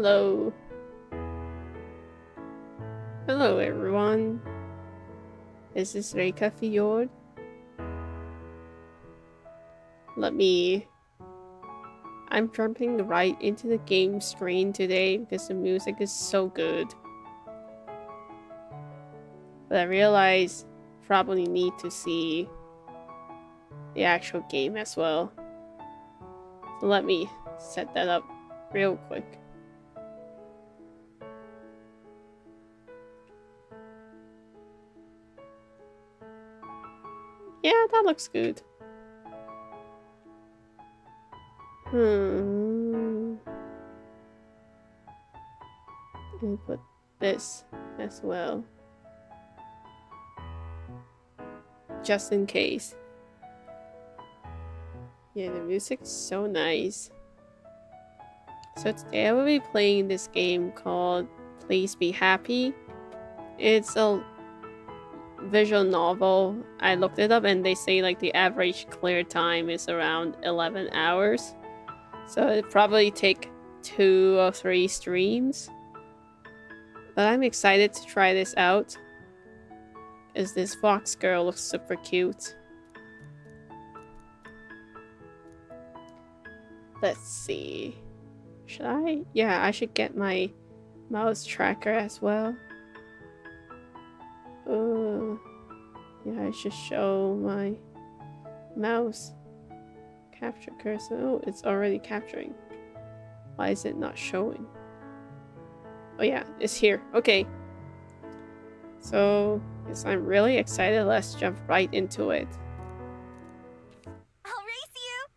Hello. Hello, everyone. Is this Reika Fjord? I'm jumping right into the game screen today because the music is so good. But I realize probably need to see the actual game as well. So let me set that up real quick. Yeah, that looks good. And put this as well. Just in case. Yeah, the music is so nice. So today I will be playing this game called Please Be Happy. It's a visual novel. I looked it up and they say like the average clear time is around 11 hours. So it'd probably take 2 or 3 streams. But I'm excited to try this out. Because this fox girl looks super cute. Let's see. Should I? Yeah, I should get my mouse tracker as well. Yeah, I should show my mouse capture cursor. Oh, it's already capturing. Why is it not showing? Oh yeah, it's here. Okay. So, yes, I'm really excited. Let's jump right into it. I'll race you!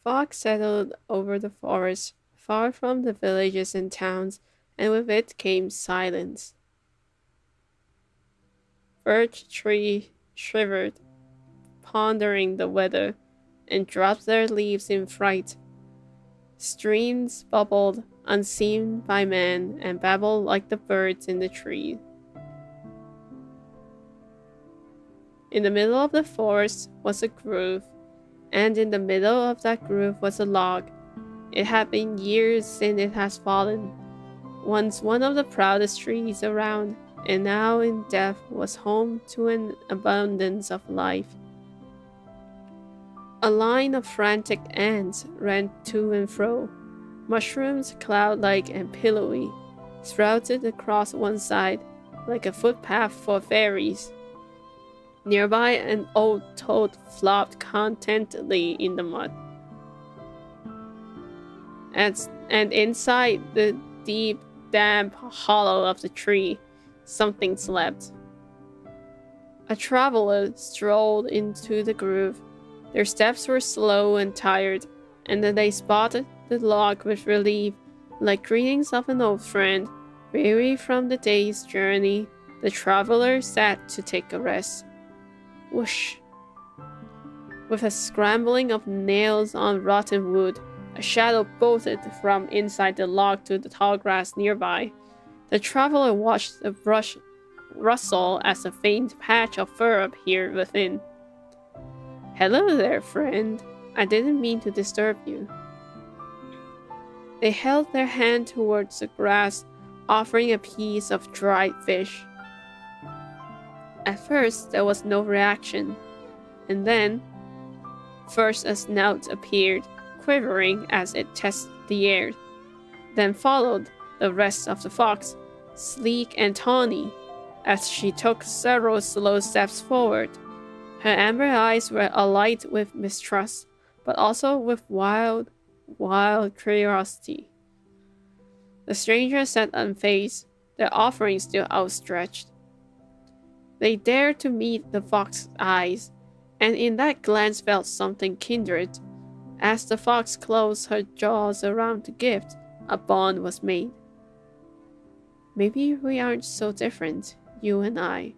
Fog settled over the forest, far from the villages and towns, and with it came silence. Birch tree shivered, pondering the weather, and dropped their leaves in fright. Streams bubbled, unseen by man, and babbled like the birds in the tree. In the middle of the forest was a grove, and in the middle of that grove was a log. It had been years since it has fallen. Once one of the proudest trees around, and now in death was home to an abundance of life. A line of frantic ants ran to and fro. Mushrooms, cloud-like and pillowy, sprouted across one side, like a footpath for fairies. Nearby, an old toad flopped contentedly in the mud. And inside the deep, damp hollow of the tree, something slept. A traveler strolled into the grove. Their steps were slow and tired, and then they spotted the log with relief, like greetings of an old friend. Weary from the day's journey, the traveler sat to take a rest. Whoosh! With a scrambling of nails on rotten wood, a shadow bolted from inside the log to the tall grass nearby. The traveler watched the brush rustle as a faint patch of fur appeared within. Hello there, friend. I didn't mean to disturb you. They held their hand towards the grass, offering a piece of dried fish. At first, there was no reaction, and then, first a snout appeared, quivering as it tested the air. Then followed the rest of the fox, sleek and tawny, as she took several slow steps forward. Her amber eyes were alight with mistrust, but also with wild curiosity. The stranger sat unfazed, their offering still outstretched. They dared to meet the fox's eyes, and in that glance felt something kindred. As the fox closed her jaws around the gift, a bond was made. Maybe we aren't so different, you and I.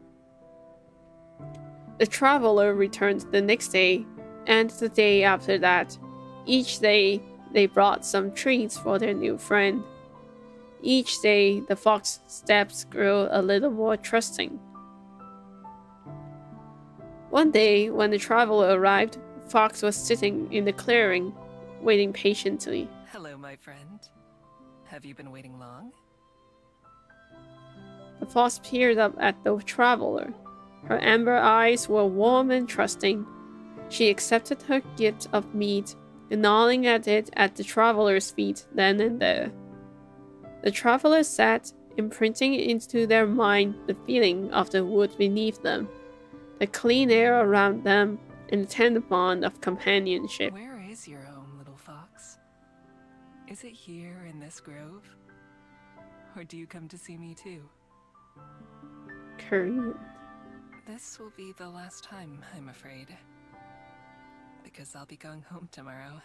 The traveler returned the next day, and the day after that. Each day, they brought some treats for their new friend. Each day, the fox's steps grew a little more trusting. One day, when the traveler arrived, fox was sitting in the clearing, waiting patiently. Hello, my friend. Have you been waiting long? The fox peered up at the traveler. Her amber eyes were warm and trusting. She accepted her gift of meat, gnawing at it at the traveler's feet then and there. The traveler sat, imprinting into their mind the feeling of the wood beneath them, the clean air around them, and the tender bond of companionship. Where is your home, little fox? Is it here in this grove? Or do you come to see me too? Korean. This will be the last time, I'm afraid. Because I'll be going home tomorrow.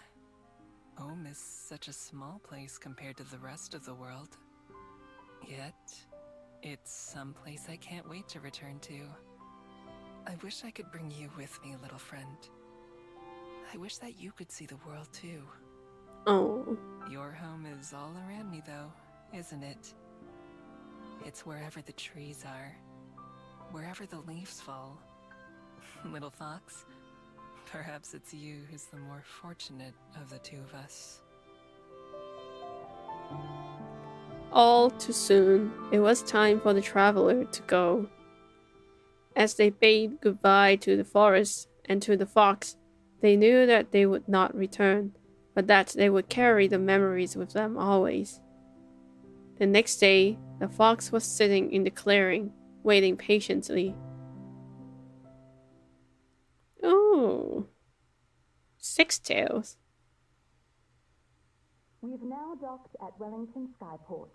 Home is such a small place compared to the rest of the world. Yet, it's some place I can't wait to return to. I wish I could bring you with me, little friend. I wish that you could see the world too. Oh. Your home is all around me though, isn't it? It's wherever the trees are, wherever the leaves fall. Little fox, perhaps it's you who's the more fortunate of the two of us. All too soon, it was time for the traveler to go. As they bade goodbye to the forest and to the fox, they knew that they would not return, but that they would carry the memories with them always. The next day, the fox was sitting in the clearing, waiting patiently. Oh, 6 tails. We've now docked at Wellington Skyport.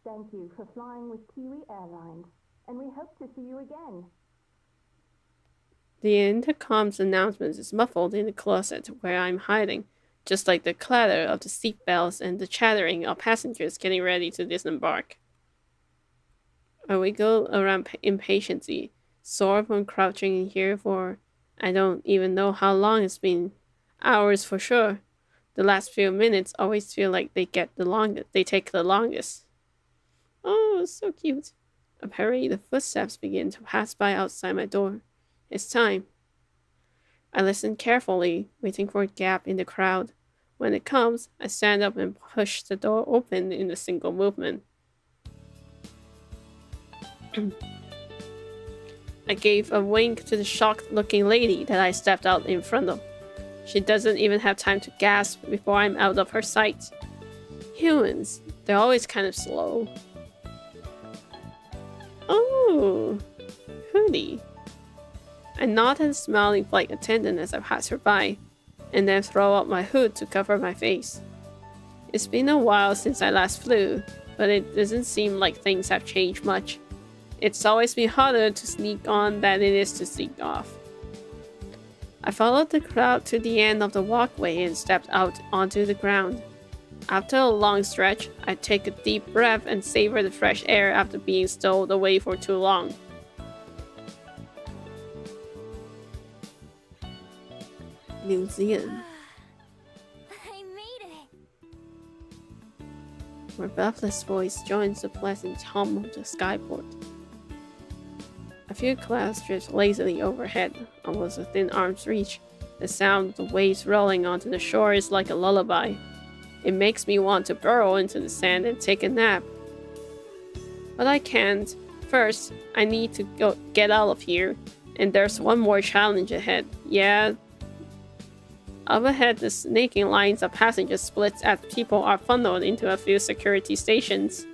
Thank you for flying with Kiwi Airlines, and we hope to see you again. The intercom's announcement is muffled in the closet where I'm hiding, just like the clatter of the seatbelts and the chattering of passengers getting ready to disembark. I wiggle around impatiently, sore from crouching in here for I don't even know how long it's been. Hours for sure. The last few minutes always feel like they take the longest. Oh, so cute. Apparently the footsteps begin to pass by outside my door. It's time. I listen carefully, waiting for a gap in the crowd. When it comes, I stand up and push the door open in a single movement. I gave a wink to the shocked-looking lady that I stepped out in front of. She doesn't even have time to gasp before I'm out of her sight. Humans, they're always kind of slow. Oh, Hoodie. I nod at the smiling flight attendant as I pass her by, and then throw up my hood to cover my face. It's been a while since I last flew, but it doesn't seem like things have changed much. It's always been harder to sneak on than it is to sneak off. I followed the crowd to the end of the walkway and stepped out onto the ground. After a long stretch, I take a deep breath and savor the fresh air after being stowed away for too long. Museum. I made it! My breathless voice joins the pleasant hum of the skyport. A few clouds drift lazily overhead, almost within arm's reach. The sound of the waves rolling onto the shore is like a lullaby. It makes me want to burrow into the sand and take a nap. But I can't. First, I need to get out of here, and there's one more challenge ahead. Yeah. Up ahead, the snaking lines of passengers splits as people are funneled into a few security stations.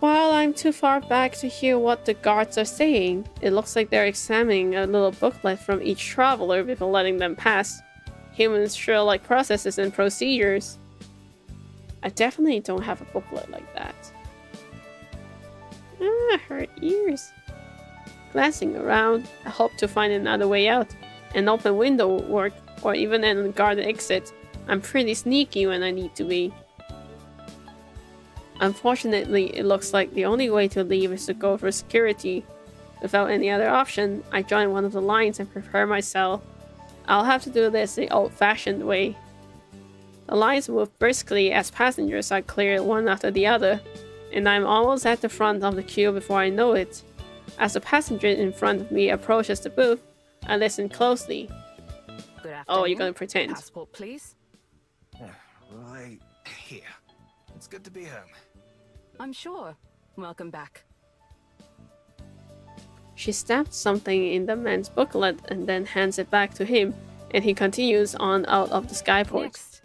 While I'm too far back to hear what the guards are saying, it looks like they're examining a little booklet from each traveler before letting them pass. Humans sure like processes and procedures. I definitely don't have a booklet like that. Her ears. Glancing around, I hope to find another way out. An open window would work, or even an unguarded exit. I'm pretty sneaky when I need to be. Unfortunately, it looks like the only way to leave is to go for security. Without any other option, I join one of the lines and prepare myself. I'll have to do this the old-fashioned way. The lines move briskly as passengers are cleared one after the other, and I'm almost at the front of the queue before I know it. As the passenger in front of me approaches the booth, I listen closely. Good afternoon. Oh, you're gonna pretend. Passport, please. Right here. It's good to be home. I'm sure. Welcome back. She stamps something in the man's booklet and then hands it back to him, and he continues on out of the skyport. Next.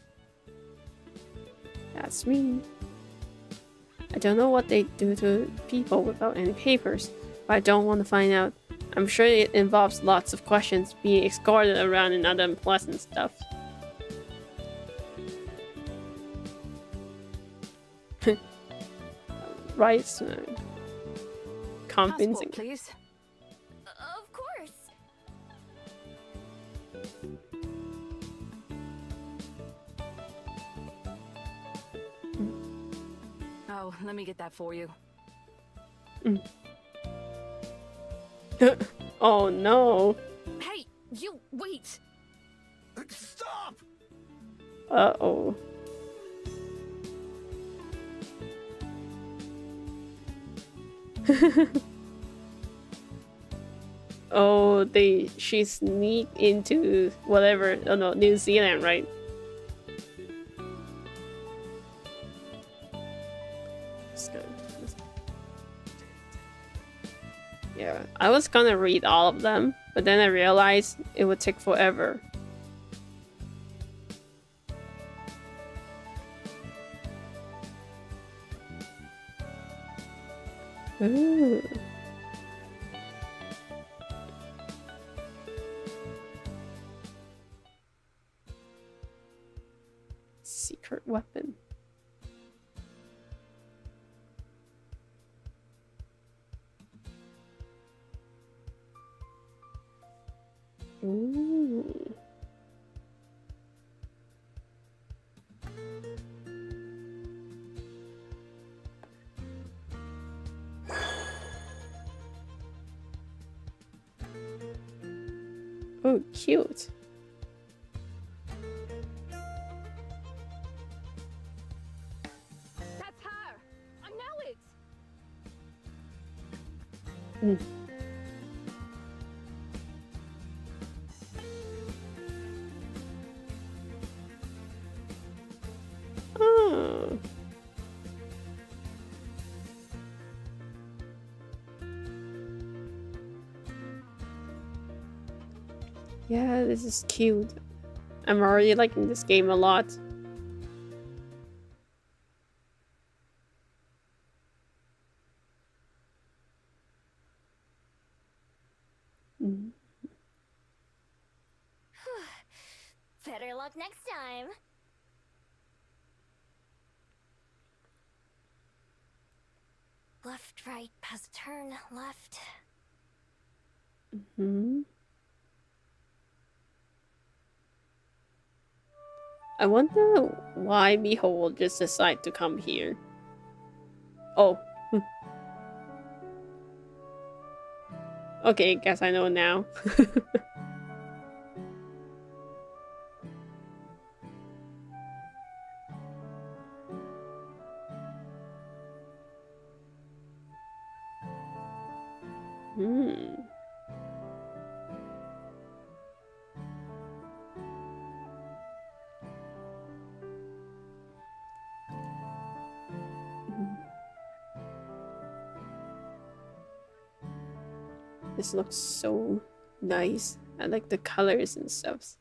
That's me. I don't know what they do to people without any papers, but I don't want to find out. I'm sure it involves lots of questions, being escorted around and other unpleasant stuff. Right? Convincing. Passport, please. Of course. Oh, let me get that for you. Oh no. Hey, you wait. Stop! Uh-oh. Oh, she sneaked into whatever, oh no, New Zealand, right? Yeah, I was gonna read all of them, but then I realized it would take forever. Ooh. Secret weapon. Ooh. Oh, cute. That's her. I know it. Oh. Yeah, this is cute. I'm already liking this game a lot. Better luck next time. Left, right, past turn, left. I wonder why Behold just decided to come here. Oh. Okay, guess I know now. This looks so nice. I like the colors and stuff.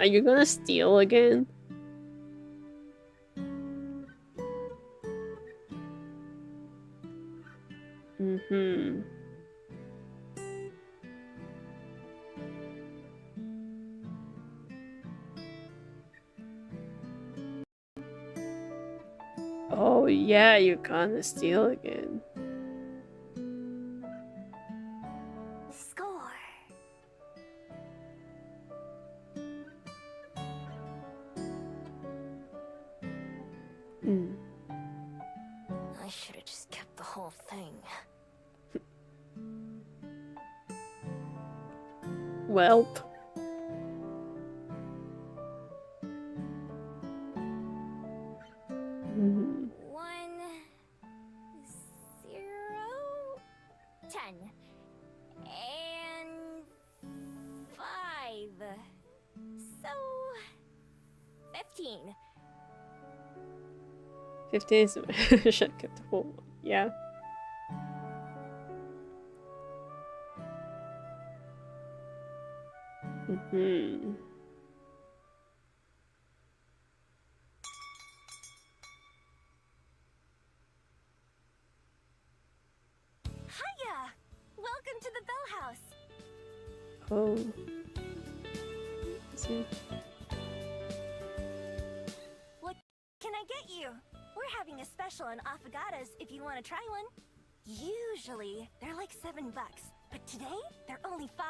Are you gonna steal again? Oh yeah, you're gonna steal again. Score. I should have just kept the whole thing. Welp. So... 15. 15 is should have kept the whole one. Yeah. Hiya! Welcome to the Bell House. Oh. See. What can I get you? We're having a special on affogatos if you want to try one. Usually, they're like $7, but today, they're only 5.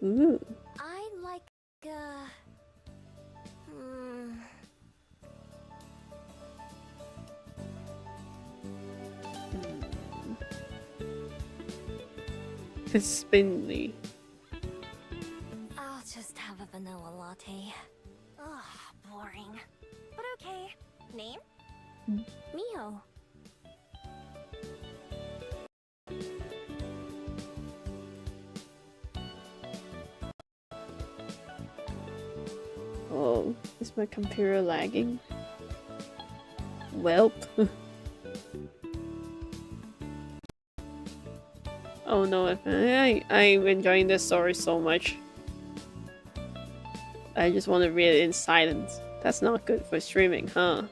Ooh. I like, It's spindly. I'll just have a vanilla latte. Ugh, boring. But okay. Name? Miho. Oh, is my computer lagging? Welp. Oh no, I'm enjoying this story so much. I just want to read it in silence. That's not good for streaming, huh?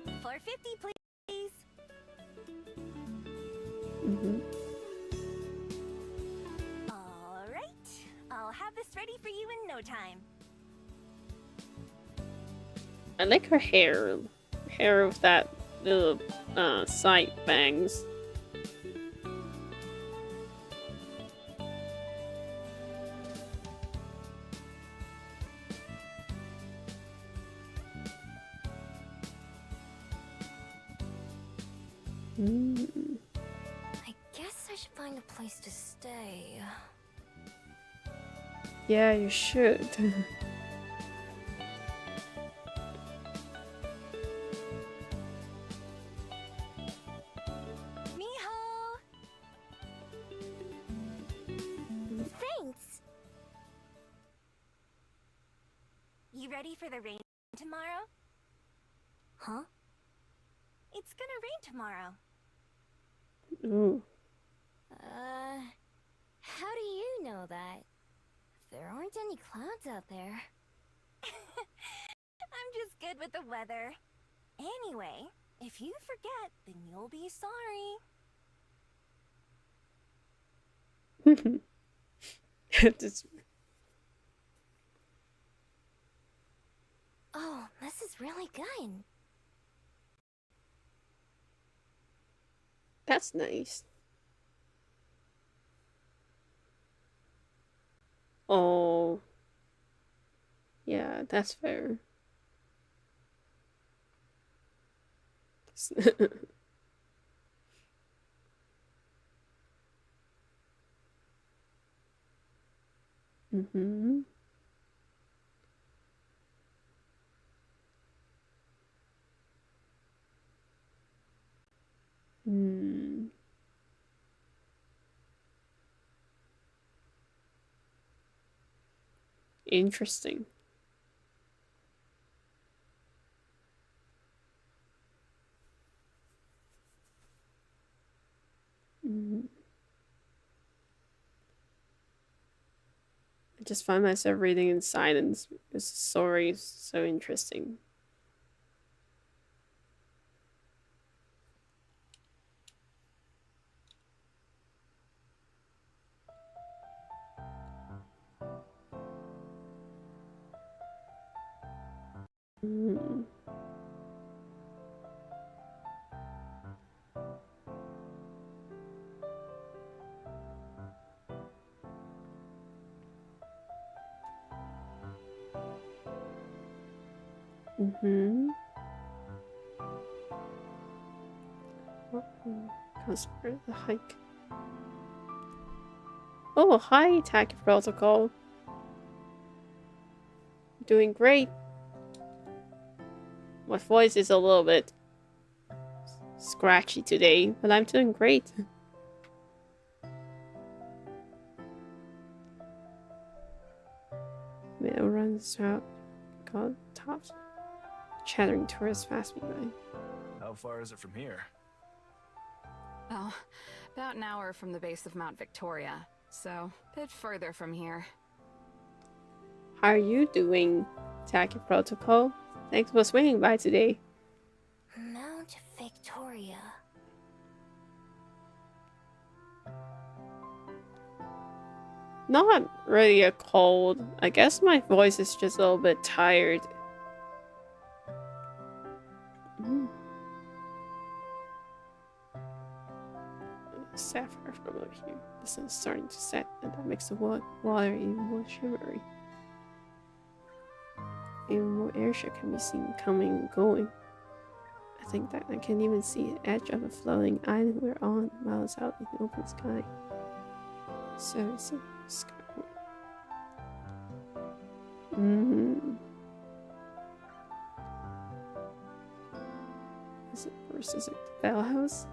$4.50, please. All right. I'll have this ready for you in no time. I like her hair. Hair with that little side bangs. I guess I should find a place to stay. Yeah, you should. Miho! Thanks! You ready for the rain tomorrow? Huh? It's gonna rain tomorrow. Ooh. How do you know that? There aren't any clouds out there. I'm just good with the weather. Anyway, if you forget, then you'll be sorry. This- Oh, this is really good. That's nice. Oh. Yeah, that's fair. Mm-hmm. Hmm. Interesting. I just find myself reading in silence because the story is so interesting. Mm. Mm-hmm. Conspire the hike. Oh, hi, Tacky Protocol. Doing great. My voice is a little bit scratchy today, but I'm doing great. Mail runs out. God, tops. Chattering tourists pass me by. How far is it from here? Oh, about an hour from the base of Mount Victoria, so a bit further from here. How are you doing, Tacky Protocol? Thanks for swinging by today. Mount Victoria. Not really a cold. I guess my voice is just a little bit tired. Sapphire from over here. The sun's starting to set, and that makes the water even more shimmery. Even more airship can be seen coming and going. I think that I can even see the edge of the floating island we're on, miles out in the open sky. So it's a sky. Is it versus the Bell House?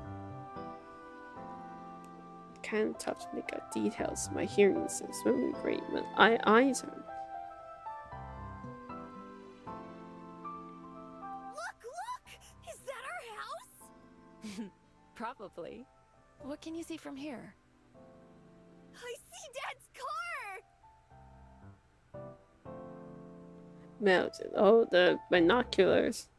Kind of tough to make out details. My hearing is swimmingly great, but eyes are. Look! Is that our house? Probably. What can you see from here? I see Dad's car! Melted. Oh, the binoculars.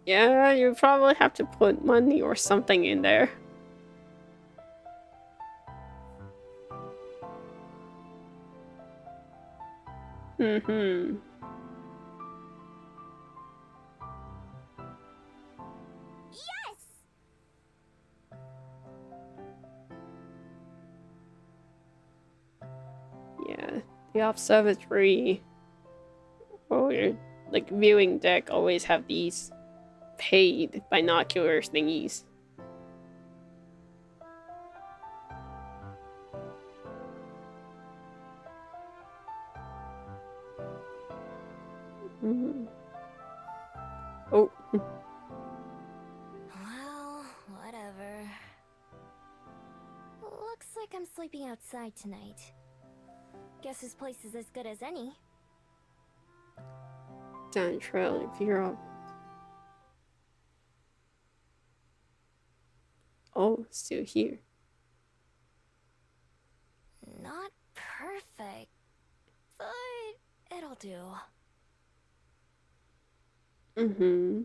Yeah, you probably have to put money or something in there. Mm-hmm. Yes! Yeah, the observatory or your like viewing deck always have these paid binocular thingies. Oh. Well, whatever. Looks like I'm sleeping outside tonight. Guess this place is as good as any. Down the trail if you're up. Oh, still here. Not perfect, but it'll do. Mm-hmm.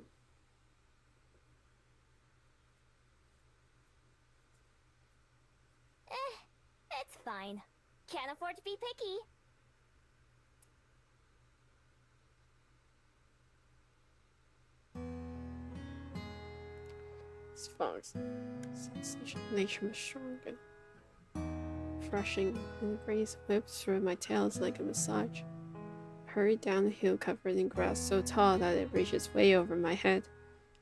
It's fine. Can't afford to be picky. This fog's sensation nature was stronger. Brushing and the breeze whips through my tails like a massage. Hurried down the hill covered in grass so tall that it reaches way over my head.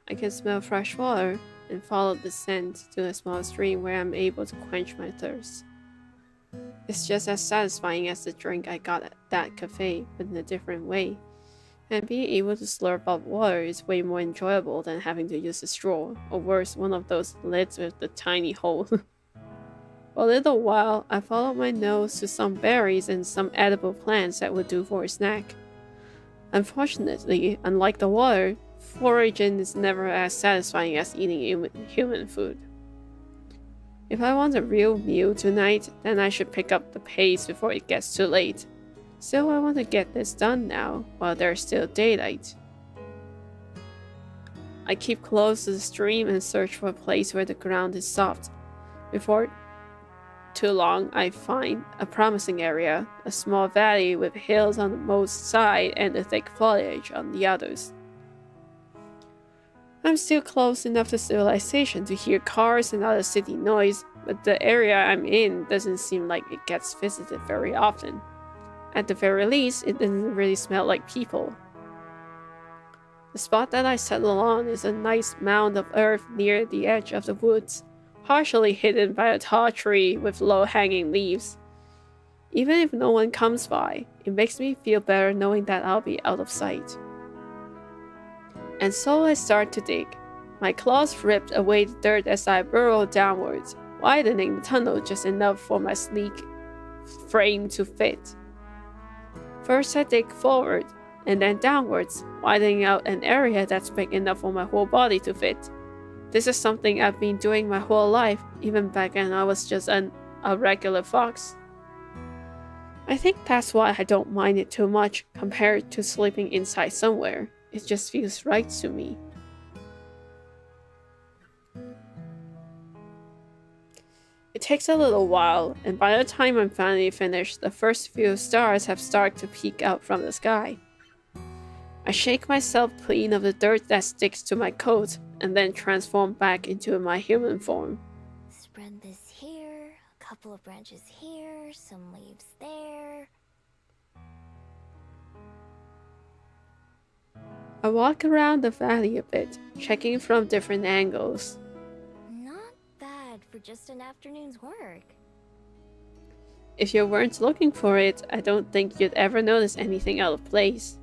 I can smell fresh water and follow the scent to a small stream where I'm able to quench my thirst. It's just as satisfying as the drink I got at that cafe, but in a different way. And being able to slurp up water is way more enjoyable than having to use a straw, or worse, one of those lids with the tiny hole. For a little while, I followed my nose to some berries and some edible plants that would do for a snack. Unfortunately, unlike the water, foraging is never as satisfying as eating human food. If I want a real meal tonight, then I should pick up the pace before it gets too late. Still, I want to get this done now, while there's still daylight. I keep close to the stream and search for a place where the ground is soft. Before too long, I find a promising area, a small valley with hills on the most side and a thick foliage on the others. I'm still close enough to civilization to hear cars and other city noise, but the area I'm in doesn't seem like it gets visited very often. At the very least, it doesn't really smell like people. The spot that I settle on is a nice mound of earth near the edge of the woods, partially hidden by a tall tree with low-hanging leaves. Even if no one comes by, it makes me feel better knowing that I'll be out of sight. And so I start to dig. My claws ripped away the dirt as I burrowed downwards, widening the tunnel just enough for my sleek frame to fit. First I dig forward, and then downwards, widening out an area that's big enough for my whole body to fit. This is something I've been doing my whole life, even back when I was just a regular fox. I think that's why I don't mind it too much compared to sleeping inside somewhere. It just feels right to me. It takes a little while, and by the time I'm finally finished, the first few stars have started to peek out from the sky. I shake myself clean of the dirt that sticks to my coat, and then transform back into my human form. Spread this here, a couple of branches here, some leaves there. I walk around the valley a bit, checking from different angles. Not bad for just an afternoon's work. If you weren't looking for it, I don't think you'd ever notice anything out of place.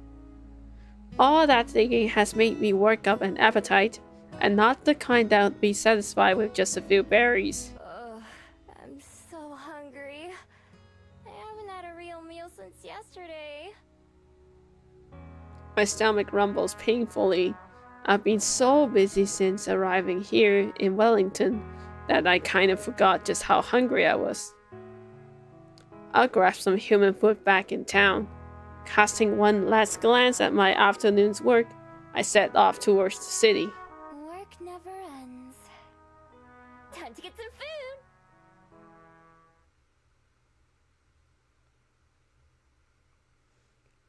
All that digging has made me work up an appetite, and not the kind that would be satisfied with just a few berries. I'm so hungry. I haven't had a real meal since yesterday. My stomach rumbles painfully. I've been so busy since arriving here in Wellington that I kind of forgot just how hungry I was. I'll grab some human food back in town. Casting one last glance at my afternoon's work, I set off towards the city. Work never ends. Time to get some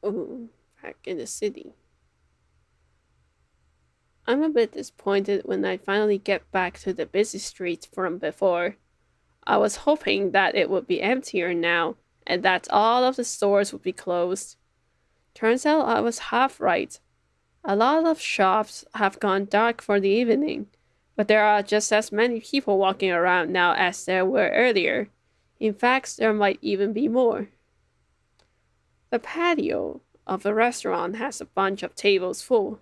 food! Ooh, back in the city. I'm a bit disappointed when I finally get back to the busy street from before. I was hoping that it would be emptier now, and that all of the stores would be closed. Turns out I was half right. A lot of shops have gone dark for the evening, but there are just as many people walking around now as there were earlier. In fact, there might even be more. The patio of a restaurant has a bunch of tables full.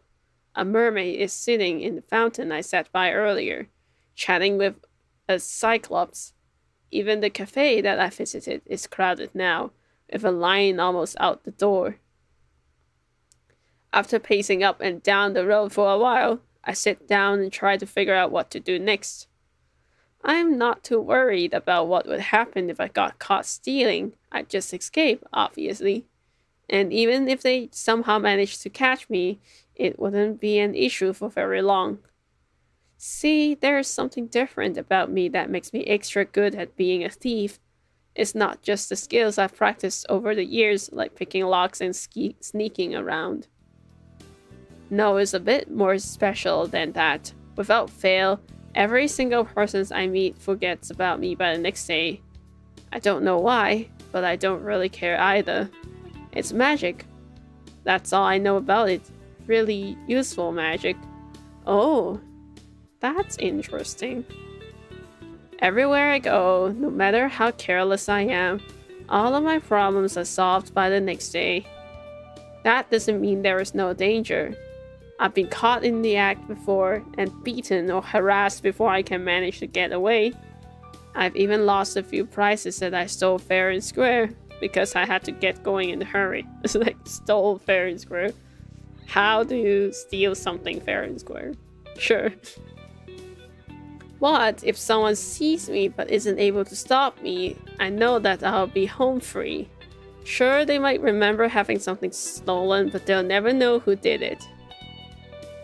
A mermaid is sitting in the fountain I sat by earlier, chatting with a cyclops. Even the cafe that I visited is crowded now, with a line almost out the door. After pacing up and down the road for a while, I sit down and try to figure out what to do next. I'm not too worried about what would happen if I got caught stealing. I'd just escape, obviously. And even if they somehow managed to catch me, it wouldn't be an issue for very long. See, there's something different about me that makes me extra good at being a thief. It's not just the skills I've practiced over the years, like picking locks and sneaking around. No, it's a bit more special than that. Without fail, every single person I meet forgets about me by the next day. I don't know why, but I don't really care either. It's magic. That's all I know about it. Really useful magic. Oh, that's interesting. Everywhere I go, no matter how careless I am, all of my problems are solved by the next day. That doesn't mean there is no danger. I've been caught in the act before and beaten or harassed before I can manage to get away. I've even lost a few prizes that I stole fair and square because I had to get going in a hurry. It's like, stole fair and square. How do you steal something fair and square? Sure. What if someone sees me but isn't able to stop me? I know that I'll be home free. Sure, they might remember having something stolen, but they'll never know who did it.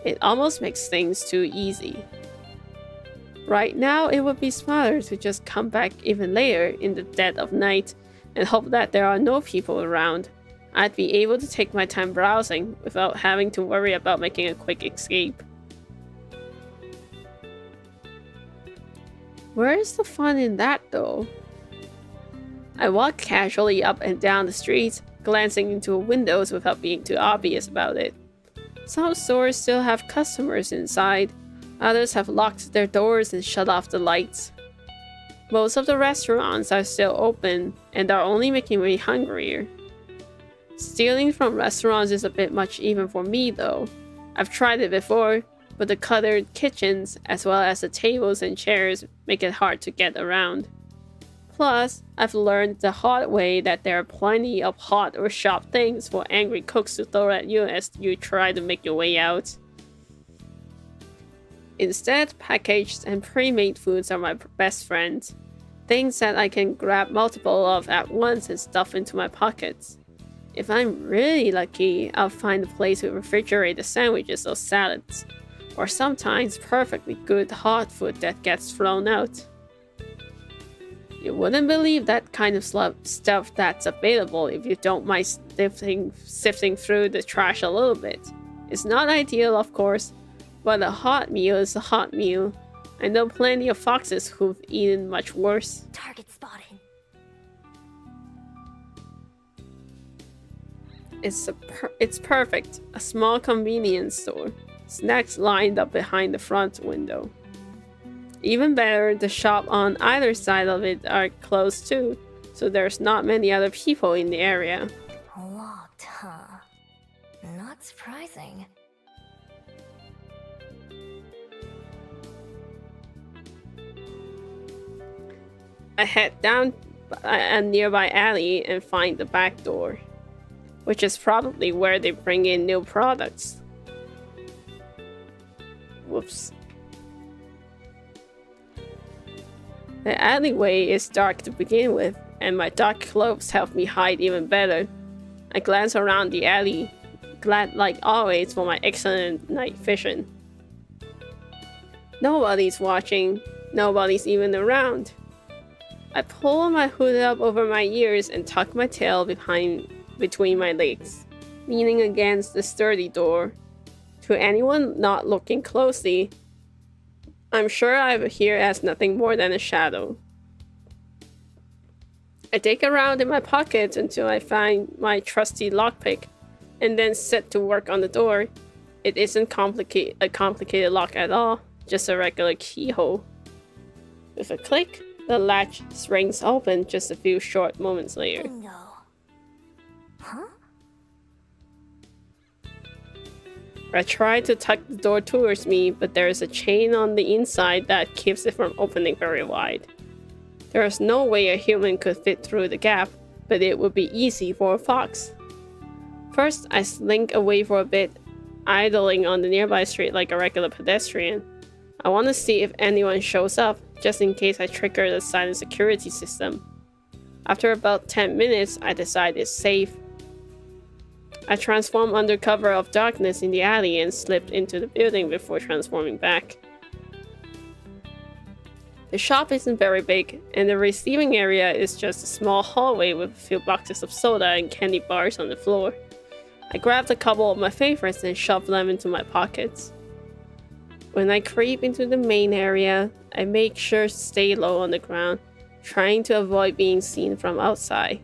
It almost makes things too easy. Right now, it would be smarter to just come back even later in the dead of night and hope that there are no people around. I'd be able to take my time browsing without having to worry about making a quick escape. Where is the fun in that, though? I walk casually up and down the street, glancing into windows without being too obvious about it. Some stores still have customers inside. Others have locked their doors and shut off the lights. Most of the restaurants are still open and are only making me hungrier. Stealing from restaurants is a bit much even for me though. I've tried it before, but the cluttered kitchens, as well as the tables and chairs, make it hard to get around. Plus, I've learned the hard way that there are plenty of hot or sharp things for angry cooks to throw at you as you try to make your way out. Instead, packaged and pre-made foods are my best friends. Things that I can grab multiple of at once and stuff into my pockets. If I'm really lucky, I'll find a place with refrigerated sandwiches or salads, or sometimes perfectly good hot food that gets thrown out. You wouldn't believe that kind of stuff that's available if you don't mind sifting through the trash a little bit. It's not ideal, of course, but a hot meal is a hot meal. I know plenty of foxes who've eaten much worse. Target spotted. It's perfect. A small convenience store. Snacks lined up behind the front window. Even better, the shop on either side of it are closed too, so there's not many other people in the area. Locked, huh? Not surprising. I head down a nearby alley and find the back door, which is probably where they bring in new products. Whoops. The alleyway is dark to begin with, and my dark clothes help me hide even better. I glance around the alley, glad like always for my excellent night vision. Nobody's watching, nobody's even around. I pull my hood up over my ears and tuck my tail between my legs, leaning against the sturdy door. To anyone not looking closely, I'm sure I'm here as nothing more than a shadow. I dig around in my pockets until I find my trusty lockpick, and then set to work on the door. It isn't a complicated lock at all, just a regular keyhole. With a click, the latch springs open just a few short moments later. Bingo. Huh? I try to tuck the door towards me, but there is a chain on the inside that keeps it from opening very wide. There is no way a human could fit through the gap, but it would be easy for a fox. First, I slink away for a bit, idling on the nearby street like a regular pedestrian. I want to see if anyone shows up, just in case I trigger the silent security system. After about 10 minutes, I decide it's safe. I transform under cover of darkness in the alley and slipped into the building before transforming back. The shop isn't very big, and the receiving area is just a small hallway with a few boxes of soda and candy bars on the floor. I grabbed a couple of my favorites and shoved them into my pockets. When I creep into the main area, I make sure to stay low on the ground, trying to avoid being seen from outside.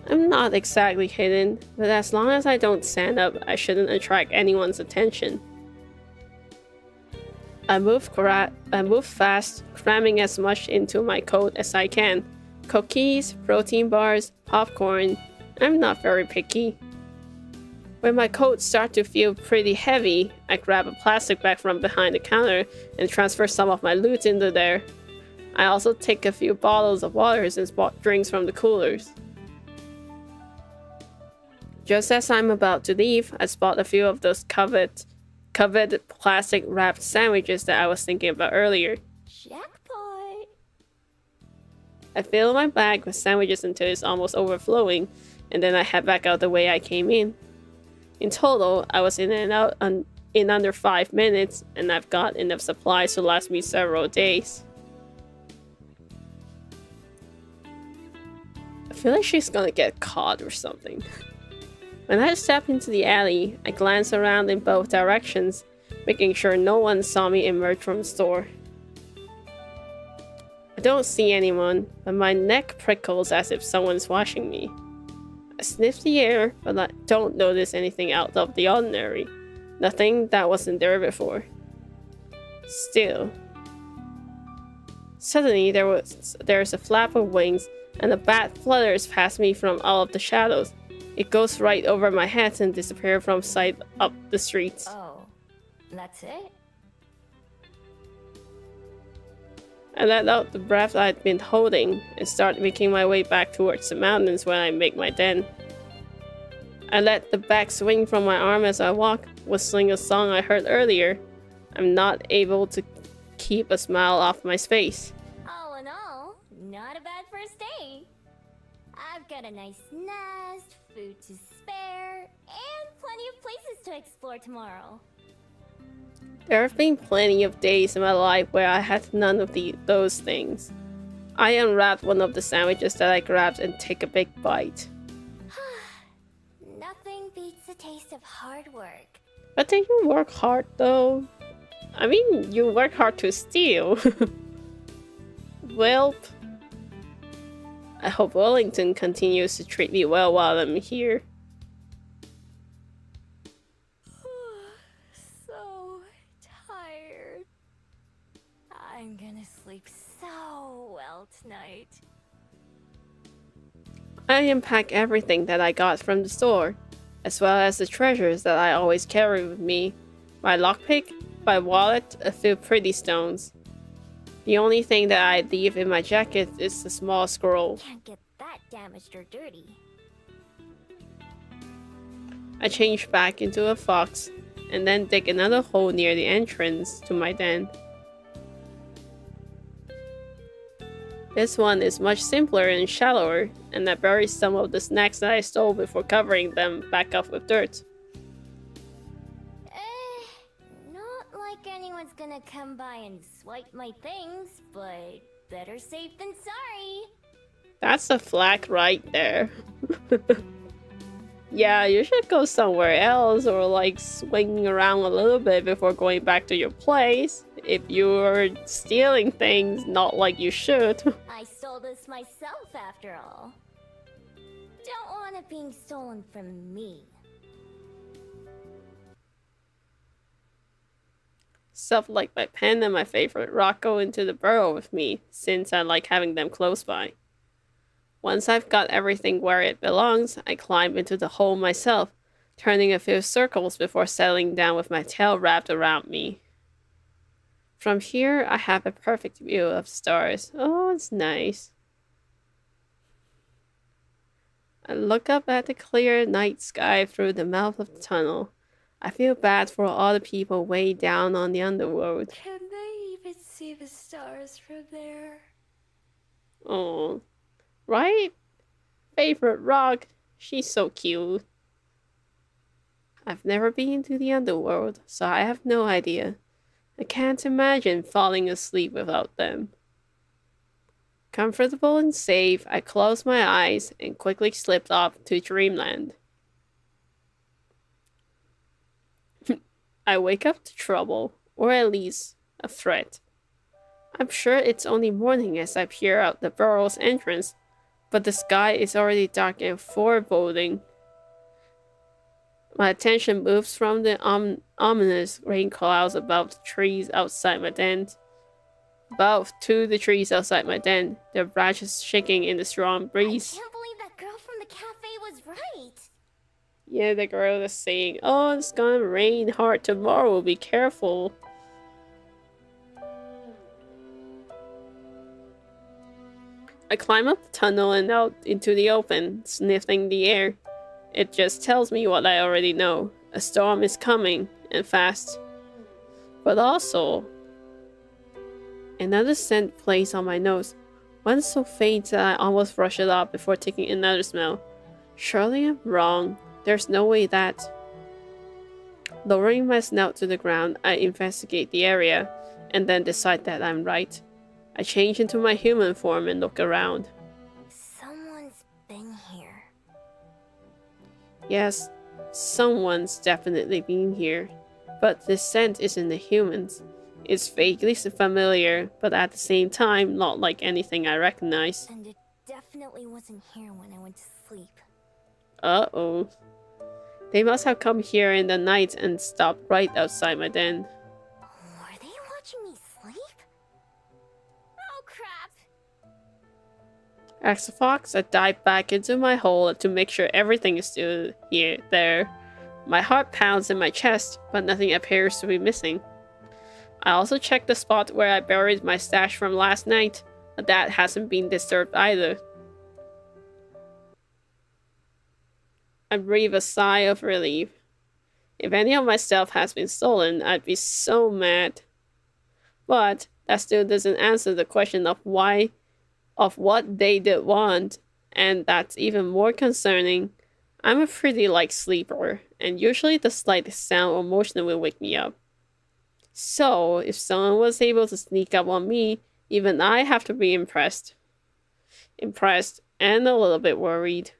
I'm not exactly hidden, but as long as I don't stand up, I shouldn't attract anyone's attention. I move fast, cramming as much into my coat as I can. Cookies, protein bars, popcorn. I'm not very picky. When my coat starts to feel pretty heavy, I grab a plastic bag from behind the counter and transfer some of my loot into there. I also take a few bottles of waters and spot drinks from the coolers. Just as I'm about to leave, I spot a few of those coveted plastic wrapped sandwiches that I was thinking about earlier. Jackpot! I fill my bag with sandwiches until it's almost overflowing, and then I head back out the way I came in. In total, I was in and out in under 5 minutes, and I've got enough supplies to last me several days. I feel like she's gonna get caught or something. When I step into the alley, I glance around in both directions, making sure no one saw me emerge from the store. I don't see anyone, but my neck prickles as if someone's watching me. I sniff the air, but I don't notice anything out of the ordinary. Nothing that wasn't there before. Still. Suddenly, there's a flap of wings, and a bat flutters past me from all of the shadows. It goes right over my head and disappears from sight up the streets. Oh. That's it? I let out the breath I'd been holding and started making my way back towards the mountains when I make my den. I let the bag swing from my arm as I walk, whistling a song I heard earlier. I'm not able to keep a smile off my face. All in all, not a bad first day. I've got a nice nest, food to spare, and plenty of places to explore tomorrow. There have been plenty of days in my life where I had none of those things. I unwrapped one of the sandwiches that I grabbed and take a big bite. Nothing beats the taste of hard work. But did you work hard though? I mean, you work hard to steal. Welp. I hope Wellington continues to treat me well while I'm here. So tired. I'm gonna sleep so well tonight. I unpack everything that I got from the store, as well as the treasures that I always carry with me. My lockpick, my wallet, a few pretty stones. The only thing that I leave in my jacket is the small scroll. Can't get that damaged or dirty. I change back into a fox, and then dig another hole near the entrance to my den. This one is much simpler and shallower, and I bury some of the snacks that I stole before covering them back up with dirt. Not like anyone's gonna come by and swipe my things, but better safe than sorry. That's a flag right there. Yeah, you should go somewhere else or like swing around a little bit before going back to your place. If you're stealing things, not like you should. I stole this myself after all. Don't want it being stolen from me. Stuff like my pen and my favorite rock go into the burrow with me, since I like having them close by. Once I've got everything where it belongs, I climb into the hole myself, turning a few circles before settling down with my tail wrapped around me. From here, I have a perfect view of stars. Oh, it's nice. I look up at the clear night sky through the mouth of the tunnel. I feel bad for all the people way down on the underworld. Can they even see the stars from there? Oh, right? Favorite rock. She's so cute. I've never been to the underworld, so I have no idea. I can't imagine falling asleep without them. Comfortable and safe, I closed my eyes and quickly slipped off to dreamland. I wake up to trouble, or at least a threat. I'm sure it's only morning as I peer out the burrow's entrance, but the sky is already dark and foreboding. My attention moves from the ominous rain clouds above the trees outside my den. To the trees outside my den, their branches shaking in the strong breeze. I can't believe that girl from the cafe was right. Yeah, the girl is saying, "Oh, it's gonna rain hard tomorrow, be careful." I climb up the tunnel and out into the open, sniffing the air. It just tells me what I already know. A storm is coming, and fast. But also, another scent plays on my nose. One so faint that I almost brush it off before taking another smell. Surely I'm wrong. There's no way that... Lowering my snout to the ground, I investigate the area, and then decide that I'm right. I change into my human form and look around. Someone's been here. Yes, someone's definitely been here. But this scent isn't the humans. It's vaguely familiar, but at the same time, not like anything I recognize. And it definitely wasn't here when I went to sleep. Uh-oh. They must have come here in the night and stopped right outside my den. Were they watching me sleep? Oh crap! As a fox, I dive back into my hole to make sure everything is still there. My heart pounds in my chest, but nothing appears to be missing. I also checked the spot where I buried my stash from last night, but that hasn't been disturbed either. I breathe a sigh of relief. If any of my stuff has been stolen, I'd be so mad. But that still doesn't answer the question of what they did want, and that's even more concerning. I'm a pretty light sleeper, and usually the slightest sound or motion will wake me up. So, if someone was able to sneak up on me, even I have to be impressed. Impressed and a little bit worried.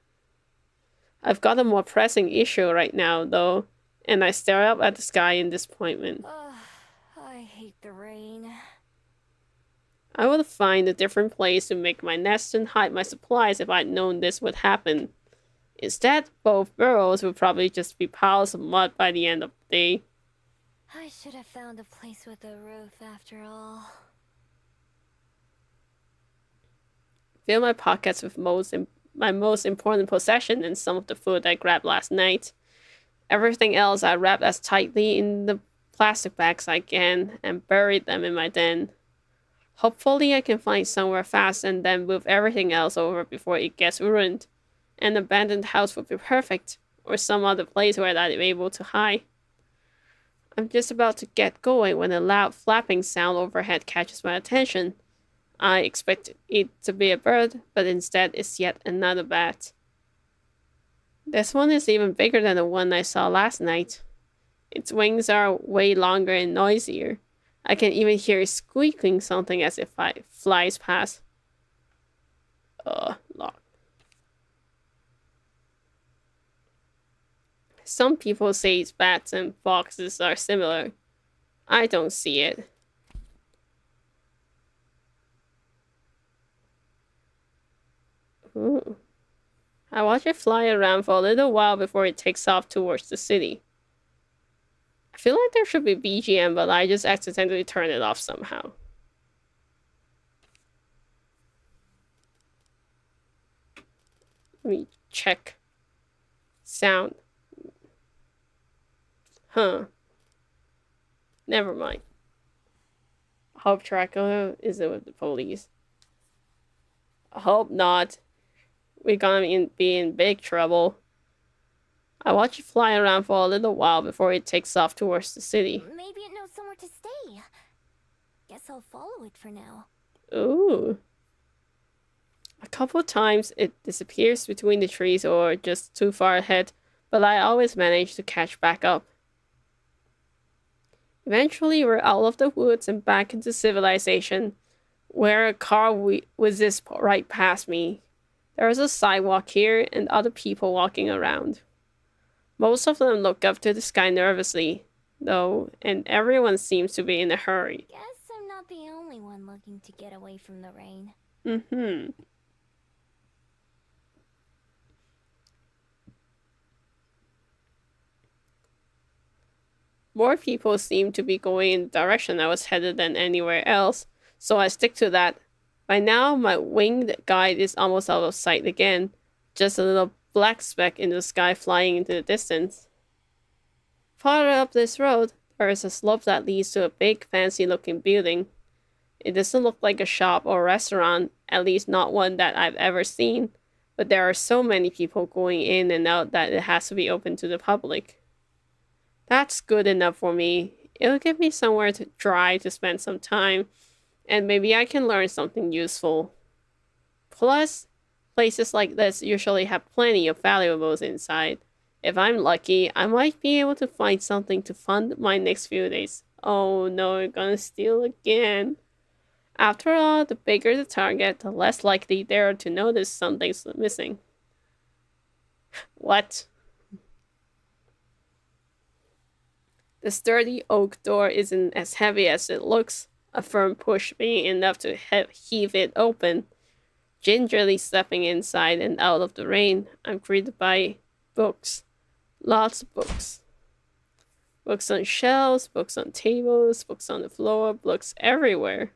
I've got a more pressing issue right now, though, and I stare up at the sky in disappointment. I hate the rain. I would find a different place to make my nest and hide my supplies if I'd known this would happen. Instead, both burrows would probably just be piles of mud by the end of the day. I should have found a place with a roof after all. Fill my pockets with my most important possession and some of the food I grabbed last night. Everything else I wrapped as tightly in the plastic bags I can and buried them in my den. Hopefully I can find somewhere fast and then move everything else over before it gets ruined. An abandoned house would be perfect, or some other place where I'd be able to hide. I'm just about to get going when a loud flapping sound overhead catches my attention. I expect it to be a bird, but instead it's yet another bat. This one is even bigger than the one I saw last night. Its wings are way longer and noisier. I can even hear it squeaking something as it flies past. Locked. Some people say bats and foxes are similar. I don't see it. Ooh. I watch it fly around for a little while before it takes off towards the city. I feel like there should be BGM, but I just accidentally turned it off somehow. Let me check. Sound. Huh. Never mind. Hope Draco isn't with the police. I hope not. We're gonna be in big trouble. I watch it fly around for a little while before it takes off towards the city. Maybe it knows somewhere to stay. Guess I'll follow it for now. Ooh. A couple times it disappears between the trees or just too far ahead, but I always manage to catch back up. Eventually we're out of the woods and back into civilization, where a car whizzes right past me. There's a sidewalk here and other people walking around. Most of them look up to the sky nervously, though, and everyone seems to be in a hurry. Guess I'm not the only one looking to get away from the rain. More people seem to be going in the direction I was headed than anywhere else, so I stick to that. By now, my winged guide is almost out of sight again, just a little black speck in the sky flying into the distance. Farther up this road, there is a slope that leads to a big, fancy-looking building. It doesn't look like a shop or restaurant, at least not one that I've ever seen, but there are so many people going in and out that it has to be open to the public. That's good enough for me. It'll give me somewhere dry to spend some time, and maybe I can learn something useful. Plus, places like this usually have plenty of valuables inside. If I'm lucky, I might be able to find something to fund my next few days. Oh no, we're gonna steal again. After all, the bigger the target, the less likely they are to notice something's missing. What? The sturdy oak door isn't as heavy as it looks, a firm push being enough to heave it open. Gingerly stepping inside and out of the rain, I'm greeted by books. Lots of books. Books on shelves, books on tables, books on the floor, books everywhere.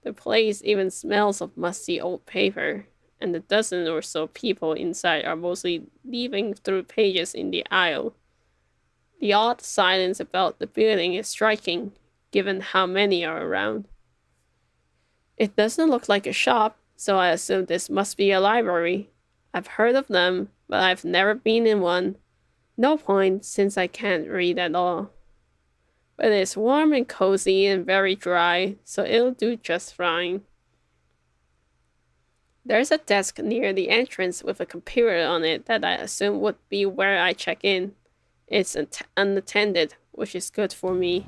The place even smells of musty old paper, and the dozen or so people inside are mostly leafing through pages in the aisle. The odd silence about the building is striking, given how many are around. It doesn't look like a shop, so I assume this must be a library. I've heard of them, but I've never been in one. No point, since I can't read at all. But it's warm and cozy and very dry, so it'll do just fine. There's a desk near the entrance with a computer on it that I assume would be where I check in. It's unattended, which is good for me.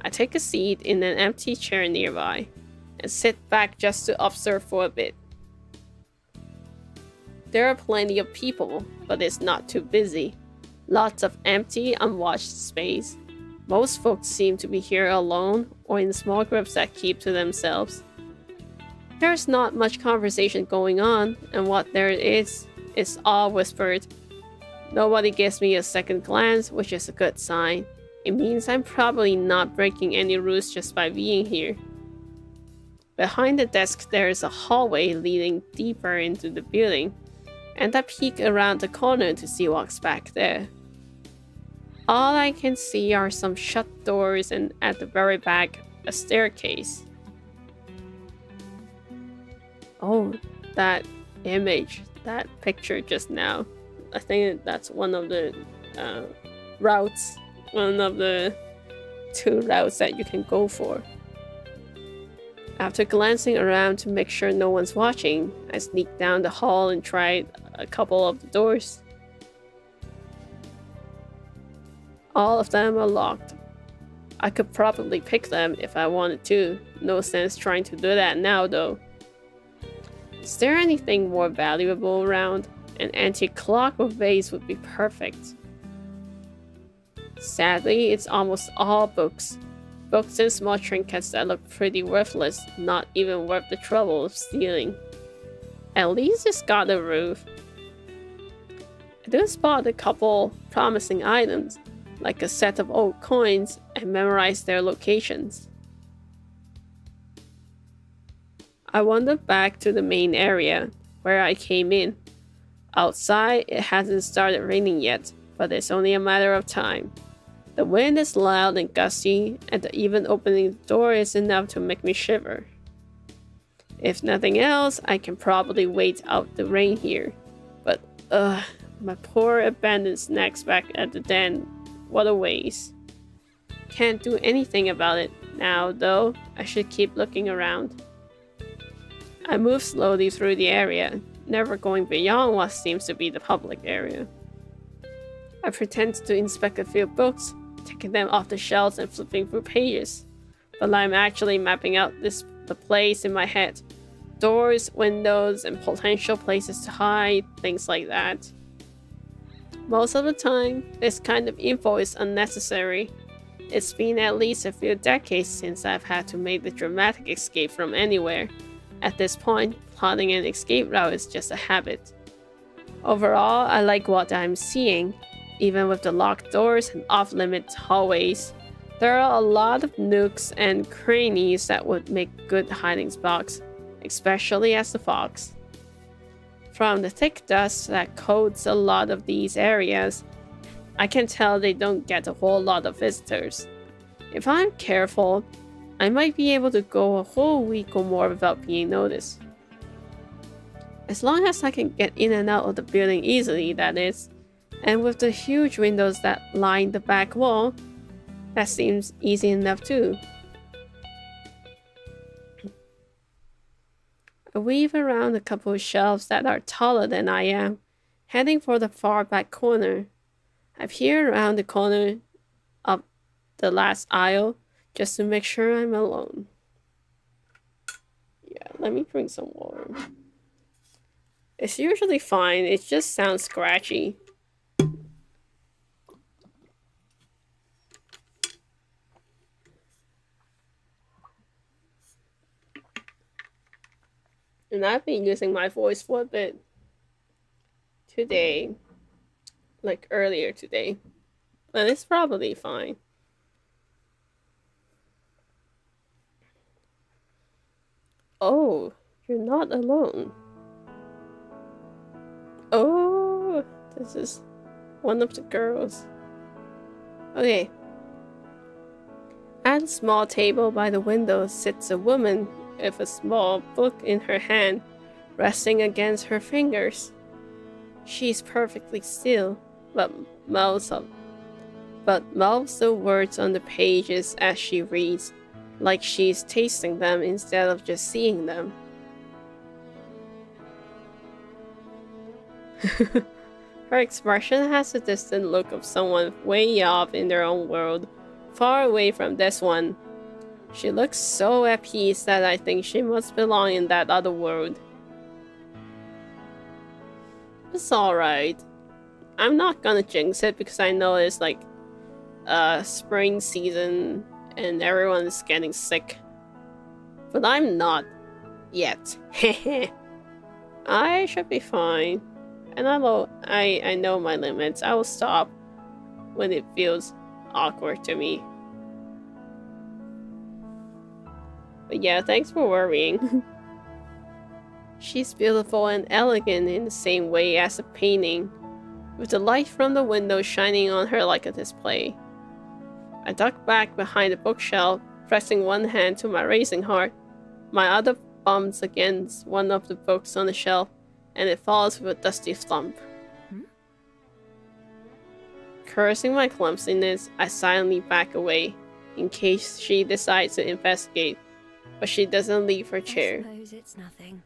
I take a seat in an empty chair nearby and sit back just to observe for a bit. There are plenty of people, but it's not too busy. Lots of empty, unwatched space. Most folks seem to be here alone or in small groups that keep to themselves. There's not much conversation going on, and what there is all whispered. Nobody gives me a second glance, which is a good sign. It means I'm probably not breaking any rules just by being here. Behind the desk, there is a hallway leading deeper into the building, and I peek around the corner to see what's back there. All I can see are some shut doors and at the very back, a staircase. Oh, that image, that picture just now. I think that's one of the routes, one of the 2 routes that you can go for. After glancing around to make sure no one's watching, I sneaked down the hall and tried a couple of the doors. All of them are locked. I could probably pick them if I wanted to. No sense trying to do that now though. Is there anything more valuable around? An antique clock or vase would be perfect. Sadly, it's almost all books. Books and small trinkets that look pretty worthless, not even worth the trouble of stealing. At least it's got a roof. I do spot a couple promising items, like a set of old coins, and memorize their locations. I wander back to the main area, where I came in. Outside, it hasn't started raining yet, but it's only a matter of time. The wind is loud and gusty, and even opening the door is enough to make me shiver. If nothing else, I can probably wait out the rain here. But my poor abandoned snacks back at the den, what a waste. Can't do anything about it now, though. I should keep looking around. I move slowly through the area, never going beyond what seems to be the public area. I pretend to inspect a few books, taking them off the shelves and flipping through pages, but I'm actually mapping out the place in my head. Doors, windows, and potential places to hide, things like that. Most of the time, this kind of info is unnecessary. It's been at least a few decades since I've had to make the dramatic escape from anywhere. At this point, plotting an escape route is just a habit. Overall, I like what I'm seeing. Even with the locked doors and off-limits hallways, there are a lot of nooks and crannies that would make good hiding spots, especially as the fox. From the thick dust that coats a lot of these areas, I can tell they don't get a whole lot of visitors. If I'm careful, I might be able to go a whole week or more without being noticed. As long as I can get in and out of the building easily, that is. And with the huge windows that line the back wall, that seems easy enough too. I weave around a couple of shelves that are taller than I am, heading for the far back corner. I peer around the corner of the last aisle just to make sure I'm alone. Yeah, let me drink some water. It's usually fine, it just sounds scratchy. And I've been using my voice for a bit today, like earlier today, but it's probably fine. Oh, you're not alone. Oh, this is one of the girls. Okay. At a small table by the window sits a woman with a small book in her hand, resting against her fingers. She's perfectly still, but mouths the words on the pages as she reads, like she's tasting them instead of just seeing them. Her expression has a distant look of someone way off in their own world, far away from this one. She looks so at peace that I think she must belong in that other world. It's alright. I'm not gonna jinx it because I know it's like spring season and everyone's getting sick. But I'm not yet. I should be fine. And I know my limits. I will stop when it feels awkward to me. But yeah, thanks for worrying. She's beautiful and elegant in the same way as a painting, with the light from the window shining on her like a display. I duck back behind the bookshelf, pressing one hand to my racing heart. My other bumps against one of the books on the shelf, and it falls with a dusty thump. Cursing my clumsiness, I silently back away, in case she decides to investigate, but she doesn't leave her chair. I suppose it's nothing.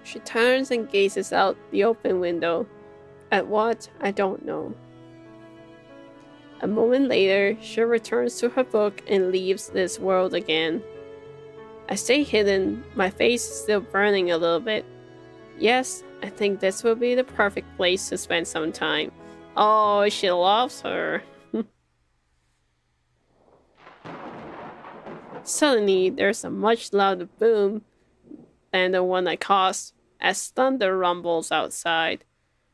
She turns and gazes out the open window. At what, I don't know. A moment later, she returns to her book and leaves this world again. I stay hidden, my face is still burning a little bit. Yes, I think this will be the perfect place to spend some time. Oh, she loves her. Suddenly, there's a much louder boom than the one I caused, as thunder rumbles outside.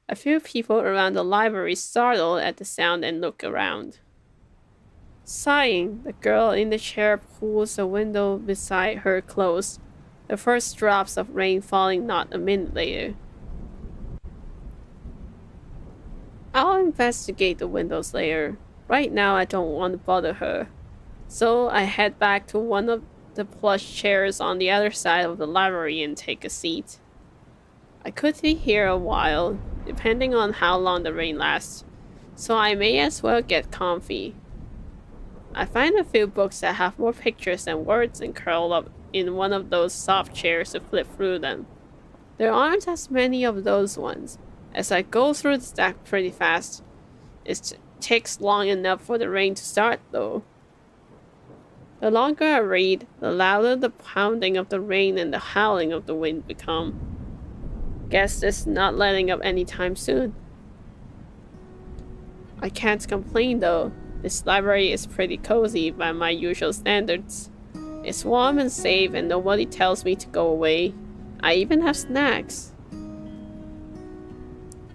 A few people around the library startle at the sound and look around. Sighing, the girl in the chair pulls the window beside her closed, the first drops of rain falling not a minute later. I'll investigate the windows later. Right now I don't want to bother her. So I head back to one of the plush chairs on the other side of the library and take a seat. I could be here a while, depending on how long the rain lasts, so I may as well get comfy. I find a few books that have more pictures than words and curl up in one of those soft chairs to flip through them. There aren't as many of those ones, as I go through the stack pretty fast. It takes long enough for the rain to start though. The longer I read, the louder the pounding of the rain and the howling of the wind become. Guess it's not letting up anytime soon. I can't complain though. This library is pretty cozy by my usual standards. It's warm and safe and nobody tells me to go away. I even have snacks.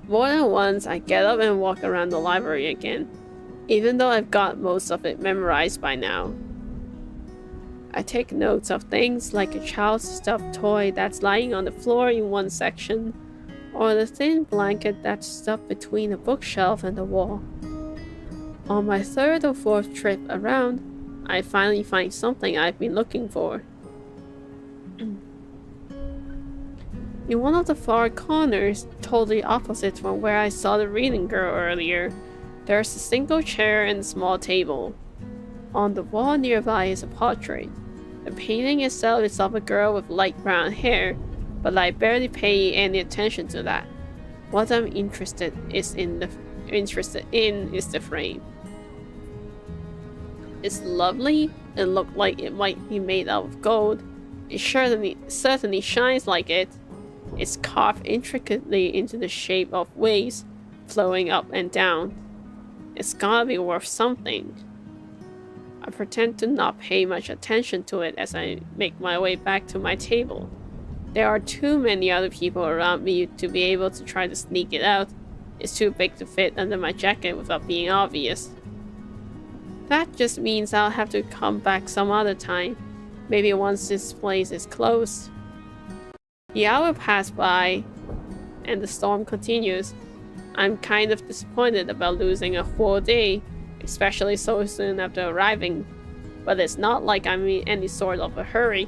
More than once, I get up and walk around the library again, even though I've got most of it memorized by now. I take notes of things like a child's stuffed toy that's lying on the floor in one section, or the thin blanket that's stuffed between a bookshelf and the wall. On my third or fourth trip around, I finally find something I've been looking for. In one of the far corners, totally opposite from where I saw the reading girl earlier, there's a single chair and a small table. On the wall nearby is a portrait. The painting itself is of a girl with light brown hair, but I barely pay any attention to that. What I'm interested in is the frame. It's lovely and looks like it might be made out of gold. It certainly shines like it. It's carved intricately into the shape of waves flowing up and down. It's gotta be worth something. I pretend to not pay much attention to it as I make my way back to my table. There are too many other people around me to be able to try to sneak it out. It's too big to fit under my jacket without being obvious. That just means I'll have to come back some other time, maybe once this place is closed. The hour passed by, and the storm continues. I'm kind of disappointed about losing a whole day, especially so soon after arriving, but it's not like I'm in any sort of a hurry.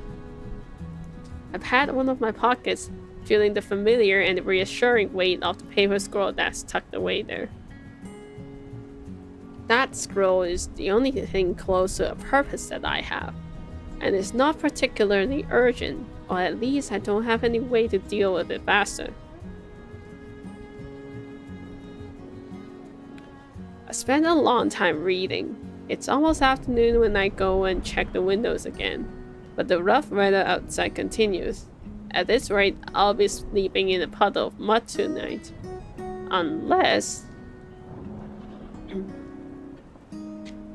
I pat one of my pockets, feeling the familiar and reassuring weight of the paper scroll that's tucked away there. That scroll is the only thing close to a purpose that I have, and it's not particularly urgent, or at least I don't have any way to deal with it faster. I spent a long time reading. It's almost afternoon when I go and check the windows again, but the rough weather outside continues. At this rate, I'll be sleeping in a puddle of mud tonight. Unless...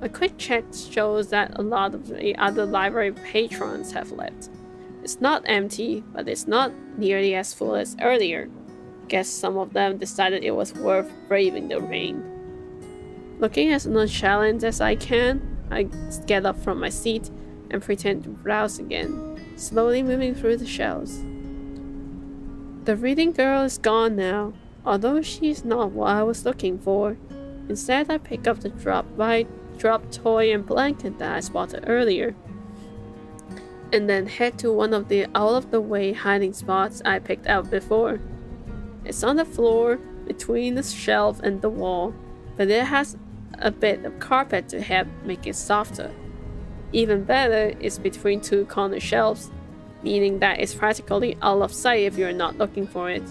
A quick check shows that a lot of the other library patrons have left. It's not empty, but it's not nearly as full as earlier. Guess some of them decided it was worth braving the rain. Looking as nonchalant as I can, I get up from my seat and pretend to browse again, slowly moving through the shelves. The reading girl is gone now, although she's not what I was looking for. Instead, I pick up the drop toy and blanket that I spotted earlier, and then head to one of the out-of-the-way hiding spots I picked out before. It's on the floor, between the shelf and the wall, but it has a bit of carpet to help make it softer. Even better, it's between two corner shelves, meaning that it's practically out of sight if you're not looking for it.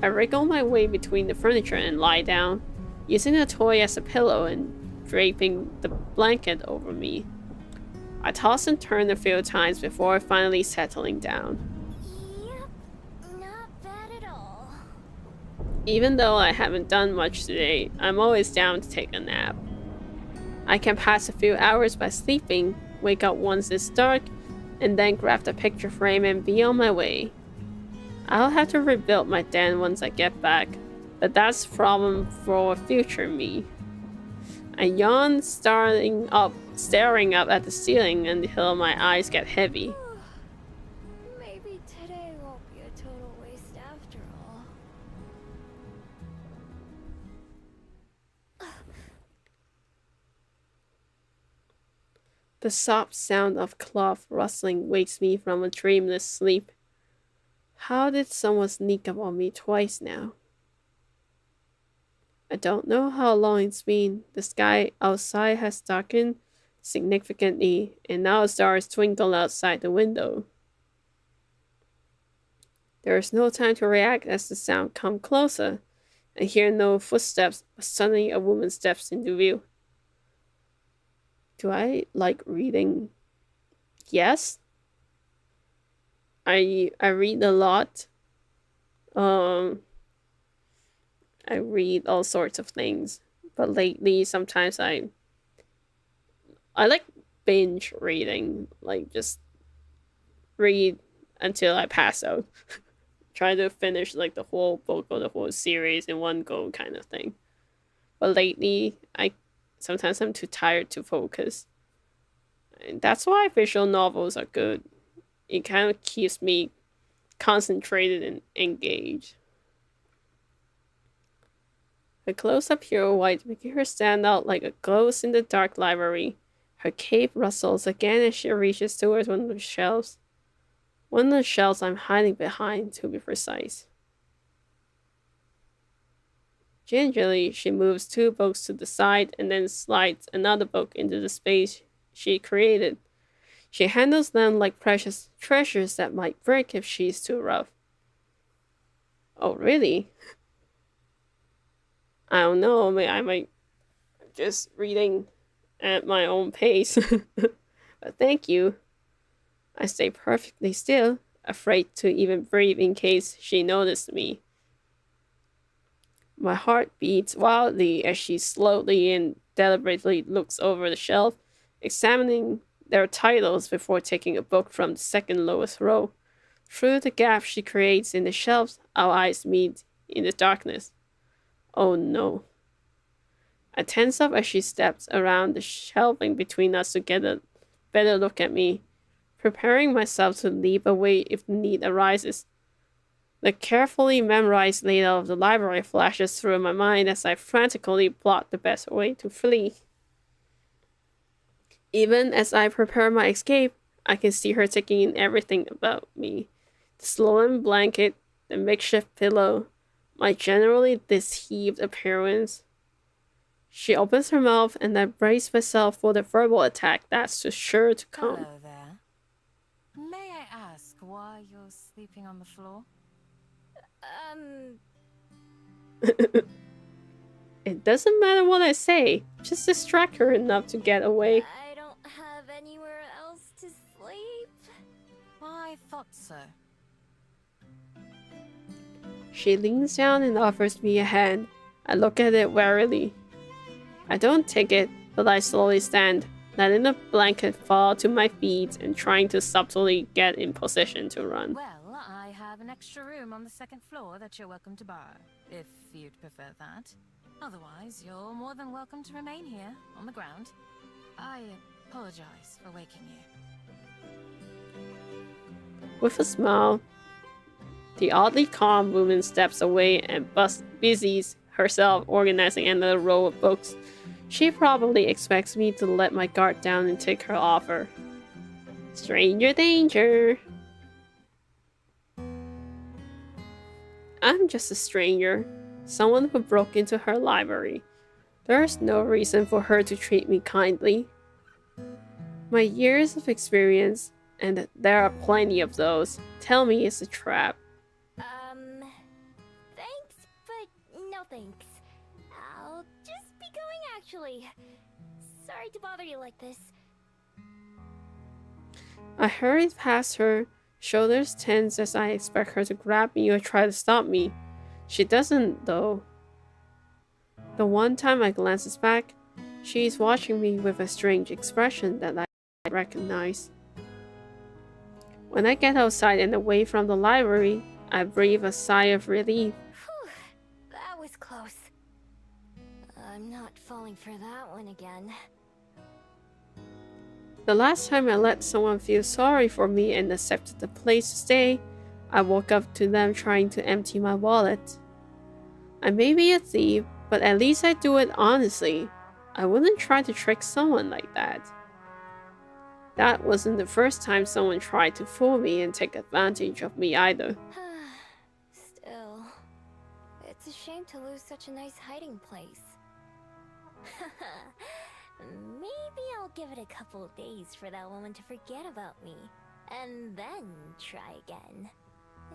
I wriggle my way between the furniture and lie down, using the toy as a pillow and draping the blanket over me. I toss and turn a few times before finally settling down. Yep, not bad at all. Even though I haven't done much today, I'm always down to take a nap. I can pass a few hours by sleeping, wake up once it's dark, and then grab the picture frame and be on my way. I'll have to rebuild my den once I get back, but that's a problem for future me. I yawn, staring up at the ceiling until my eyes get heavy. Maybe today won't be a total waste after all. The soft sound of cloth rustling wakes me from a dreamless sleep. How did someone sneak up on me twice now? I don't know how long it's been. The sky outside has darkened significantly, and now stars twinkle outside the window. There is no time to react as the sound comes closer. I hear no footsteps, but suddenly a woman steps into view. Do I like reading? Yes. I read a lot. I read all sorts of things, but lately sometimes I like binge reading, like just read until I pass out. Try to finish like the whole book or the whole series in one go kind of thing. But lately sometimes I'm too tired to focus. And that's why visual novels are good. It kind of keeps me concentrated and engaged. Her clothes are pure white, making her stand out like a ghost in the dark library. Her cape rustles again as she reaches towards one of the shelves. One of the shelves I'm hiding behind, to be precise. Gingerly, she moves two books to the side and then slides another book into the space she created. She handles them like precious treasures that might break if she's too rough. Oh, really? I don't know, I might just reading at my own pace. But thank you. I stay perfectly still, afraid to even breathe in case she noticed me. My heart beats wildly as she slowly and deliberately looks over the shelf, examining their titles before taking a book from the second lowest row. Through the gap she creates in the shelves, our eyes meet in the darkness. Oh no. I tense up as she steps around the shelving between us to get a better look at me, preparing myself to leap away if the need arises. The carefully memorized layout of the library flashes through my mind as I frantically plot the best way to flee. Even as I prepare my escape, I can see her taking in everything about me. The stolen blanket, the makeshift pillow, my generally disheveled appearance. She opens her mouth and I brace myself for the verbal attack that's sure to come. Hello there. May I ask why you're sleeping on the floor? It doesn't matter what I say, just distract her enough to get away. I don't have anywhere else to sleep. I thought so. She leans down and offers me a hand. I look at it warily. I don't take it, but I slowly stand, letting the blanket fall to my feet and trying to subtly get in position to run. Well, I have an extra room on the second floor that you're welcome to borrow, if you'd prefer that. Otherwise, you're more than welcome to remain here, on the ground. I apologize for waking you. With a smile, the oddly calm woman steps away and busies herself organizing another row of books. She probably expects me to let my guard down and take her offer. Stranger danger. I'm just a stranger, someone who broke into her library. There's no reason for her to treat me kindly. My years of experience, and there are plenty of those, tell me it's a trap. Thanks, but no thanks. I'll just be going actually. Sorry to bother you like this. I hurried past her, shoulders tense as I expect her to grab me or try to stop me. She doesn't, though. The one time I glances back, she is watching me with a strange expression that I recognize. When I get outside and away from the library, I breathe a sigh of relief. Whew, that was close. I'm not falling for that one again. The last time I let someone feel sorry for me and accepted the place to stay, I woke up to them trying to empty my wallet. I may be a thief, but at least I do it honestly. I wouldn't try to trick someone like that. That wasn't the first time someone tried to fool me and take advantage of me either. Still, it's a shame to lose such a nice hiding place. Maybe I'll give it a couple of days for that woman to forget about me, and then try again.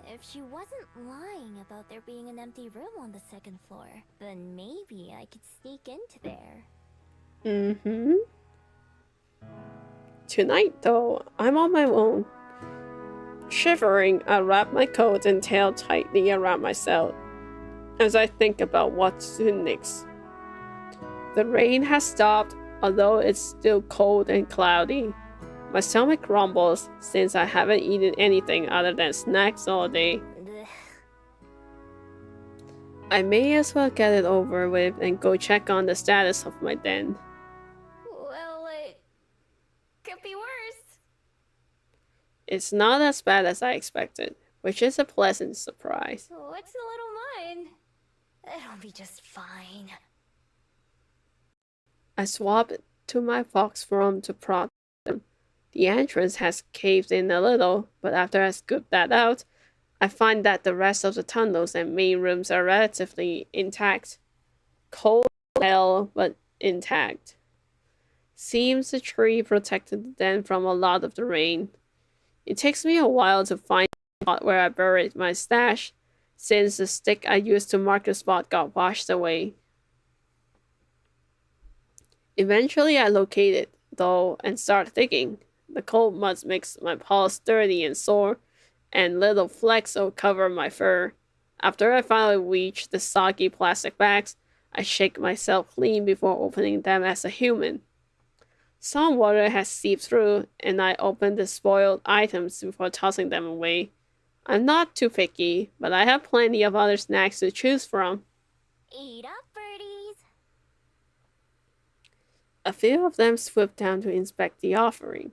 If she wasn't lying about there being an empty room on the second floor, then maybe I could sneak into there. Tonight, though, I'm on my own. Shivering, I wrap my coat and tail tightly around myself as I think about what to do next. The rain has stopped, although it's still cold and cloudy. My stomach grumbles since I haven't eaten anything other than snacks all day. I may as well get it over with and go check on the status of my den. Well, it could be worse. It's not as bad as I expected, which is a pleasant surprise. What's a little mine? It'll be just fine. I swap to my fox room to prod them. The entrance has caved in a little, but after I scoop that out, I find that the rest of the tunnels and main rooms are relatively intact. Cold hell, but intact. Seems the tree protected the den from a lot of the rain. It takes me a while to find the spot where I buried my stash, since the stick I used to mark the spot got washed away. Eventually I locate it, though, and start digging. The cold mud makes my paws dirty and sore, and little flecks will cover my fur. After I finally reach the soggy plastic bags, I shake myself clean before opening them as a human. Some water has seeped through, and I open the spoiled items before tossing them away. I'm not too picky, but I have plenty of other snacks to choose from. Eat up, birdies. A few of them swoop down to inspect the offering.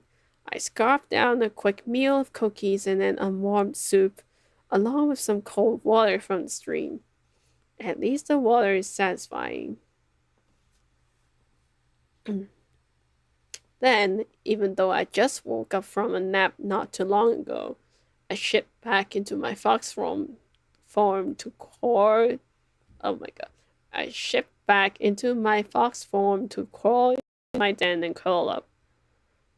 I scarf down a quick meal of cookies and an unwarmed soup. along with some cold water from the stream. At least the water is satisfying. Then, even though I just woke up from a nap not too long ago, I shipped back into my fox form to crawl. Oh my god. I shipped back into my fox form to crawl into my den and curl up.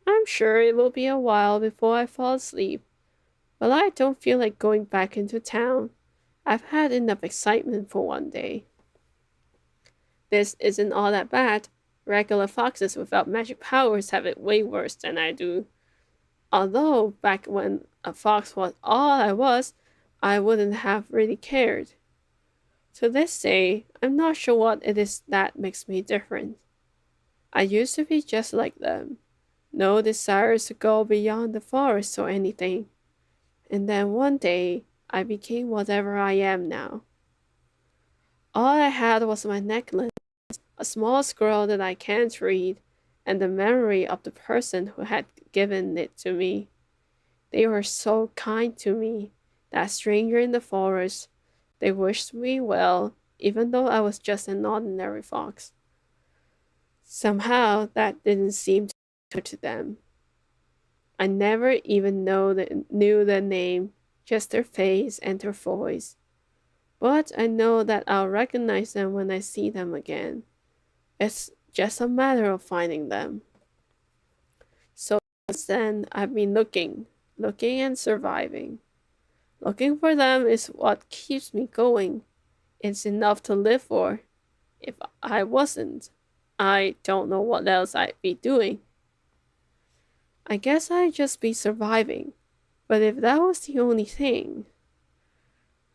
I'm sure it will be a while before I fall asleep, but I don't feel like going back into town. I've had enough excitement for one day. This isn't all that bad. Regular foxes without magic powers have it way worse than I do. Although, back when a fox was all I was, I wouldn't have really cared. To this day, I'm not sure what it is that makes me different. I used to be just like them. No desires to go beyond the forest or anything. And then one day, I became whatever I am now. All I had was my necklace, a small scroll that I can't read, and the memory of the person who had given it to me. They were so kind to me, that stranger in the forest. They wished me well, even though I was just an ordinary fox. Somehow, that didn't seem to matter to them. I never even knew their name, just their face and their voice. But I know that I'll recognize them when I see them again. It's just a matter of finding them. So since then, I've been looking and surviving. Looking for them is what keeps me going. It's enough to live for. If I wasn't, I don't know what else I'd be doing. I guess I'd just be surviving. But if that was the only thing,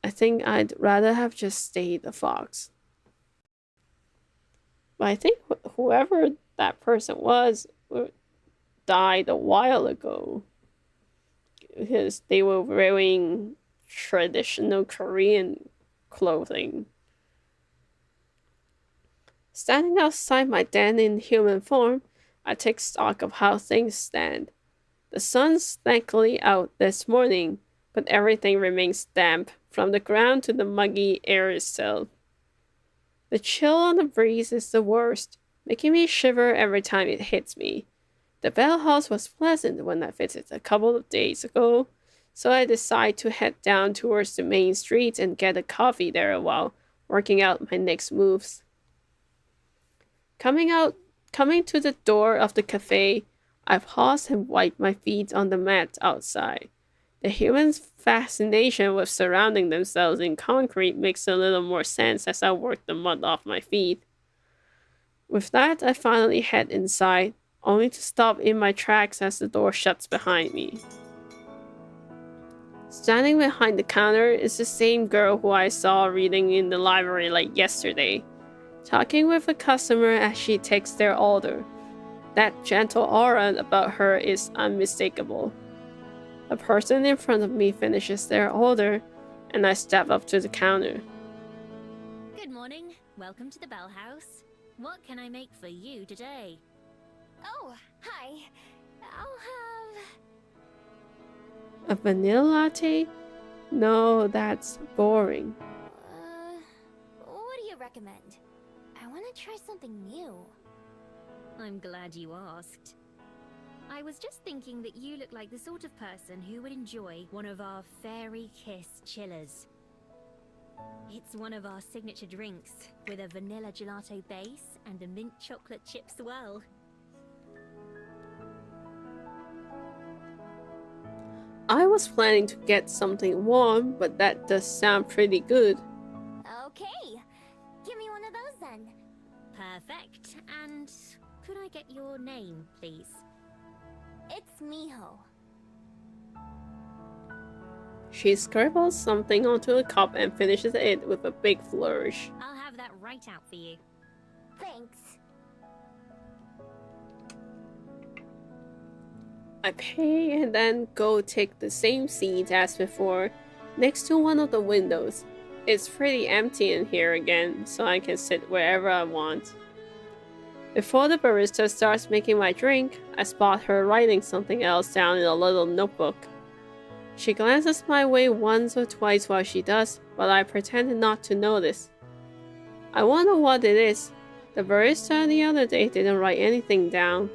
I think I'd rather have just stayed a fox. But I think whoever that person was died a while ago. Because they were wearing traditional Korean clothing. Standing outside my den in human form, I take stock of how things stand. The sun's thankfully out this morning, but everything remains damp, from the ground to the muggy air itself. The chill on the breeze is the worst, making me shiver every time it hits me. The Bell House was pleasant when I visited a couple of days ago, so I decide to head down towards the main street and get a coffee there while working out my next moves. Coming to the door of the cafe, I pause and wipe my feet on the mat outside. The humans' fascination with surrounding themselves in concrete makes a little more sense as I work the mud off my feet. With that, I finally head inside, only to stop in my tracks as the door shuts behind me. Standing behind the counter is the same girl who I saw reading in the library like yesterday, talking with a customer as she takes their order. That gentle aura about her is unmistakable. The person in front of me finishes their order, and I step up to the counter. Good morning. Welcome to the Bell House. What can I make for you today? Oh, hi. I'll have... A vanilla latte? No, that's boring. What do you recommend? I want to try something new. I'm glad you asked. I was just thinking that you look like the sort of person who would enjoy one of our Fairy Kiss chillers. It's one of our signature drinks, with a vanilla gelato base and a mint chocolate chip swirl. I was planning to get something warm, but that does sound pretty good. Okay, give me one of those then. Perfect. And could I get your name, please? It's Miho. She scribbles something onto a cup and finishes it with a big flourish. I'll have that right out for you. Thanks. I pay and then go take the same seat as before, next to one of the windows. It's pretty empty in here again, so I can sit wherever I want. Before the barista starts making my drink, I spot her writing something else down in a little notebook. She glances my way once or twice while she does, but I pretend not to notice. I wonder what it is. The barista the other day didn't write anything down.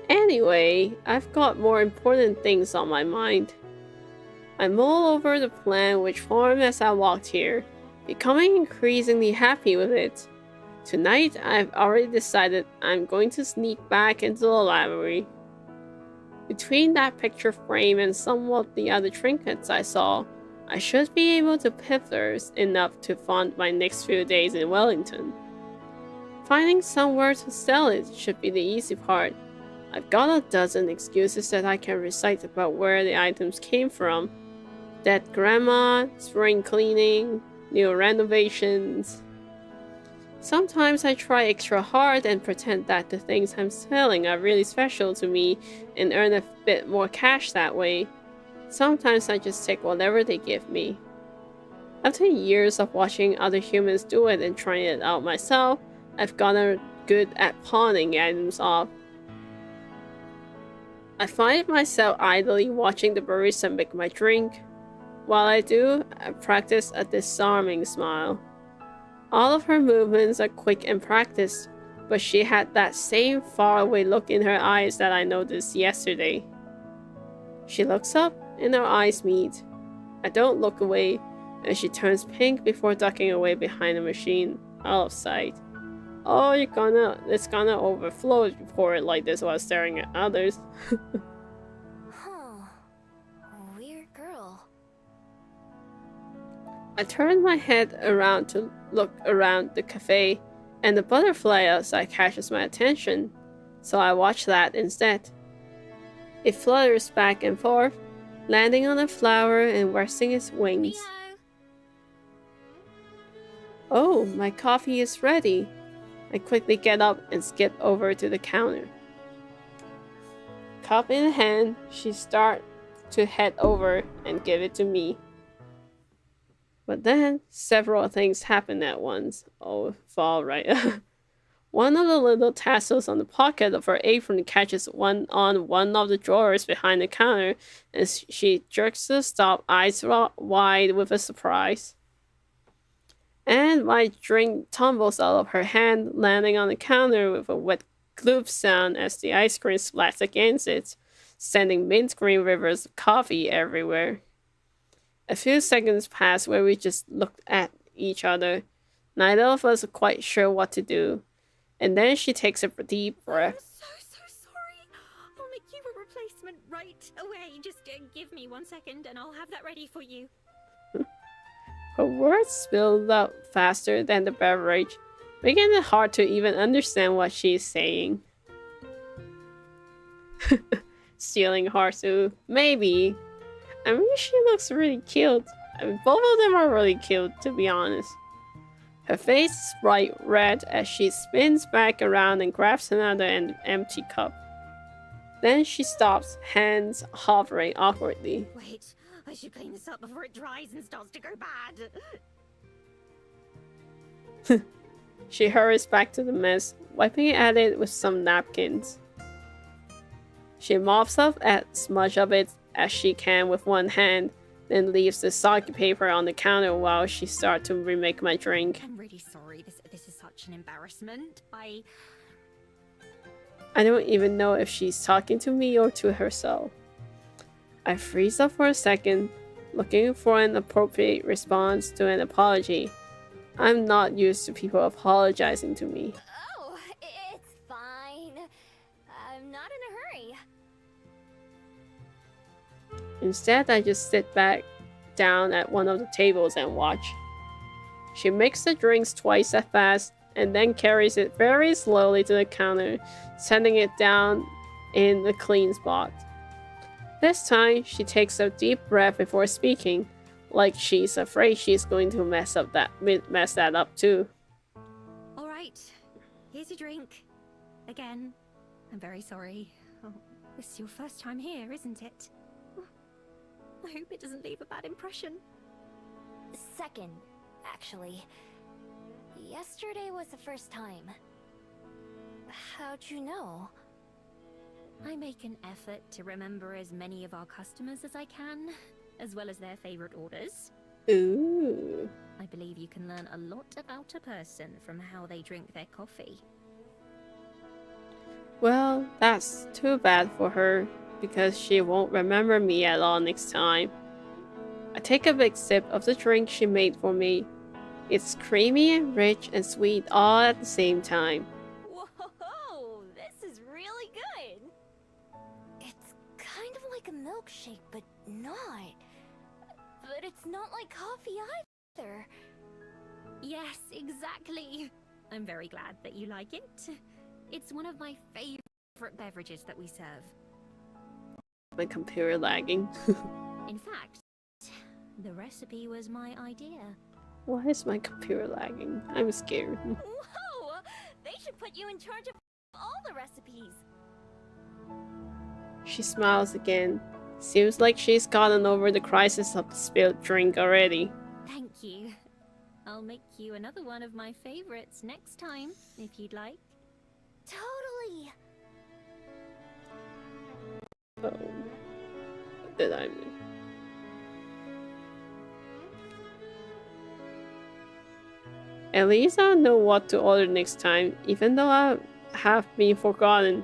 Anyway, I've got more important things on my mind. I mull over the plan which formed as I walked here, becoming increasingly happy with it. Tonight, I've already decided I'm going to sneak back into the library. Between that picture frame and some of the other trinkets I saw, I should be able to pivot enough to fund my next few days in Wellington. Finding somewhere to sell it should be the easy part. I've got a dozen excuses that I can recite about where the items came from. Dead grandma, spring cleaning, new renovations. Sometimes I try extra hard and pretend that the things I'm selling are really special to me and earn a bit more cash that way. Sometimes I just take whatever they give me. After years of watching other humans do it and trying it out myself, I've gotten good at pawning items off. I find myself idly watching the barista make my drink. While I do, I practice a disarming smile. All of her movements are quick and practiced, but she had that same faraway look in her eyes that I noticed yesterday. She looks up and our eyes meet. I don't look away, and she turns pink before ducking away behind the machine, out of sight. Oh, it's gonna overflow if you pour it like this while staring at others. Huh. Weird girl. I turned my head around to look around the cafe, and the butterfly outside catches my attention, so I watch that instead. It flutters back and forth, landing on a flower and resting its wings. Meow. Oh, my coffee is ready. I quickly get up and skip over to the counter. Cup in hand, she starts to head over and give it to me. But then, several things happen at once. Oh, fall right. One of the little tassels on the pocket of her apron catches one of the drawers behind the counter, and she jerks to stop, eyes wide with a surprise. And my drink tumbles out of her hand, landing on the counter with a wet gloop sound as the ice cream splats against it, sending mint green rivers of coffee everywhere. A few seconds pass where we just looked at each other. Neither of us are quite sure what to do. And then she takes a deep breath. I'm so sorry. I'll make you a replacement right away. Just give me 1 second and I'll have that ready for you. Her words spilled out faster than the beverage, making it hard to even understand what she's saying. Stealing Harsu, maybe. I mean, she looks really cute. I mean, both of them are really cute, to be honest. Her face is bright red as she spins back around and grabs another empty cup. Then she stops, hands hovering awkwardly. Wait, I should clean this up before it dries and starts to go bad. She hurries back to the mess, wiping at it with some napkins. She mops up as much of it as she can with one hand, then leaves the soggy paper on the counter while she starts to remake my drink. I'm really sorry. This is such an embarrassment. I don't even know if she's talking to me or to herself. I freeze up for a second, looking for an appropriate response to an apology. I'm not used to people apologizing to me. Oh, it's fine. I'm not in a hurry. Instead, I just sit back down at one of the tables and watch. She makes the drinks twice as fast and then carries it very slowly to the counter, setting it down in the clean spot. This time, she takes a deep breath before speaking, like she's afraid she's going to mess that up too. All right, here's your drink. Again, I'm very sorry. Oh, this is your first time here, isn't it? I hope it doesn't leave a bad impression. Second, actually. Yesterday was the first time. How'd you know? I make an effort to remember as many of our customers as I can, as well as their favorite orders. Ooh. I believe you can learn a lot about a person from how they drink their coffee. Well, that's too bad for her, because she won't remember me at all next time. I take a big sip of the drink she made for me. It's creamy, rich, and sweet all at the same time. Whoa, this is really good. It's kind of like a milkshake, but not. But it's not like coffee either. Yes, exactly. I'm very glad that you like it. It's one of my favorite beverages that we serve. My computer lagging. In fact, the recipe was my idea. Why is my computer lagging? I'm scared. Whoa! They should put you in charge of all the recipes. She smiles again. Seems like she's gotten over the crisis of the spilled drink already. Thank you. I'll make you another one of my favorites next time, if you'd like. Totally. Oh. What did I miss? At least I'll know what to order next time, even though I have been forgotten.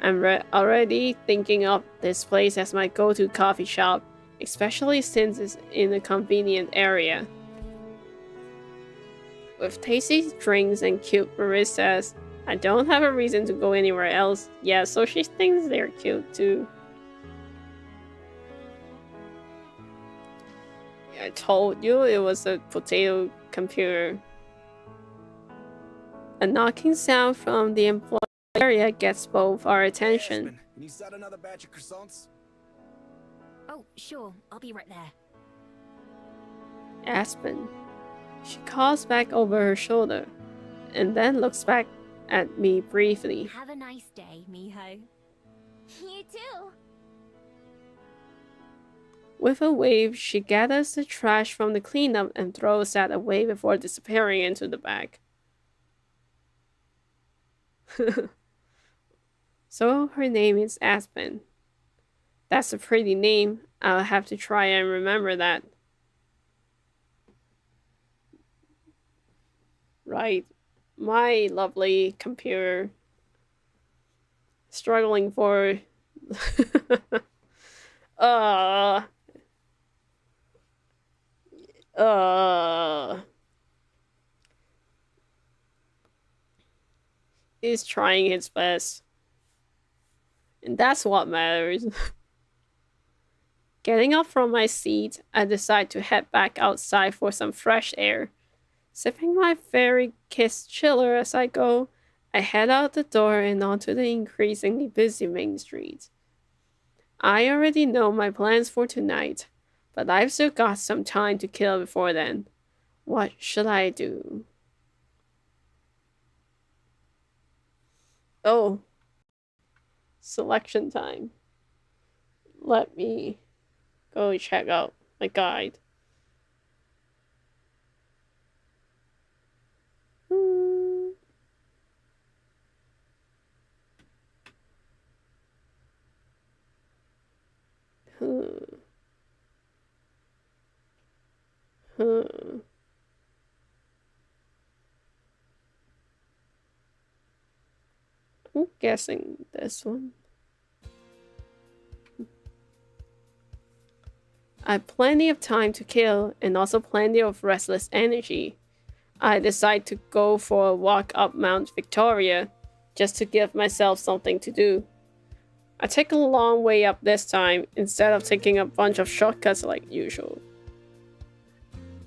I'm already thinking of this place as my go-to coffee shop, especially since it's in a convenient area. With tasty drinks and cute baristas, I don't have a reason to go anywhere else. Yeah, so she thinks they're cute too. I told you it was a potato computer. A knocking sound from the employee area gets both our attention. Aspen, can you set another batch of croissants? Oh, sure. I'll be right there. Aspen. She calls back over her shoulder, and then looks back at me briefly. Have a nice day, Miho. You too. With a wave, she gathers the trash from the cleanup and throws that away before disappearing into the bag. So her name is Aspen. That's a pretty name. I'll have to try and remember that. Right. My lovely computer. Struggling for... He's trying his best. And that's what matters. Getting up from my seat, I decide to head back outside for some fresh air. Sipping my fairy kiss chiller as I go, I head out the door and onto the increasingly busy main street. I already know my plans for tonight, but I've still got some time to kill before then. What should I do? Oh. Selection time. Let me go check out my guide. I'm guessing this one. I have plenty of time to kill and also plenty of restless energy. I decide to go for a walk up Mount Victoria just to give myself something to do. I take a long way up this time instead of taking a bunch of shortcuts like usual.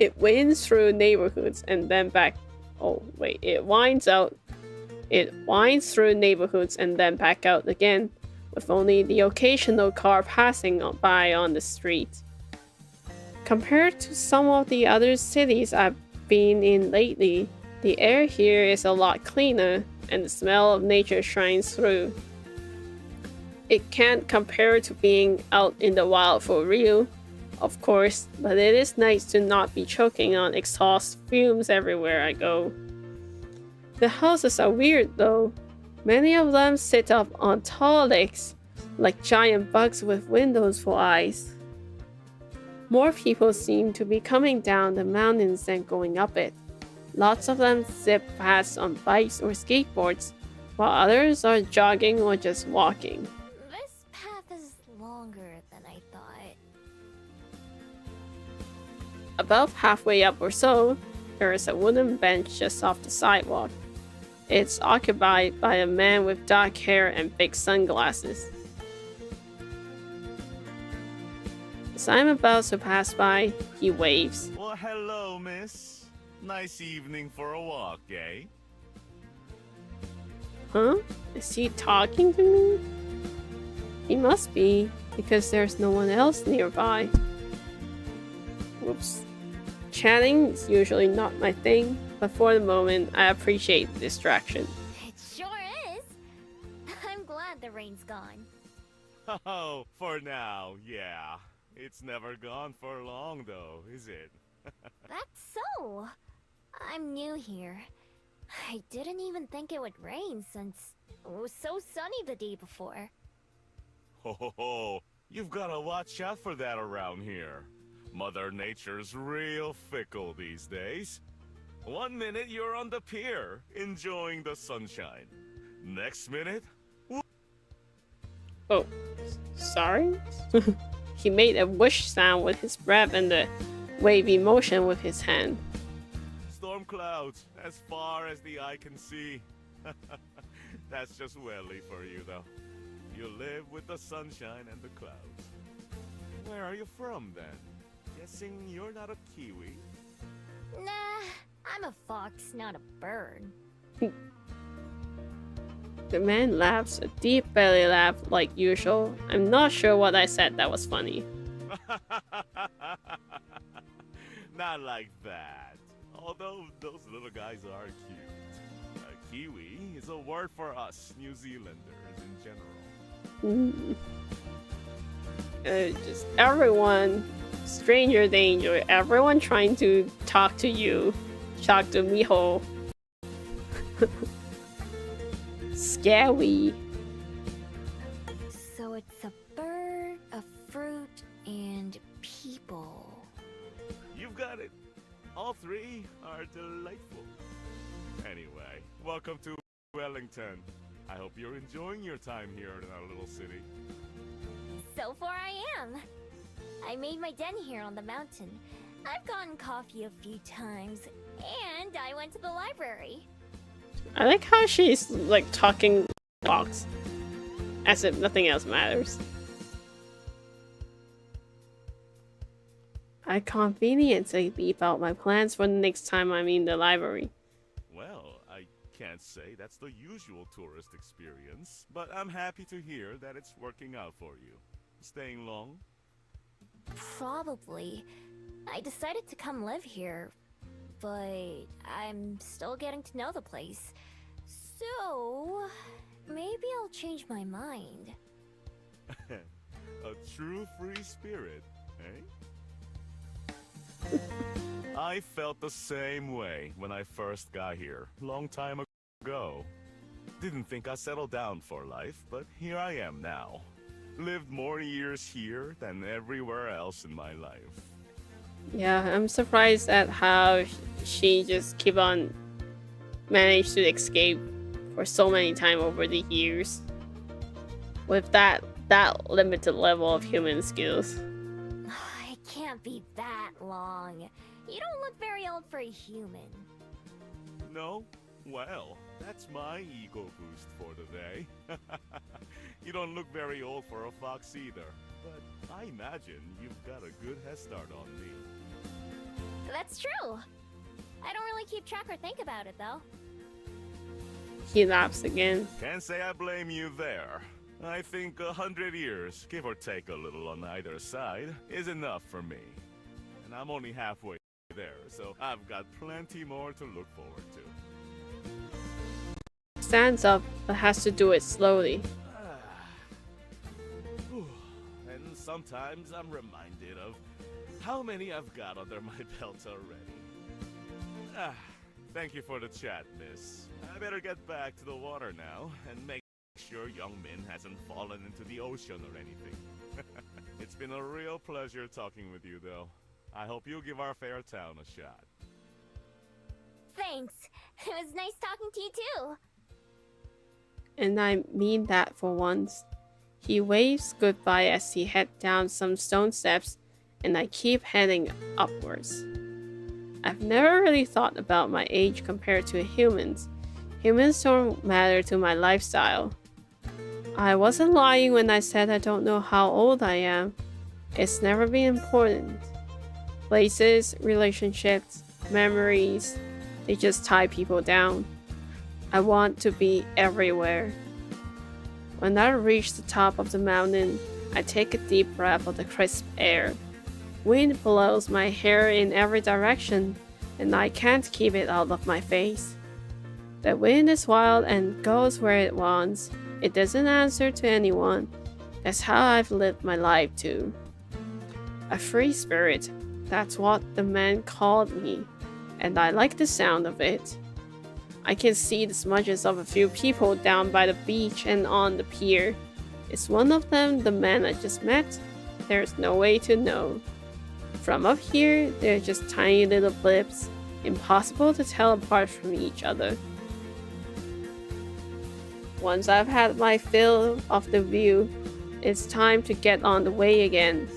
It winds through neighborhoods and then back. Oh wait, it winds through neighborhoods and then back out again, with only the occasional car passing by on the street. Compared to some of the other cities I've been in lately, the air here is a lot cleaner and the smell of nature shines through. It can't compare to being out in the wild for real, of course, but it is nice to not be choking on exhaust fumes everywhere I go. The houses are weird though. Many of them sit up on tall lakes, like giant bugs with windows for eyes. More people seem to be coming down the mountains than going up it. Lots of them zip past on bikes or skateboards, while others are jogging or just walking. This path is longer than I thought. About halfway up or so, there is a wooden bench just off the sidewalk. It's occupied by a man with dark hair and big sunglasses. As I'm about to pass by, he waves. Well, hello, miss. Nice evening for a walk, eh? Huh? Is he talking to me? He must be, because there's no one else nearby. Whoops. Chatting is usually not my thing, but for the moment, I appreciate the distraction. It sure is. I'm glad the rain's gone. Oh, for now, yeah. It's never gone for long, though, is it? That's so. I'm new here. I didn't even think it would rain since it was so sunny the day before. Ho ho ho! You've gotta watch out for that around here. Mother Nature's real fickle these days. One minute you're on the pier, enjoying the sunshine. Next minute... Oh, sorry? He made a whoosh sound with his breath and a wavy motion with his hand. Storm clouds, as far as the eye can see. That's just welly for you, though. You live with the sunshine and the clouds. Where are you from, then? Guessing you're not a Kiwi? Nah, I'm a fox, not a bird. The man laughs, a deep belly laugh like usual. I'm not sure what I said that was funny. Not like that. Although those little guys are cute. A Kiwi is a word for us New Zealanders in general. Just everyone, stranger danger, everyone trying to talk to you. Talk to Miho. Scary. So it's a bird, a fruit, and people. You've got it. All three are delightful. Anyway, welcome to Wellington. I hope you're enjoying your time here in our little city. So far I am. I made my den here on the mountain. I've gotten coffee a few times, and I went to the library. I like how she's like talking box, as if nothing else matters. I conveniently leave out my plans for the next time I'm in the library. Well, I can't say that's the usual tourist experience, but I'm happy to hear that it's working out for you. Staying long? Probably. I decided to come live here, but I'm still getting to know the place. So, maybe I'll change my mind. A true free spirit, eh? I felt the same way when I first got here, long time ago. Didn't think I'd settle down for life, but here I am now. Lived more years here than everywhere else in my life. Yeah, I'm surprised at how she just keep on managed to escape for so many times over the years. With that limited level of human skills. It can't be that long. You don't look very old for a human. No? Well, that's my ego boost for the day. You don't look very old for a fox either, but I imagine you've got a good head start on me. That's true. I don't really keep track or think about it, though. He laughs again. Can't say I blame you there. I think 100 years, give or take a little on either side, is enough for me. And I'm only halfway there, so I've got plenty more to look forward to. Stands up, but has to do it slowly. And sometimes I'm reminded of how many I've got under my belt already. Thank you for the chat, miss. I better get back to the water now and make sure Young Min hasn't fallen into the ocean or anything. It's been a real pleasure talking with you, though. I hope you'll give our fair town a shot. Thanks. It was nice talking to you too. And I mean that for once. He waves goodbye as he heads down some stone steps, and I keep heading upwards. I've never really thought about my age compared to humans. Humans don't matter to my lifestyle. I wasn't lying when I said I don't know how old I am. It's never been important. Places, relationships, memories, they just tie people down. I want to be everywhere. When I reach the top of the mountain, I take a deep breath of the crisp air. Wind blows my hair in every direction, and I can't keep it out of my face. The wind is wild and goes where it wants. It doesn't answer to anyone. That's how I've lived my life too. A free spirit, that's what the man called me, and I like the sound of it. I can see the smudges of a few people down by the beach and on the pier. Is one of them the man I just met? There's no way to know. From up here, they're just tiny little blips, impossible to tell apart from each other. Once I've had my fill of the view, it's time to get on the way again.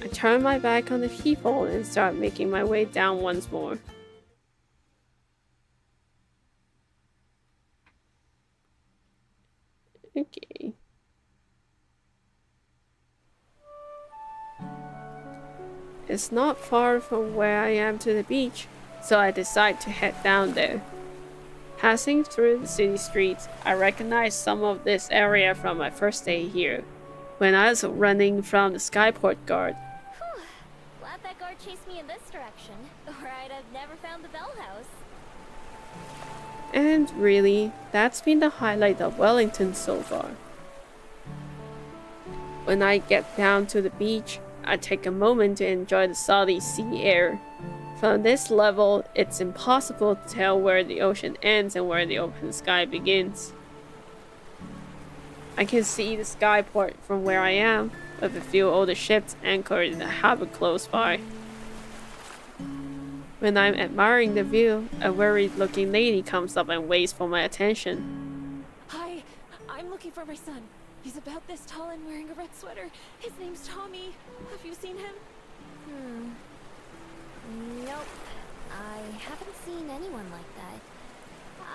I turn my back on the people and start making my way down once more. Okay. It's not far from where I am to the beach, so I decide to head down there. Passing through the city streets, I recognize some of this area from my first day here, when I was running from the skyport guard. Whew. Glad that guard chased me in this direction, or I'd have never found the Bell House. And really, that's been the highlight of Wellington so far. When I get down to the beach, I take a moment to enjoy the salty sea air. From this level, it's impossible to tell where the ocean ends and where the open sky begins. I can see the skyport from where I am, with a few older ships anchored in the harbor close by. When I'm admiring the view, a worried-looking lady comes up and waits for my attention. Hi, I'm looking for my son. He's about this tall and wearing a red sweater. His name's Tommy. Have you seen him? Nope. I haven't seen anyone like that.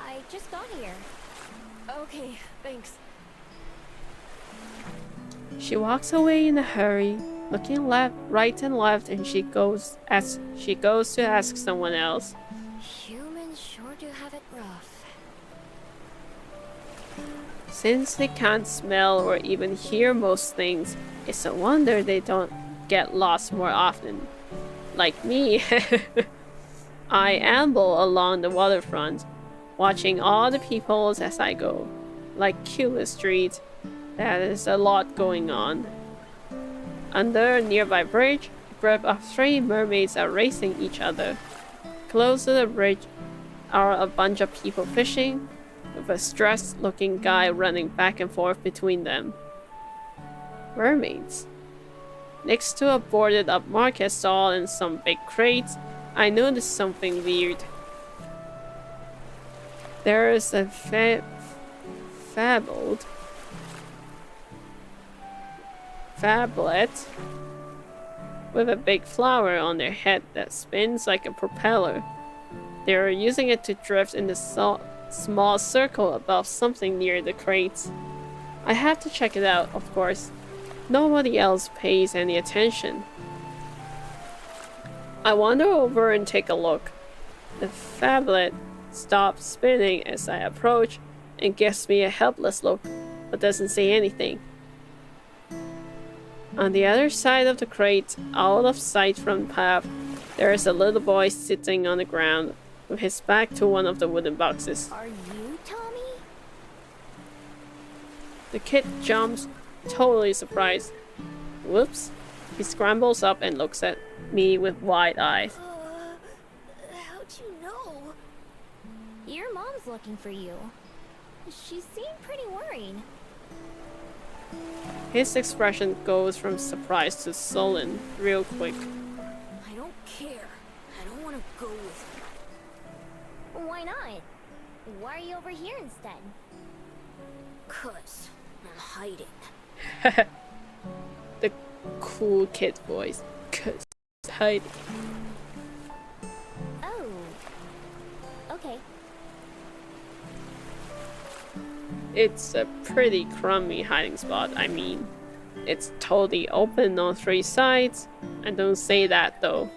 I just got here. Okay, thanks. She walks away in a hurry, looking right and left, and she goes to ask someone else. Humans sure do have it rough. Since they can't smell or even hear most things, it's a wonder they don't get lost more often. Like me. I amble along the waterfront, watching all the people as I go. Like Kula Street, there is a lot going on. Under a nearby bridge, a group of 3 mermaids are racing each other. Close to the bridge are a bunch of people fishing, with a stressed-looking guy running back and forth between them. Mermaids. Next to a boarded-up market stall and some big crates, I noticed something weird. There is a phablet with a big flower on their head that spins like a propeller. They are using it to drift in the small circle above something near the crates. I have to check it out, of course. Nobody else pays any attention. I wander over and take a look. The phablet stops spinning as I approach and gives me a helpless look, but doesn't say anything. On the other side of the crate, out of sight from the path, there is a little boy sitting on the ground with his back to one of the wooden boxes. Are you Tommy? The kid jumps, totally surprised. Whoops. He scrambles up and looks at me with wide eyes. How'd you know? Your mom's looking for you. She seemed pretty worried. His expression goes from surprise to sullen real quick. I don't care. I don't want to go with you. Why not? Why are you over here instead? 'Cause I'm hiding. The cool kid voice. 'Cause hiding. Oh. Okay. It's a pretty crummy hiding spot, I mean. It's totally open on 3 sides. I don't say that though.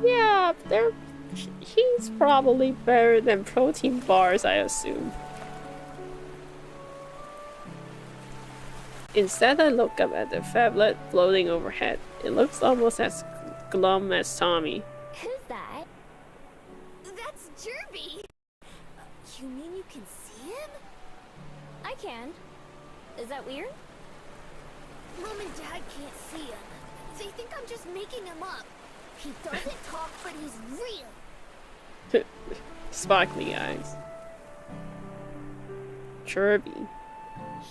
Yeah, he's probably better than protein bars, I assume. Instead, I look up at the phablet floating overhead. It looks almost as glum as Tommy. Who's that? That's Jerby! You mean you can see him? I can. Is that weird? Mom and Dad can't see him. They think I'm just making him up. He doesn't talk, but he's real. Sparkly eyes. Chirpy.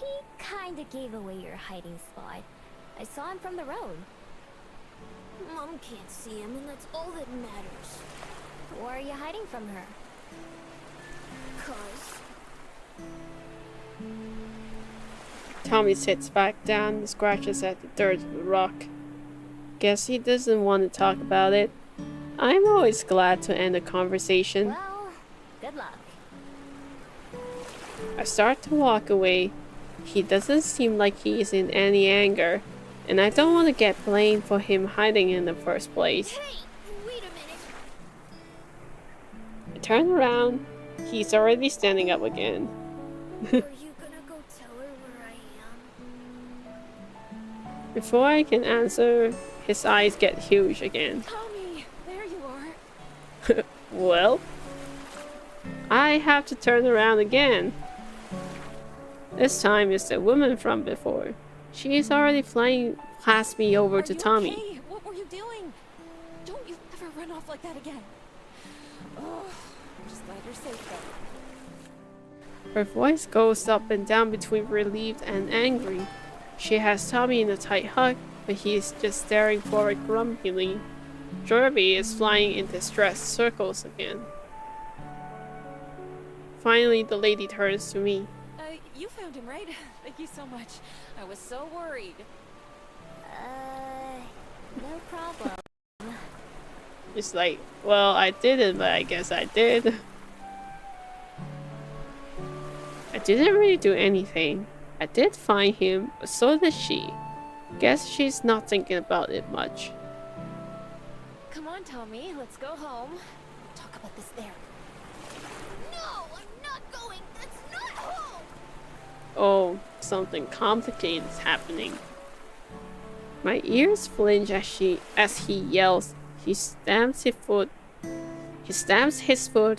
He kinda gave away your hiding spot. I saw him from the road. Mom can't see him, and that's all that matters. Why are you hiding from her? 'Cause... Tommy sits back down and scratches at the dirt of the rock. Guess he doesn't want to talk about it. I'm always glad to end a conversation. Well, good luck. I start to walk away. He doesn't seem like he's in any anger, and I don't want to get blamed for him hiding in the first place. Hey, wait a minute. I turn around. He's already standing up again. Are you gonna go tell her where I am? Before I can answer, his eyes get huge again. Tommy, there you are. Well, I have to turn around again. This time it's the woman from before. She is already flying past me over to Tommy. Okay? What were you doing? Don't you ever run off like that again. Oh, I'm just glad you're safe though. Her voice goes up and down between relieved and angry. She has Tommy in a tight hug, but he is just staring forward grumpily. Jerby is flying in distressed circles again. Finally, the lady turns to me. You found him, right? Thank you so much. I was so worried. No problem. It's like, well, I didn't, but I guess I did. I didn't really do anything. I did find him, but so did she. Guess she's not thinking about it much. Come on, Tommy. Let's go home. Talk about this there. No, I'm not going. That's not home. Oh, something complicated is happening. My ears flinch as he yells. He stamps his foot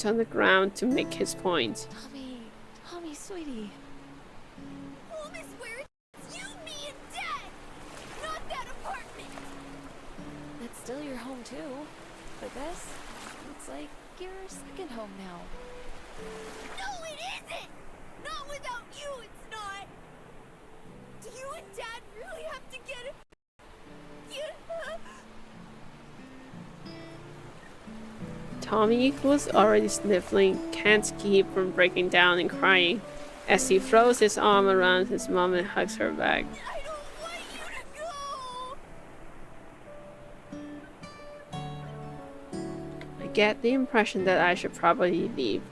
on the ground to make his point. Tommy, sweetie. Home is where it's you, me, and Dad. Not that apartment. That's still your home too. But this, it's like your second home now. No, it isn't. Not without you, it's not. Do you and Dad really have to get it? Tommy, who's already sniffling, can't keep from breaking down and crying as he throws his arm around his mom and hugs her back. I don't want you to go. I get the impression that I should probably leave.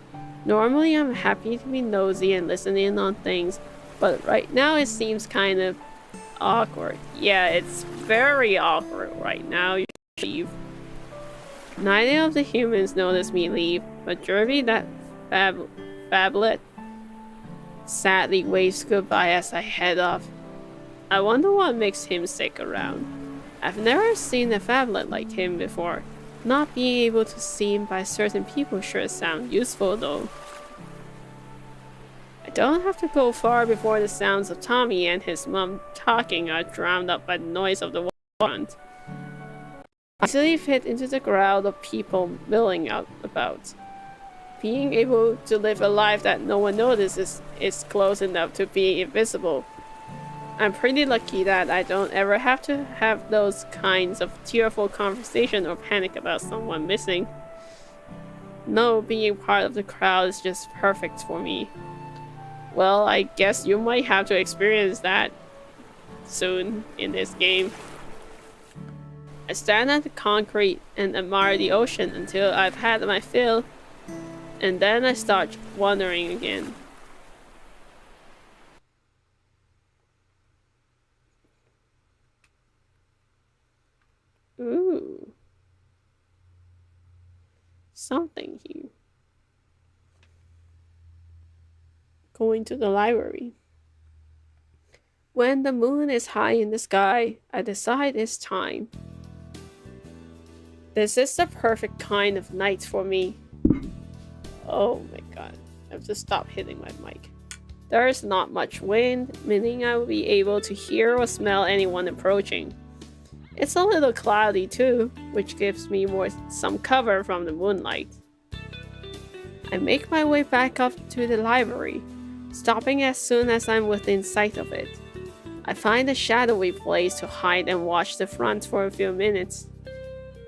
Normally I'm happy to be nosy and listen in on things, but right now it seems kind of awkward. Yeah, it's very awkward right now. You should leave. Neither of the humans notice me leave, but Jerby, that phablet, sadly waves goodbye as I head off. I wonder what makes him stick around. I've never seen a phablet like him before. Not being able to see him by certain people sure sounds useful though. I don't have to go far before the sounds of Tommy and his mom talking are drowned out by the noise of the front. I easily fit into the crowd of people milling out about. Being able to live a life that no one notices is close enough to being invisible. I'm pretty lucky that I don't ever have to have those kinds of tearful conversation or panic about someone missing. No, being part of the crowd is just perfect for me. Well, I guess you might have to experience that soon in this game. I stand at the concrete and admire the ocean until I've had my fill, and then I start wandering again. Ooh. Something here. Going to the library. When the moon is high in the sky, I decide it's time. This is the perfect kind of night for me. Oh my god, I have to stop hitting my mic. There is not much wind, meaning I will be able to hear or smell anyone approaching. It's a little cloudy too, which gives me some cover from the moonlight. I make my way back up to the library, stopping as soon as I'm within sight of it. I find a shadowy place to hide and watch the front for a few minutes.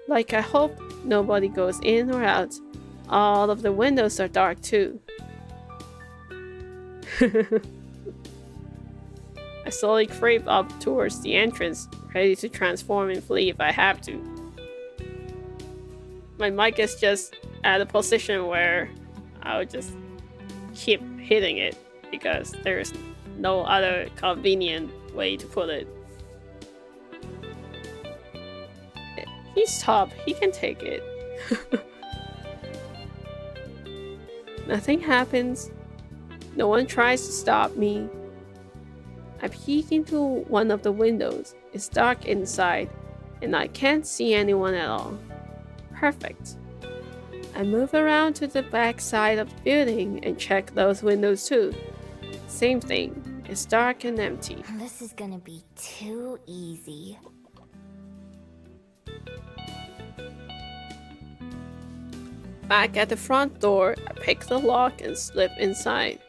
Like I hope nobody goes in or out. All of the windows are dark too. I slowly creep up towards the entrance, ready to transform and flee if I have to. My mic is just at a position where I'll just keep hitting it because there's no other convenient way to put it. He's top, he can take it. Nothing happens. No one tries to stop me. I peek into one of the windows. It's dark inside, and I can't see anyone at all. Perfect. I move around to the back side of the building and check those windows too. Same thing. It's dark and empty. This is gonna be too easy. Back at the front door, I pick the lock and slip inside.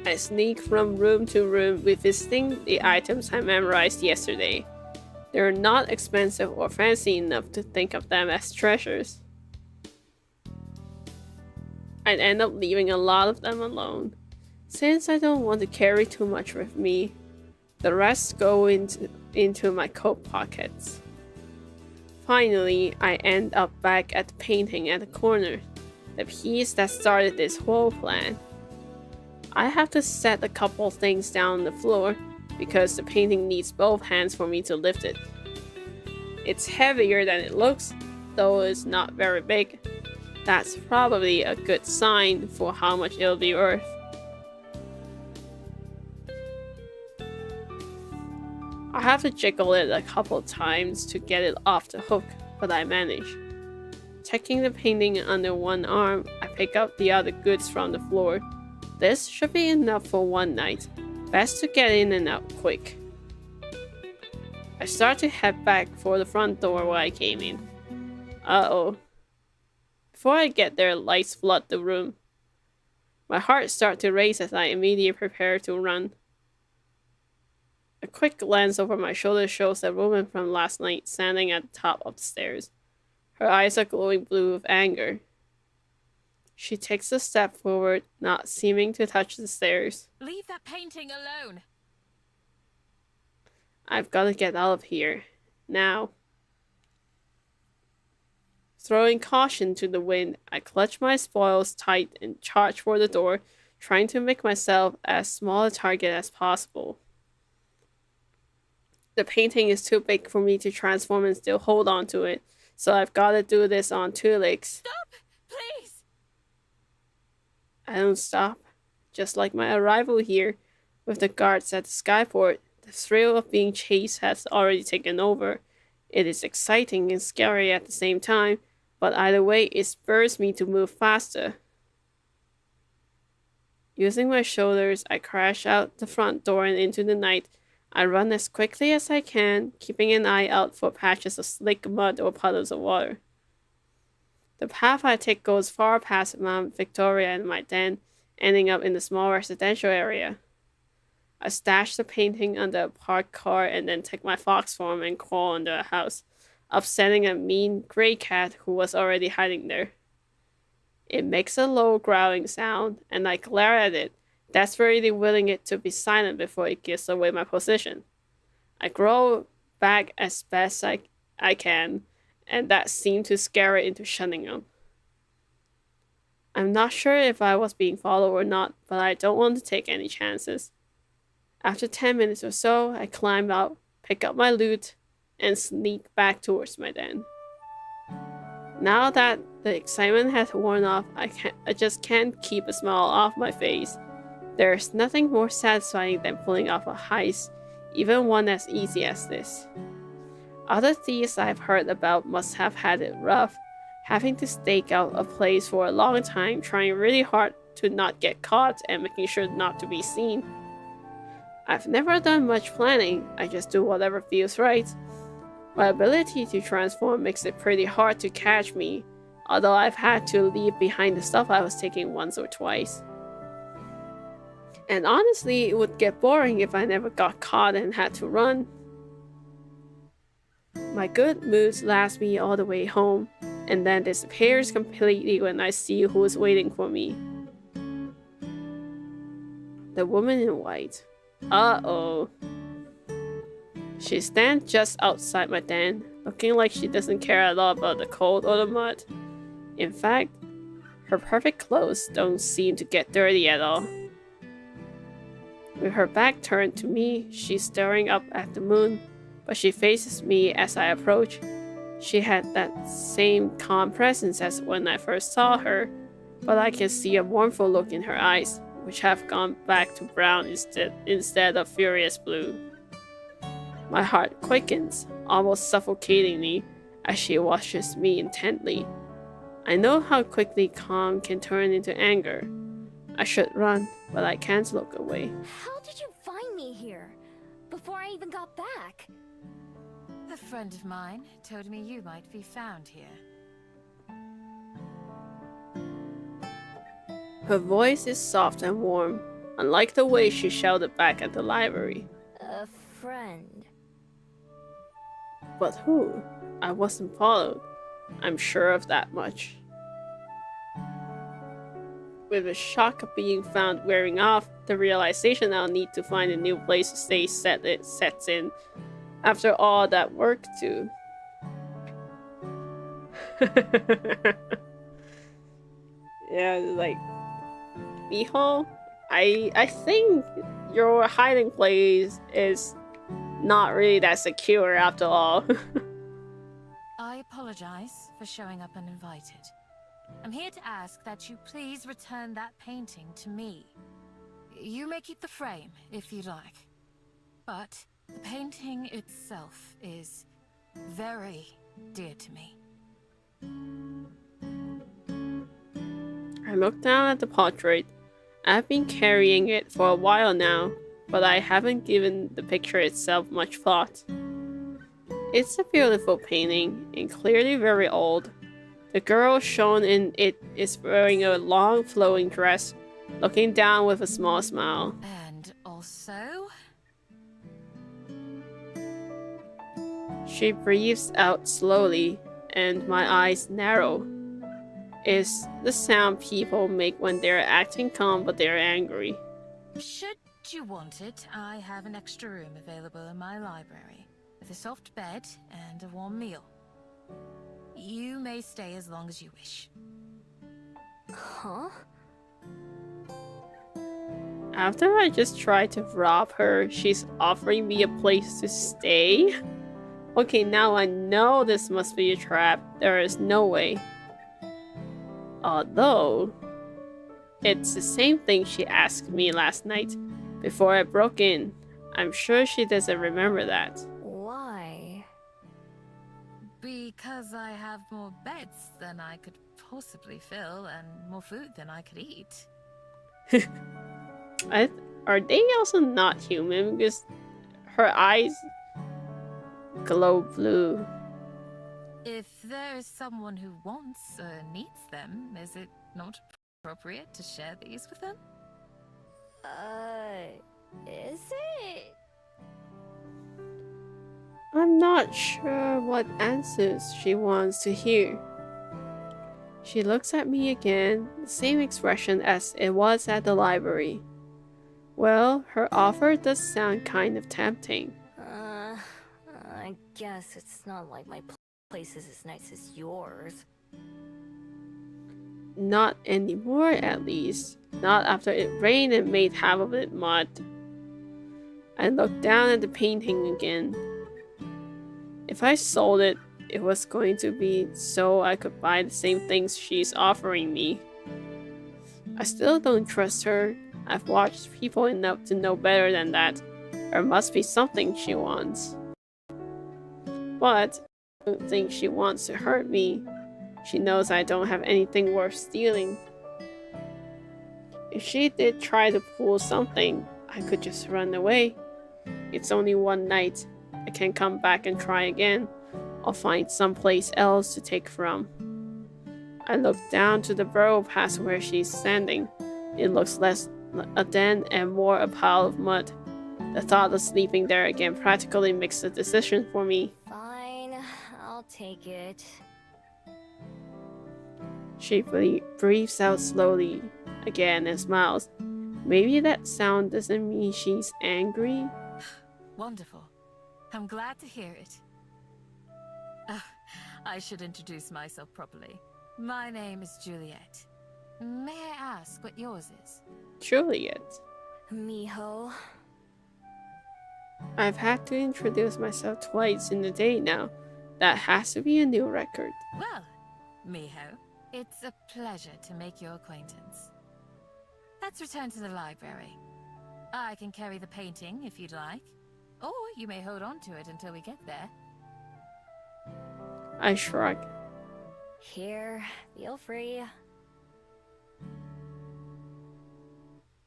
I sneak from room to room revisiting the items I memorized yesterday. They're not expensive or fancy enough to think of them as treasures. I'd end up leaving a lot of them alone, since I don't want to carry too much with me. The rest go into my coat pockets. Finally, I end up back at the painting at the corner, the piece that started this whole plan. I have to set a couple things down on the floor because the painting needs both hands for me to lift it. It's heavier than it looks, though it's not very big. That's probably a good sign for how much it'll be worth. I have to jiggle it a couple times to get it off the hook, but I manage. Taking the painting under one arm, I pick up the other goods from the floor. This should be enough for one night. Best to get in and out quick. I start to head back for the front door where I came in. Uh-oh. Before I get there, lights flood the room. My heart starts to race as I immediately prepare to run. A quick glance over my shoulder shows a woman from last night standing at the top of the stairs. Her eyes are glowing blue with anger. She takes a step forward, not seeming to touch the stairs. Leave that painting alone! I've got to get out of here. Now. Throwing caution to the wind, I clutch my spoils tight and charge for the door, trying to make myself as small a target as possible. The painting is too big for me to transform and still hold on to it, so I've got to do this on two legs. Stop! Please! I don't stop. Just like my arrival here, with the guards at the skyport, the thrill of being chased has already taken over. It is exciting and scary at the same time, but either way, it spurs me to move faster. Using my shoulders, I crash out the front door and into the night. I run as quickly as I can, keeping an eye out for patches of slick mud or puddles of water. The path I take goes far past Mount Victoria and my den, ending up in the small residential area. I stash the painting under a parked car and then take my fox form and crawl under a house, upsetting a mean gray cat who was already hiding there. It makes a low growling sound, and I glare at it, desperately willing it to be silent before it gives away my position. I grow back as best I can, and that seemed to scare it into shutting up. I'm not sure if I was being followed or not, but I don't want to take any chances. After 10 minutes or so, I climb out, pick up my loot, and sneak back towards my den. Now that the excitement has worn off, I just can't keep a smile off my face. There's nothing more satisfying than pulling off a heist, even one as easy as this. Other thieves I've heard about must have had it rough, having to stake out a place for a long time, trying really hard to not get caught and making sure not to be seen. I've never done much planning, I just do whatever feels right. My ability to transform makes it pretty hard to catch me, although I've had to leave behind the stuff I was taking once or twice. And honestly, it would get boring if I never got caught and had to run. My good moods last me all the way home, and then disappears completely when I see who is waiting for me. The woman in white. Uh-oh. She stands just outside my den, looking like she doesn't care at all about the cold or the mud. In fact, her perfect clothes don't seem to get dirty at all. With her back turned to me, she's staring up at the moon, but she faces me as I approach. She had that same calm presence as when I first saw her, but I can see a mournful look in her eyes, which have gone back to brown instead of furious blue. My heart quickens, almost suffocating me, as she watches me intently. I know how quickly calm can turn into anger. I should run, but I can't look away. How did you find me here? Before I even got back? A friend of mine told me you might be found here. Her voice is soft and warm, unlike the way she shouted back at the library. A friend. But who? I wasn't followed. I'm sure of that much. With the shock of being found wearing off, the realization I'll need to find a new place to stay sets in. After all that work too. Yeah, like, Miho, I think your hiding place is not really that secure after all. I apologize for showing up uninvited. I'm here to ask that you please return that painting to me. You may keep the frame if you'd like, but the painting itself is very dear to me. I look down at the portrait. I've been carrying it for a while now, but I haven't given the picture itself much thought. It's a beautiful painting, and clearly very old. The girl shown in it is wearing a long flowing dress, looking down with a small smile. And also... She breathes out slowly, and my eyes narrow. It's the sound people make when they're acting calm but they're angry. Should you want it, I have an extra room available in my library, with a soft bed and a warm meal. You may stay as long as you wish. Huh? After I just tried to rob her, she's offering me a place to stay? Okay, now I know this must be a trap. There is no way. Although, it's the same thing she asked me last night before I broke in. I'm sure she doesn't remember that. Why? Because I have more beds than I could possibly fill and more food than I could eat. Are they also not human? Because her eyes glow blue. If there is someone who wants or needs them, is it not appropriate to share these with them? Is it? I'm not sure what answers she wants to hear. She looks at me again, the same expression as it was at the library. Well, her offer does sound kind of tempting. I guess it's not like my place is as nice as yours. Not anymore, at least. Not after it rained and made half of it mud. I looked down at the painting again. If I sold it, it was going to be so I could buy the same things she's offering me. I still don't trust her. I've watched people enough to know better than that. There must be something she wants. But I don't think she wants to hurt me. She knows I don't have anything worth stealing. If she did try to pull something, I could just run away. It's only one night. I can come back and try again. I'll find someplace else to take from. I look down to the burrow past where she's standing. It looks less a den and more a pile of mud. The thought of sleeping there again practically makes the decision for me. Fine, I'll take it. She breathes out slowly again and smiles. Maybe that sound doesn't mean she's angry. Wonderful. I'm glad to hear it. I should introduce myself properly. My name is Juliet. May I ask what yours is? Juliet. Miho. I've had to introduce myself twice in the day now. That has to be a new record. Well, Miho, it's a pleasure to make your acquaintance. Let's return to the library. I can carry the painting if you'd like, or you may hold on to it until we get there. I shrug. Here, feel free.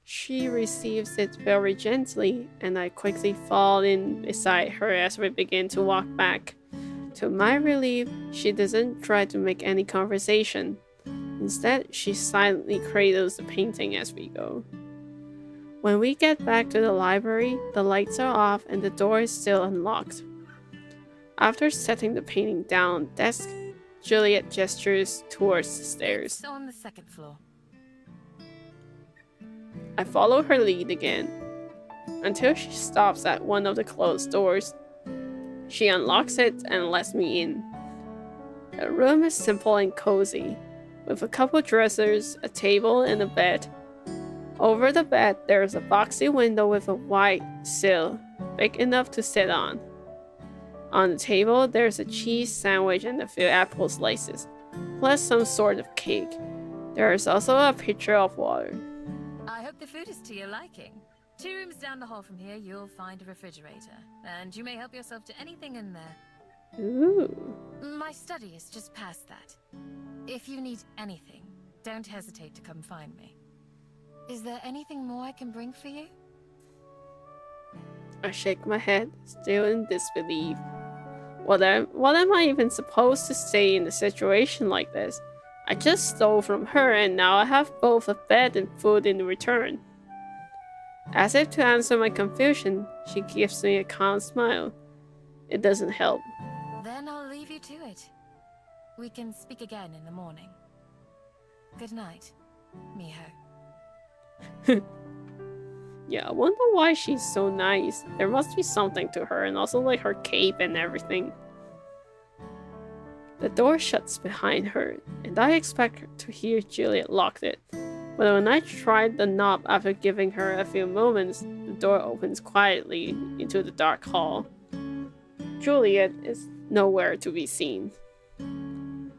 She receives it very gently, and I quickly fall in beside her as we begin to walk back. To my relief, she doesn't try to make any conversation. Instead, she silently cradles the painting as we go. When we get back to the library, the lights are off and the door is still unlocked. After setting the painting down on the desk, Juliet gestures towards the stairs. It's on the second floor. I follow her lead again, until she stops at one of the closed doors. She unlocks it and lets me in. The room is simple and cozy, with a couple dressers, a table, and a bed. Over the bed, there is a boxy window with a white sill, big enough to sit on. On the table, there's a cheese sandwich and a few apple slices, plus some sort of cake. There is also a pitcher of water. I hope the food is to your liking. 2 rooms down the hall from here, you'll find a refrigerator, and you may help yourself to anything in there. Ooh. My study is just past that. If you need anything, don't hesitate to come find me. Is there anything more I can bring for you? I shake my head, still in disbelief. What am I even supposed to say in a situation like this? I just stole from her and now I have both a bed and food in return. As if to answer my confusion, she gives me a calm smile. It doesn't help. Then I'll leave you to it. We can speak again in the morning. Good night, Miho. Yeah, I wonder why she's so nice. There must be something to her, and also like her cape and everything. The door shuts behind her, and I expect to hear Juliet lock it. But when I tried the knob after giving her a few moments, the door opens quietly into the dark hall. Juliet is nowhere to be seen.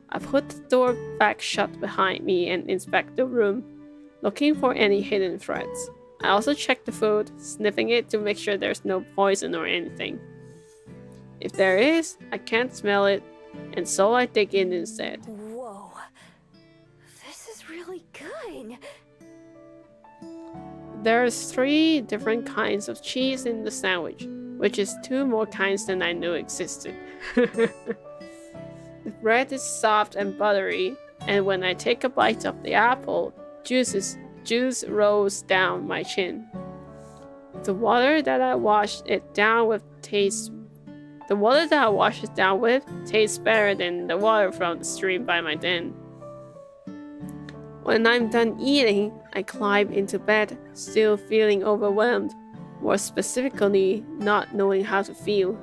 I put the door back shut behind me and inspect the room, looking for any hidden threats. I also check the food, sniffing it to make sure there's no poison or anything. If there is, I can't smell it, and so I dig in instead. Whoa. This is really good. There's 3 different kinds of cheese in the sandwich, which is 2 more kinds than I knew existed. The bread is soft and buttery, and when I take a bite of the apple, juice rolls down my chin. The water that I wash it down with tastes better than the water from the stream by my den. When I'm done eating, I climb into bed, still feeling overwhelmed, more specifically, not knowing how to feel.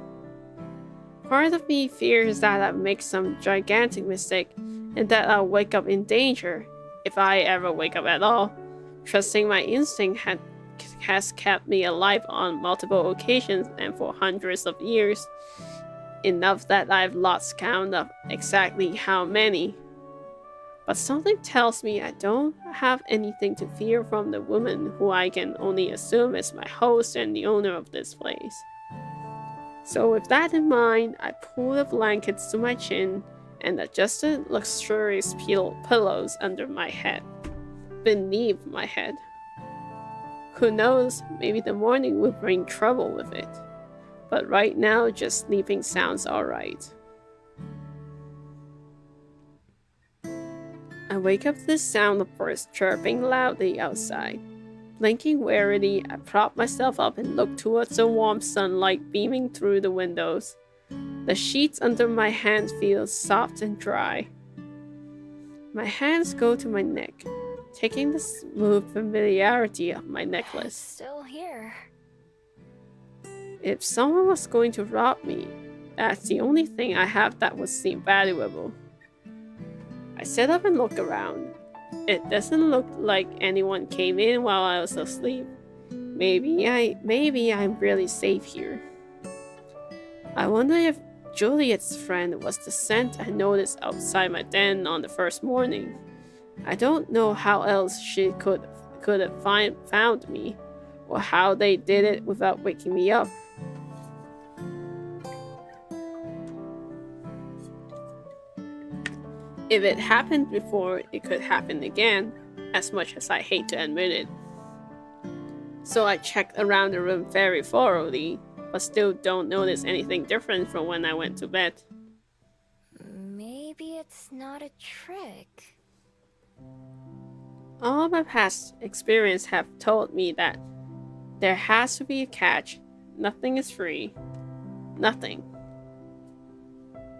Part of me fears that I'll make some gigantic mistake and that I'll wake up in danger, if I ever wake up at all. Trusting my instinct has kept me alive on multiple occasions and for hundreds of years, enough that I've lost count of exactly how many. But something tells me I don't have anything to fear from the woman who I can only assume is my host and the owner of this place. So with that in mind, I pull the blankets to my chin and adjusted luxurious pillows under my head, beneath my head. Who knows, maybe the morning will bring trouble with it. But right now, just sleeping sounds alright. I wake up to the sound of birds chirping loudly outside. Blinking warily, I prop myself up and look towards the warm sunlight beaming through the windows. The sheets under my hands feel soft and dry. My hands go to my neck, taking the smooth familiarity of my necklace. Still here. If someone was going to rob me, that's the only thing I have that would seem valuable. I sit up and look around. It doesn't look like anyone came in while I was asleep. Maybe I'm really safe here. I wonder if Juliet's friend was the scent I noticed outside my den on the first morning. I don't know how else she could have found me, or how they did it without waking me up. If it happened before, it could happen again, as much as I hate to admit it. So I checked around the room very thoroughly, but still don't notice anything different from when I went to bed. Maybe it's not a trick. All my past experience have told me that there has to be a catch. Nothing is free. Nothing.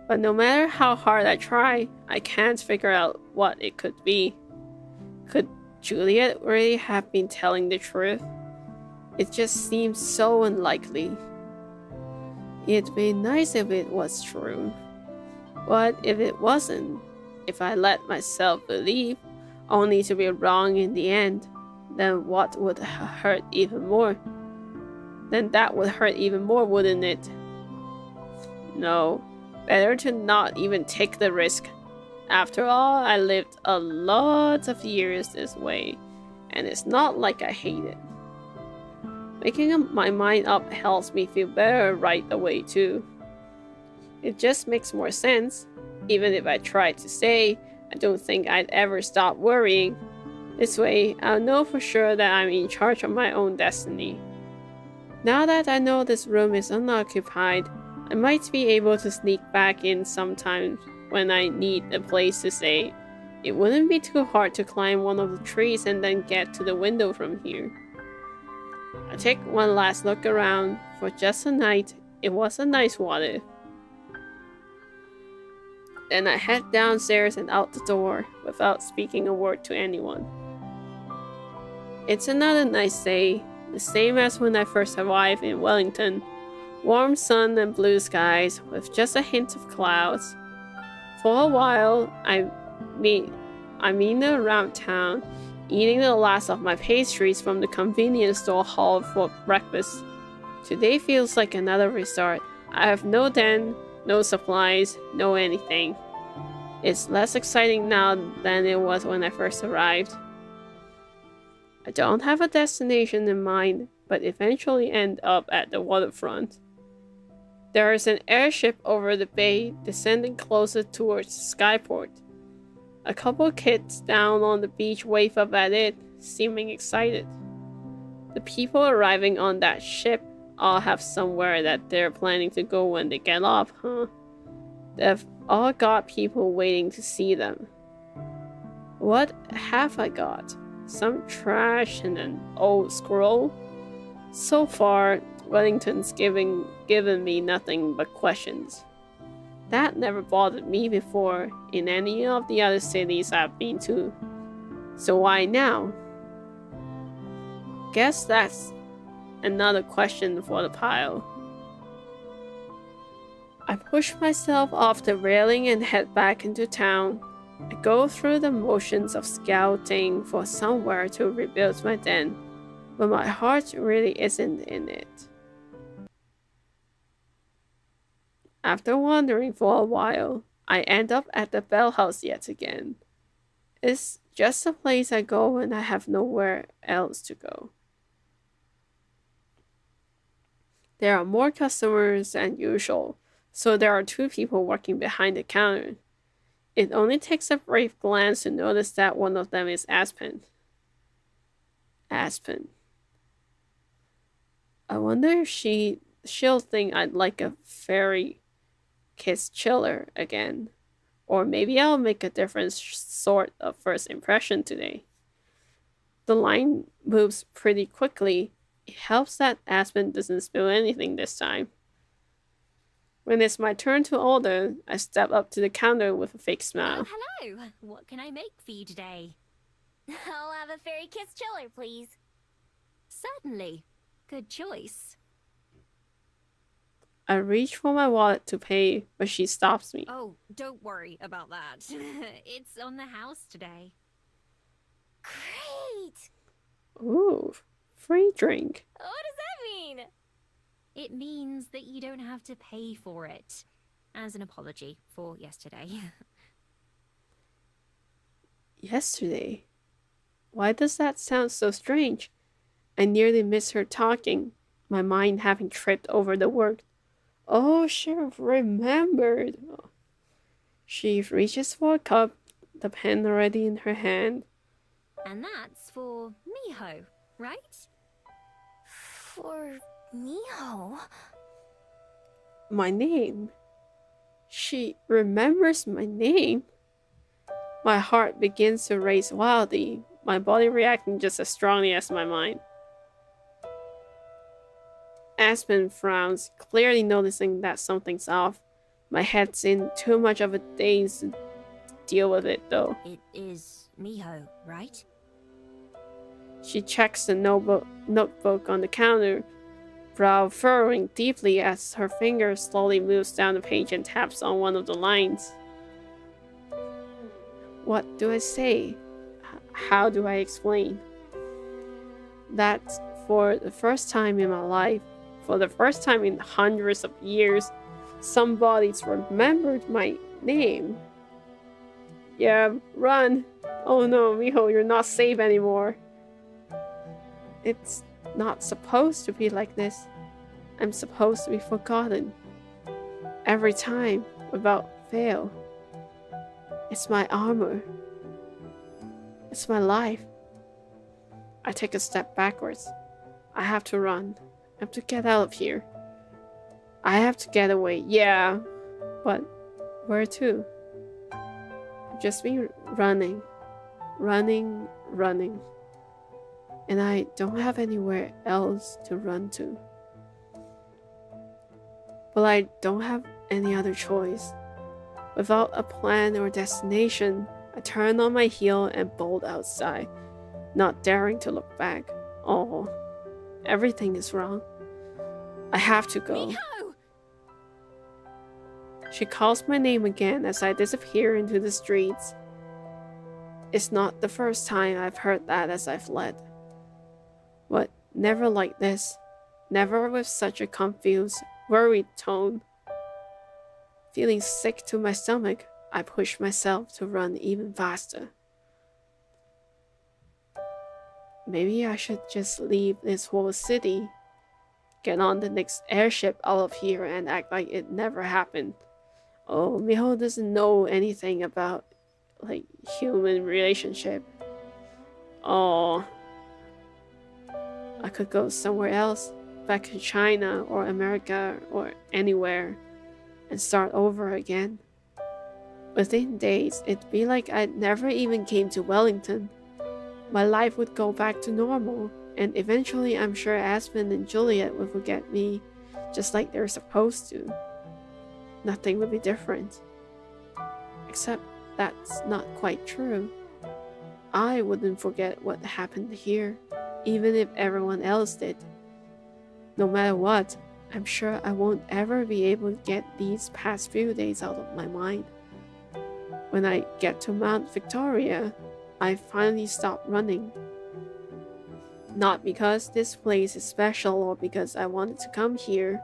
But no matter how hard I try, I can't figure out what it could be. Could Juliet really have been telling the truth? It just seems so unlikely. It'd be nice if it was true. But if it wasn't, if I let myself believe, only to be wrong in the end, then what would hurt even more? Then that would hurt even more, wouldn't it? No. Better to not even take the risk. After all, I lived a lot of years this way, and it's not like I hate it. Making my mind up helps me feel better right away too. It just makes more sense. Even if I try to say, I don't think I'd ever stop worrying. This way, I'll know for sure that I'm in charge of my own destiny. Now that I know this room is unoccupied, I might be able to sneak back in sometimes when I need a place to stay. It wouldn't be too hard to climb one of the trees and then get to the window from here. I take one last look around. For just a night, it was a nice what if. Then I head downstairs and out the door without speaking a word to anyone. It's another nice day, the same as when I first arrived in Wellington. Warm sun and blue skies with just a hint of clouds. For a while, I meander around town, eating the last of my pastries from the convenience store hall for breakfast. Today feels like another restart. I have no den, no supplies, no anything. It's less exciting now than it was when I first arrived. I don't have a destination in mind, but eventually end up at the waterfront. There is an airship over the bay, descending closer towards the skyport. A couple kids down on the beach wave up at it, seeming excited. The people arriving on that ship all have somewhere that they're planning to go when they get off, huh? all got people waiting to see them. What have I got? Some trash and an old scroll? So far, Wellington's given me nothing but questions. That never bothered me before in any of the other cities I've been to. So why now? Guess that's another question for the pile. I push myself off the railing and head back into town. I go through the motions of scouting for somewhere to rebuild my den, but my heart really isn't in it. After wandering for a while, I end up at the Bell House yet again. It's just a place I go when I have nowhere else to go. There are more customers than usual, so there are 2 people working behind the counter. It only takes a brief glance to notice that one of them is Aspen. Aspen. I wonder if she'll think I'd like a fairy kiss chiller again. Or maybe I'll make a different sort of first impression today. The line moves pretty quickly. It helps that Aspen doesn't spill anything this time. When it's my turn to order, I step up to the counter with a fake smile. Oh, hello! What can I make for you today? I'll have a fairy kiss chiller, please. Certainly. Good choice. I reach for my wallet to pay, but she stops me. Oh, don't worry about that. It's on the house today. Great! Ooh, free drink. What does that mean? It means that you don't have to pay for it. As an apology for yesterday. Yesterday? Why does that sound so strange? I nearly missed her talking, my mind having tripped over the word. Oh, she remembered. She reaches for a cup, the pen already in her hand. And that's for Miho, right? For Miho? My name. She remembers my name. My heart begins to race wildly, my body reacting just as strongly as my mind. Aspen frowns, clearly noticing that something's off. My head's in too much of a daze to deal with it, though. It is Miho, right? She checks the notebook on the counter, brow furrowing deeply as her finger slowly moves down the page and taps on one of the lines. What do I say? How do I explain? That for the first time in my life, for the first time in hundreds of years, somebody's remembered my name. Yeah, run! Oh no, Miho, you're not safe anymore. It's not supposed to be like this. I'm supposed to be forgotten. Every time, without fail. It's my armor. It's my life. I take a step backwards. I have to run. I have to get out of here. I have to get away, yeah. But where to? I've just been running. Running. And I don't have anywhere else to run to. But I don't have any other choice. Without a plan or destination, I turn on my heel and bolt outside, not daring to look back. Oh, everything is wrong. I have to go. Miho! She calls my name again as I disappear into the streets. It's not the first time I've heard that as I fled. But never like this. Never with such a confused, worried tone. Feeling sick to my stomach, I push myself to run even faster. Maybe I should just leave this whole city, get on the next airship out of here and act like it never happened. Oh, Miho doesn't know anything about, human relationship. Oh, I could go somewhere else, back to China or America or anywhere, and start over again. Within days, it'd be like I never even came to Wellington. My life would go back to normal, and eventually I'm sure Aspen and Juliet would forget me, just like they're supposed to. Nothing would be different. Except that's not quite true. I wouldn't forget what happened here, even if everyone else did. No matter what, I'm sure I won't ever be able to get these past few days out of my mind. When I get to Mount Victoria, I finally stop running. Not because this place is special or because I wanted to come here,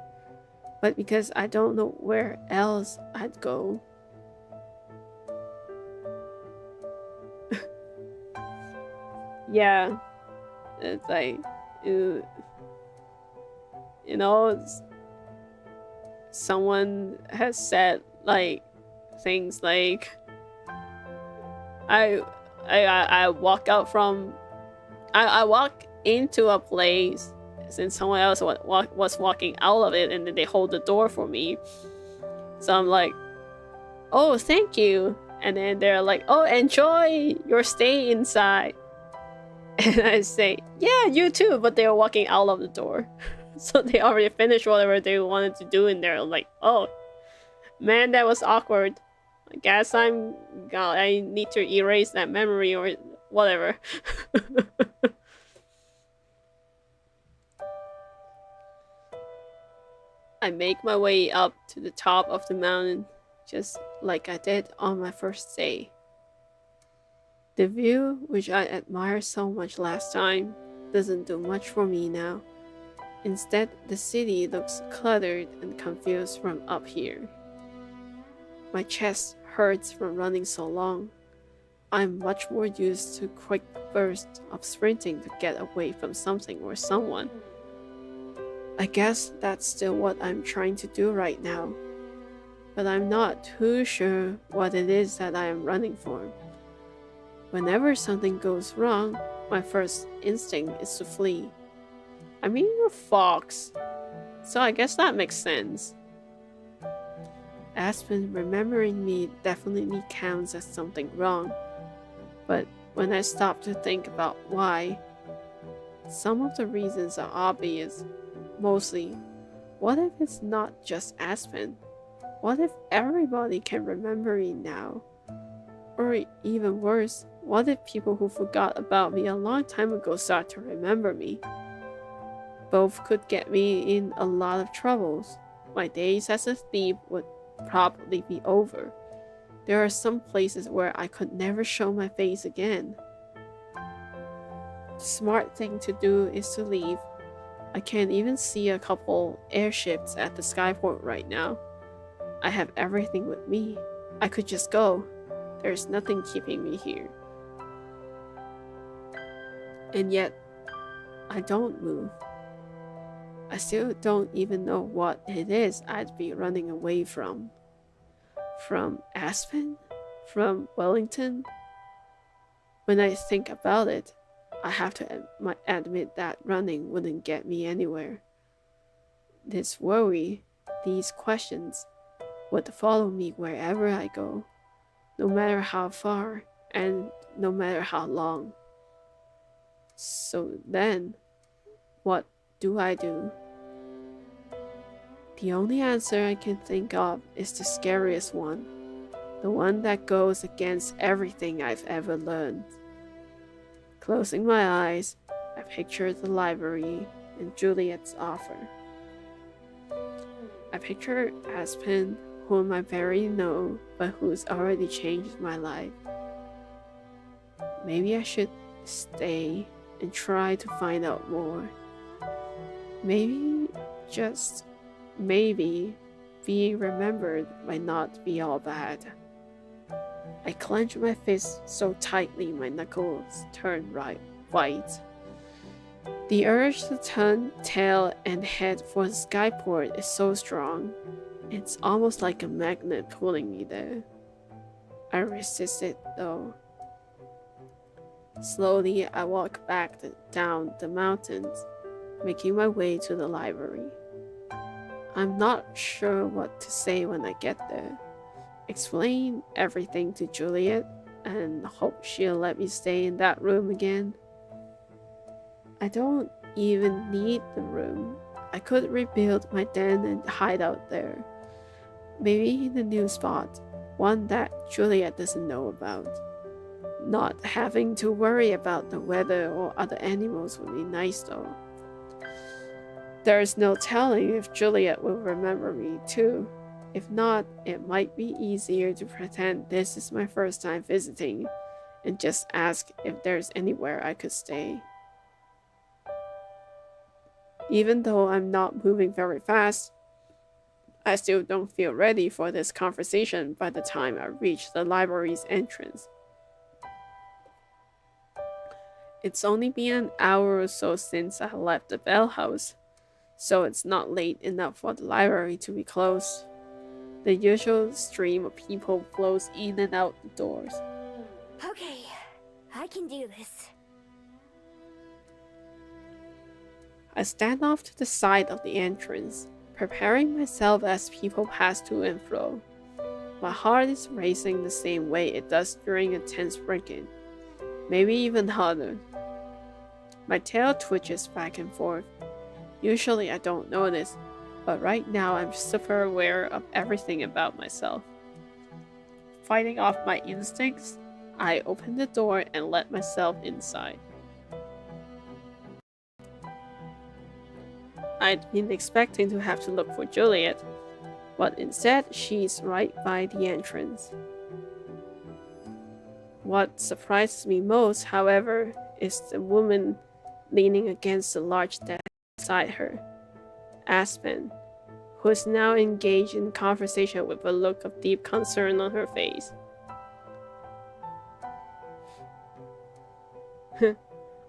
but because I don't know where else I'd go. Yeah, it's like, you know, someone has said like things like, I walk out from, I walk into a place since someone else was walking out of it, and then they hold the door for me. So I'm like, oh, thank you. And then they're like, oh, enjoy your stay inside. And I say, yeah, you too. But they're walking out of the door. So they already finished whatever they wanted to do in there. I'm like, oh, man, that was awkward. I guess I need to erase that memory or whatever. I make my way up to the top of the mountain, just like I did on my first day. The view, which I admired so much last time, doesn't do much for me now. Instead, the city looks cluttered and confused from up here. My chest hurts from running so long. I'm much more used to quick bursts of sprinting to get away from something or someone. I guess that's still what I'm trying to do right now. But I'm not too sure what it is that I am running for. Whenever something goes wrong, my first instinct is to flee. I mean, you're a fox, so I guess that makes sense. Aspen remembering me definitely counts as something wrong, but when I stop to think about why, some of the reasons are obvious. Mostly, what if it's not just Aspen? What if everybody can remember me now? Or even worse, what if people who forgot about me a long time ago start to remember me? Both could get me in a lot of troubles. My days as a thief would probably be over. There are some places where I could never show my face again. The smart thing to do is to leave. I can't even see a couple airships at the skyport right now. I have everything with me. I could just go. There's nothing keeping me here. And yet, I don't move. I still don't even know what it is I'd be running away from. From Aspen? From Wellington? When I think about it, I have to admit that running wouldn't get me anywhere. This worry, these questions, would follow me wherever I go, no matter how far and no matter how long. So then, what do I do? The only answer I can think of is the scariest one, the one that goes against everything I've ever learned. Closing my eyes, I picture the library and Juliet's offer. I picture Aspen, whom I barely know, but who's already changed my life. Maybe I should stay and try to find out more. Maybe, just maybe, being remembered might not be all bad. I clench my fist so tightly my knuckles turn white. The urge to turn tail and head for the skyport is so strong. It's almost like a magnet pulling me there. I resist it though. Slowly, I walk back down the mountains, making my way to the library. I'm not sure what to say when I get there. explain everything to Juliet and hope she'll let me stay in that room again. I don't even need the room. I could rebuild my den and hide out there. Maybe in a new spot, one that Juliet doesn't know about. Not having to worry about the weather or other animals would be nice though. There's no telling if Juliet will remember me too. If not, it might be easier to pretend this is my first time visiting and just ask if there's anywhere I could stay. Even though I'm not moving very fast, I still don't feel ready for this conversation by the time I reach the library's entrance. It's only been an hour or so since I left the Bell House, so it's not late enough for the library to be closed. The usual stream of people flows in and out the doors. Okay, I can do this. I stand off to the side of the entrance, preparing myself as people pass to and fro. My heart is racing the same way it does during a tense break-in, maybe even harder. My tail twitches back and forth. Usually I don't notice, but right now I'm super aware of everything about myself. Fighting off my instincts, I open the door and let myself inside. I'd been expecting to have to look for Juliet, but instead she's right by the entrance. What surprises me most, however, is the woman leaning against the large desk beside her, Aspen, who is now engaged in conversation with a look of deep concern on her face.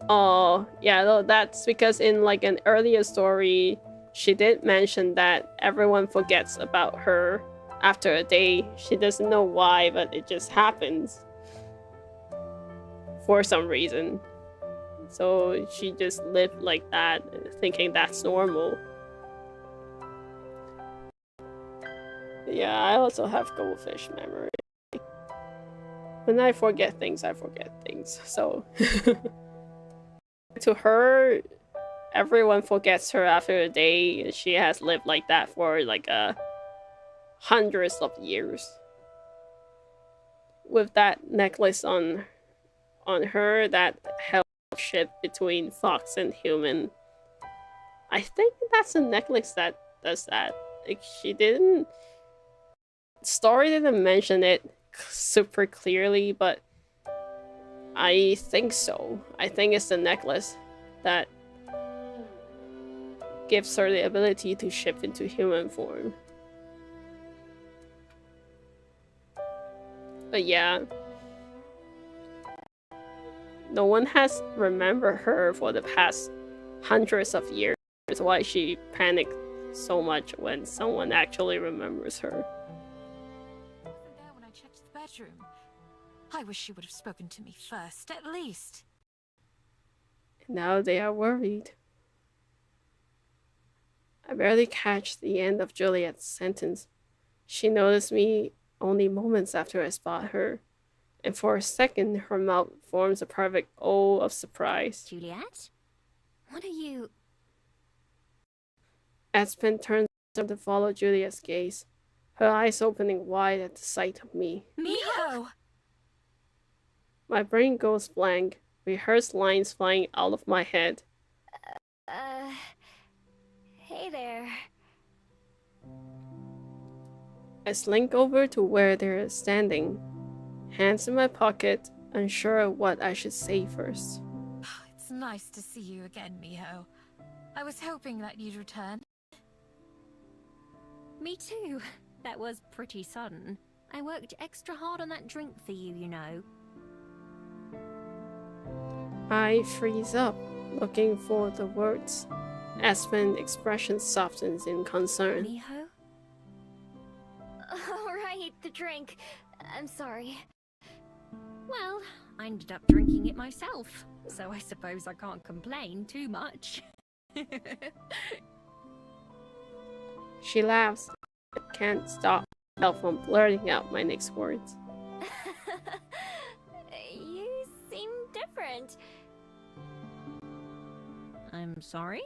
Oh, yeah, no, that's because in like an earlier story, she did mention that everyone forgets about her after a day. She doesn't know why, but it just happens for some reason. So she just lived like that, thinking that's normal. Yeah, I also have goldfish memory. When I forget things, I forget things. So to her, everyone forgets her after a day. She has lived like that for like hundreds of years. With that necklace on her that held ship between fox and human. I think that's a necklace that does that. Like story didn't mention it super clearly, but I think so. I think it's the necklace that gives her the ability to shift into human form. But yeah, no one has remembered her for the past hundreds of years. That's why she panicked so much when someone actually remembers her. I wasn't there when I checked the bedroom. I wish she would have spoken to me first, at least. Now they are worried. I barely catch the end of Juliet's sentence. She noticed me only moments after I spot her, and for a second her mouth forms a perfect O of surprise. Juliet? What are you... Aspen turns to follow Juliet's gaze, her eyes opening wide at the sight of me. Miho! My brain goes blank, rehearsed lines flying out of my head. Hey there. I slink over to where they're standing, hands in my pocket, unsure of what I should say first. It's nice to see you again, Miho. I was hoping that you'd return. Me too. That was pretty sudden. I worked extra hard on that drink for you, you know. I freeze up, looking for the words. Aspen's expression softens in concern. Miho? Alright, the drink. I'm sorry. Well, I ended up drinking it myself, so I suppose I can't complain too much. She laughs, but can't stop myself from blurting out my next words. You seem different. I'm sorry?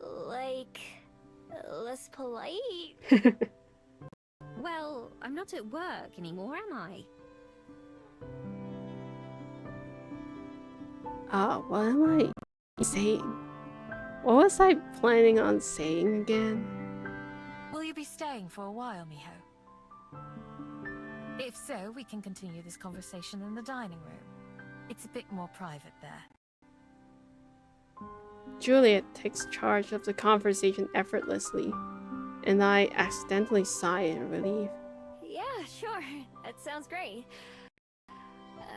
Like, less polite? Well, I'm not at work anymore, am I? What am I saying? What was I planning on saying again? Will you be staying for a while, Miho? If so, we can continue this conversation in the dining room. It's a bit more private there. Juliet takes charge of the conversation effortlessly, and I accidentally sigh in relief. Yeah, sure. That sounds great.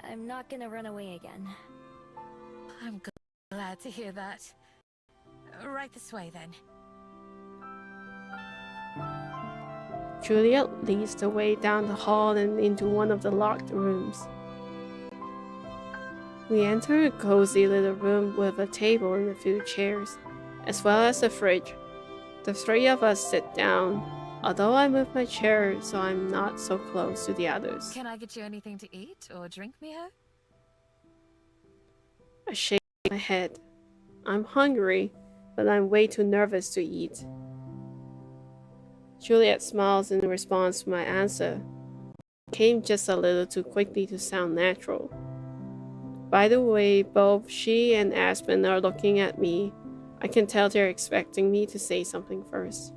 I'm not gonna run away again. I'm glad to hear that. Right this way, then. Juliet leads the way down the hall and into one of the locked rooms. We enter a cozy little room with a table and a few chairs, as well as a fridge. The three of us sit down, although I move my chair so I'm not so close to the others. Can I get you anything to eat or drink, Miho? I shake my head. I'm hungry, but I'm way too nervous to eat. Juliet smiles in response to my answer. It came just a little too quickly to sound natural. By the way, both she and Aspen are looking at me. I can tell they're expecting me to say something first.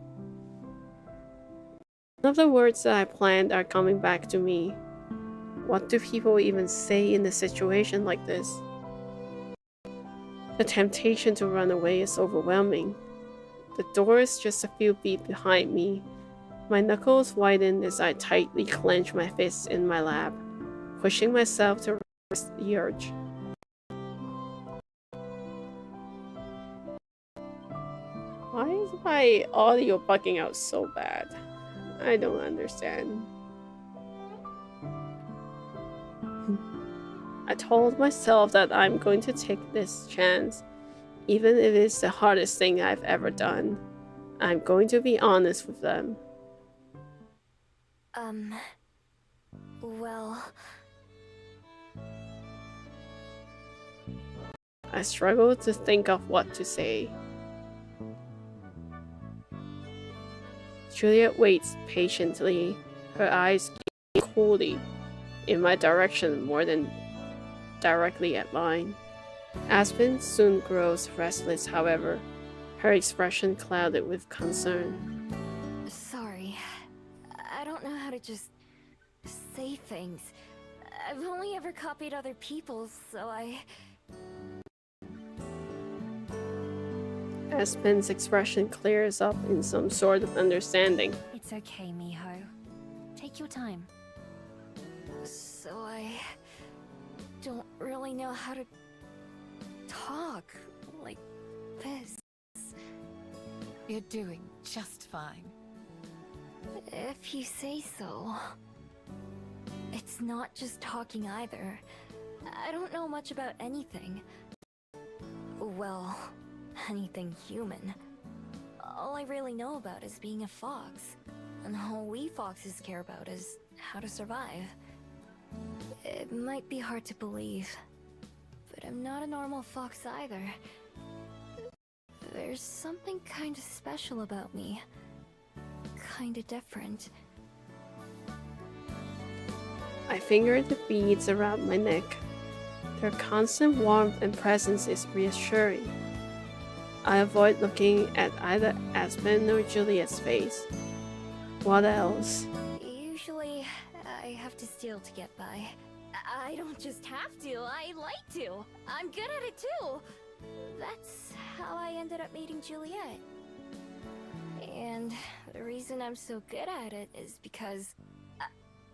None of the words that I planned are coming back to me. What do people even say in a situation like this? The temptation to run away is overwhelming. The door is just a few feet behind me. My knuckles widen as I tightly clench my fists in my lap, pushing myself to resist the urge. Why is my audio bugging out so bad? I don't understand. I told myself that I'm going to take this chance, even if it's the hardest thing I've ever done. I'm going to be honest with them. Well... I struggle to think of what to say. Juliet waits patiently, her eyes gazing coolly in my direction more than directly at mine. Aspen soon grows restless, however, her expression clouded with concern. Sorry. I don't know how to just say things. I've only ever copied other people's, so Aspen's expression clears up in some sort of understanding. It's okay, Miho. Take your time. So I don't really know how to talk like this. You're doing just fine. If you say so. It's not just talking either. I don't know much about anything. Well, anything human. All I really know about is being a fox. And all we foxes care about is how to survive. It might be hard to believe, but I'm not a normal fox either. There's something kinda special about me. Kinda different. I finger the beads around my neck. Their constant warmth and presence is reassuring. I avoid looking at either Aspen or Juliet's face. What else? Usually, I have to steal to get by. I don't just have to, I like to. I'm good at it too. That's how I ended up meeting Juliet. And the reason I'm so good at it is because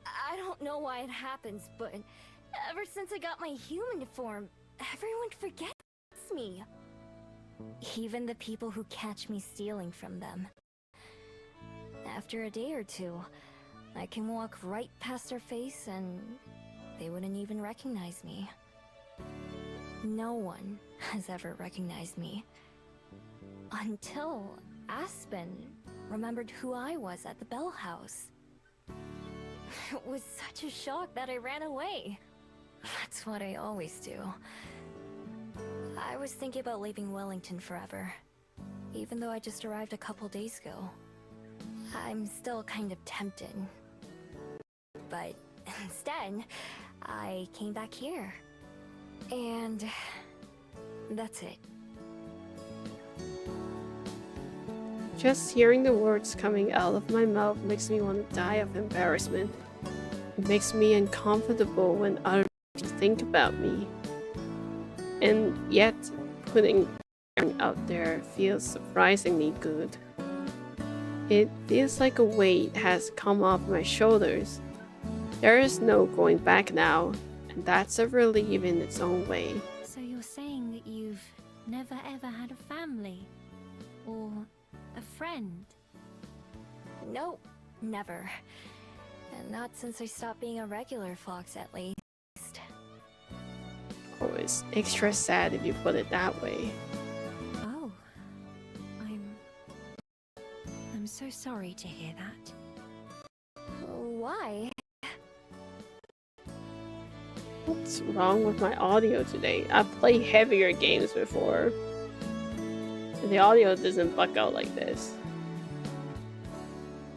I don't know why it happens, but ever since I got my human form, everyone forgets me. Even the people who catch me stealing from them. After a day or two, I can walk right past their face and they wouldn't even recognize me. No one has ever recognized me. Until Aspen remembered who I was at the Bell House. It was such a shock that I ran away. That's what I always do. I was thinking about leaving Wellington forever, even though I just arrived a couple days ago. I'm still kind of tempted. But instead, I came back here. And that's it. Just hearing the words coming out of my mouth makes me want to die of embarrassment. It makes me uncomfortable when others think about me. And yet, putting out there feels surprisingly good. It feels like a weight has come off my shoulders. There is no going back now, and that's a relief in its own way. So you're saying that you've never ever had a family? Or a friend? Nope, never. And not since I stopped being a regular fox, at least. Oh, it's extra sad if you put it that way. Oh. I'm so sorry to hear that. Why? What's wrong with my audio today? I've played heavier games before. And the audio doesn't buck out like this.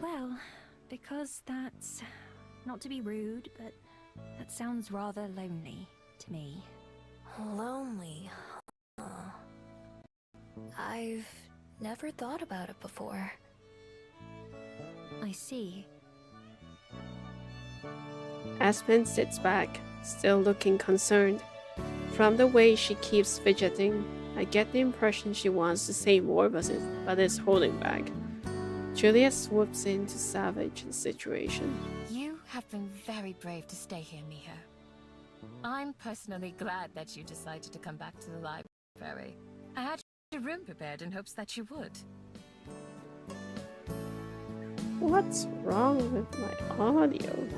Well, because that's... not to be rude, but that sounds rather lonely to me. Lonely. Huh. I've never thought about it before. I see. Aspen sits back, still looking concerned. From the way she keeps fidgeting, I get the impression she wants to say more but is holding back. Julia swoops in to salvage the situation. You have been very brave to stay here, Miha. I'm personally glad that you decided to come back to the library. I had your room prepared in hopes that you would. What's wrong with my audio?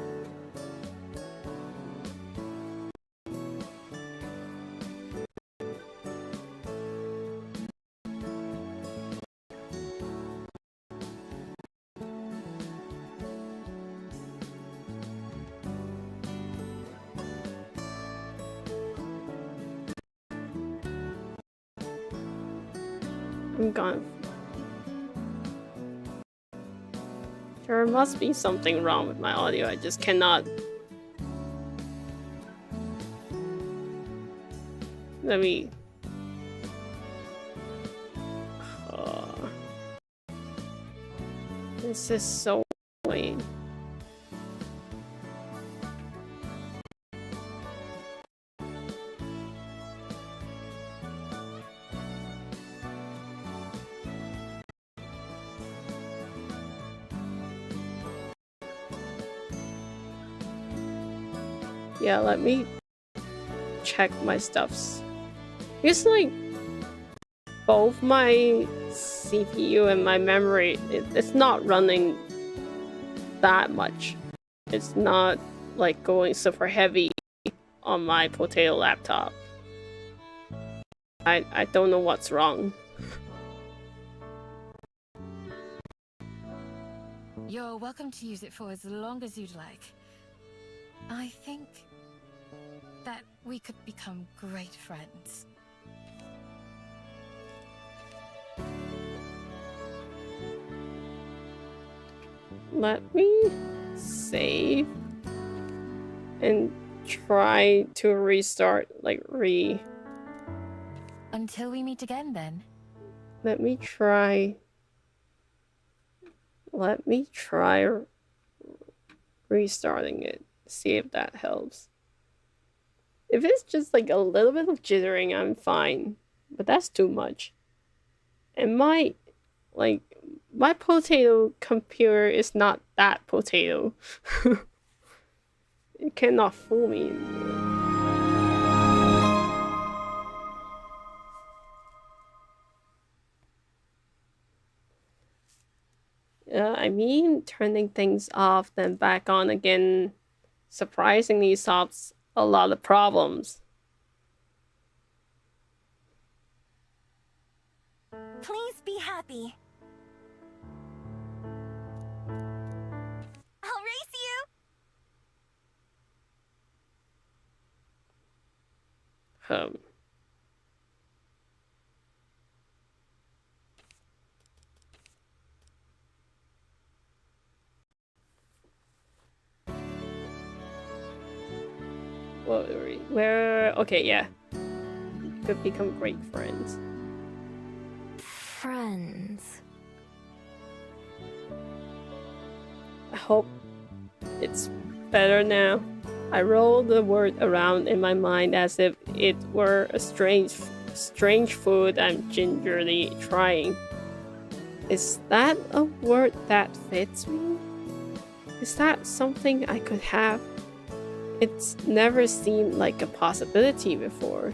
I'm gone. There must be something wrong with my audio. I just cannot. Let me. This is so annoying. Yeah, let me check my stuffs. It's like both my CPU and my memory, it's not running that much. It's not like going super heavy on my potato laptop. I don't know what's wrong. You're welcome to use it for as long as you'd like. I think that we could become great friends. Let me save and try to restart, Until we meet again, then. Let me try restarting it. See if that helps. If it's just like a little bit of jittering, I'm fine. But that's too much. And my potato computer is not that potato. It cannot fool me. I mean, turning things off then back on again surprisingly solves a lot of problems. Please be happy. home. Where? Okay, yeah. Could become great friends. Friends. I hope it's better now. I roll the word around in my mind as if it were a strange food I'm gingerly trying. Is that a word that fits me? Is that something I could have? It's never seemed like a possibility before.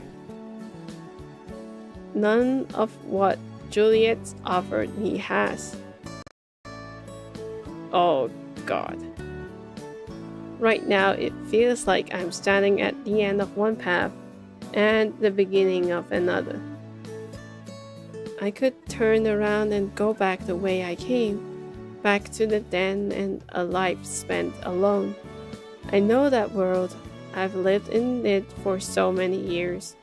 None of what Juliet's offered me has. Oh God. Right now it feels like I'm standing at the end of one path and the beginning of another. I could turn around and go back the way I came, back to the den and a life spent alone. I know that world. I've lived in it for so many years.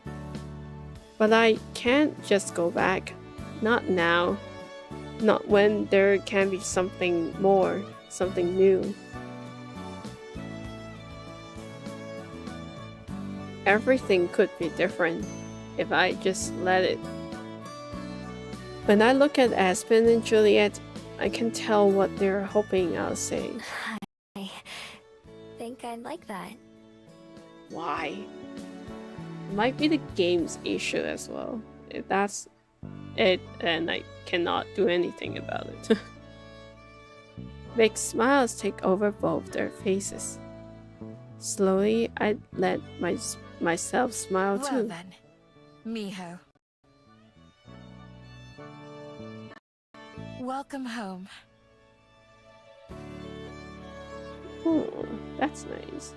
But I can't just go back. Not now. Not when there can be something more, something new. Everything could be different if I just let it. When I look at Aspen and Juliet, I can tell what they're hoping I'll say. I think I'd like that. Why? Might be the game's issue as well. If that's it, then I cannot do anything about it. Big smiles take over both their faces. Slowly, I let myself smile too. Well then, Miho. Welcome home. Oh, that's nice.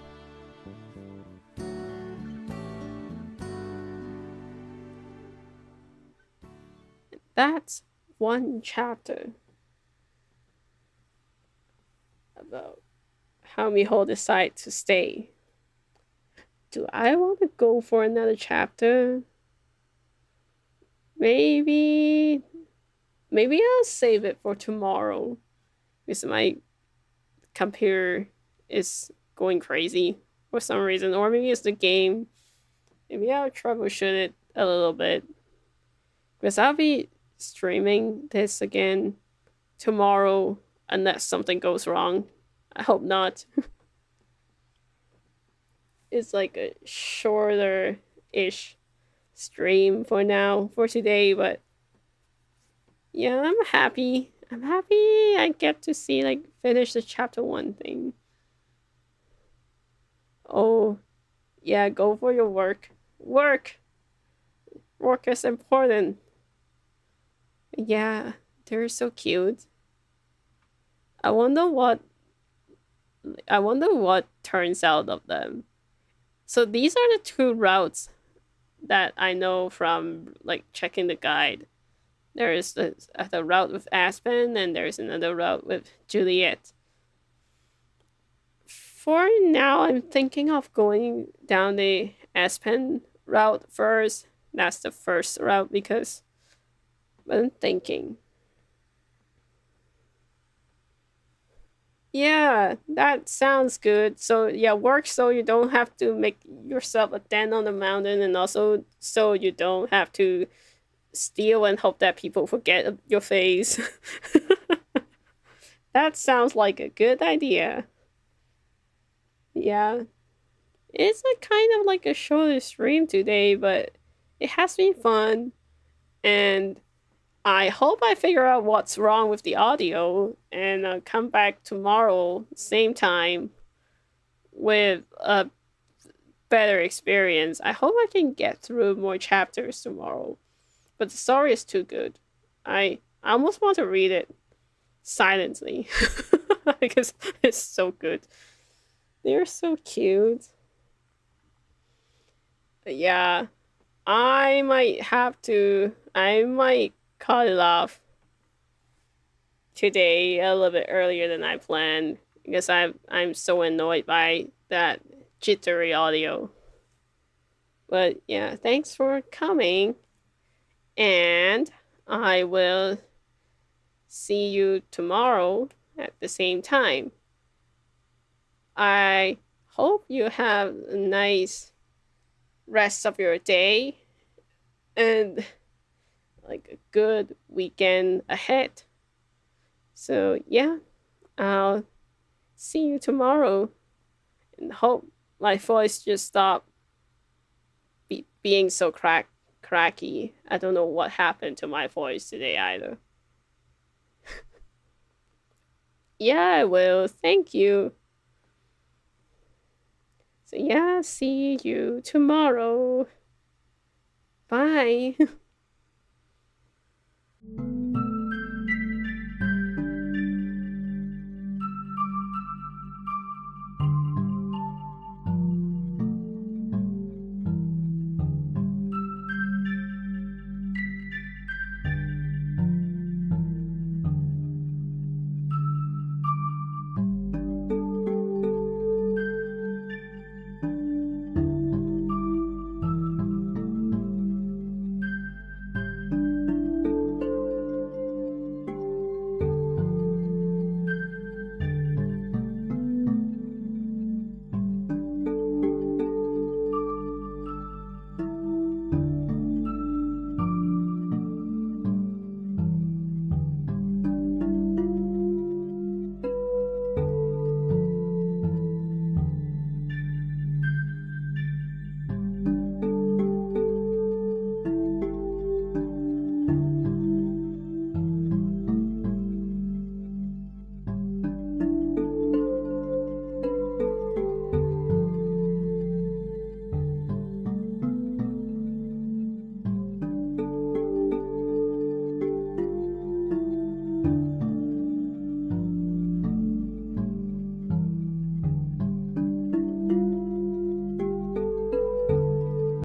That's one chapter about how Miho decide to stay. Do I want to go for another chapter? Maybe I'll save it for tomorrow because my computer is going crazy for some reason, or maybe it's the game. Maybe I'll troubleshoot it a little bit because I'll be streaming this again tomorrow unless something goes wrong. I hope not. It's like a shorter-ish stream for now, for today, but yeah, I'm happy. I get to see, like, finish the chapter 1 thing. Oh, yeah, go for your work. Work is important. Yeah, they're so cute. I wonder what turns out of them. So these are the 2 routes that I know from, like, checking the guide. There is the route with Aspen, and there's another route with Juliet. For now, I'm thinking of going down the Aspen route first. That's the first route because I'm thinking. Yeah, that sounds good. So yeah, work so you don't have to make yourself a den on the mountain, and also so you don't have to steal and hope that people forget your face. That sounds like a good idea. Yeah. It's a kind of like a shorter stream today, but it has been fun. And I hope I figure out what's wrong with the audio and I'll come back tomorrow, same time, with a better experience. I hope I can get through more chapters tomorrow. But the story is too good. I almost want to read it silently because it's so good. They're so cute. But yeah, I might cut it off today a little bit earlier than I planned because I'm so annoyed by that jittery audio. But yeah, thanks for coming. And I will see you tomorrow at the same time. I hope you have a nice rest of your day and like a good weekend ahead. So yeah, I'll see you tomorrow and hope my voice just stopped being so cracky. I don't know what happened to my voice today either. Yeah, I will. Thank you. So yeah, see you tomorrow. Bye.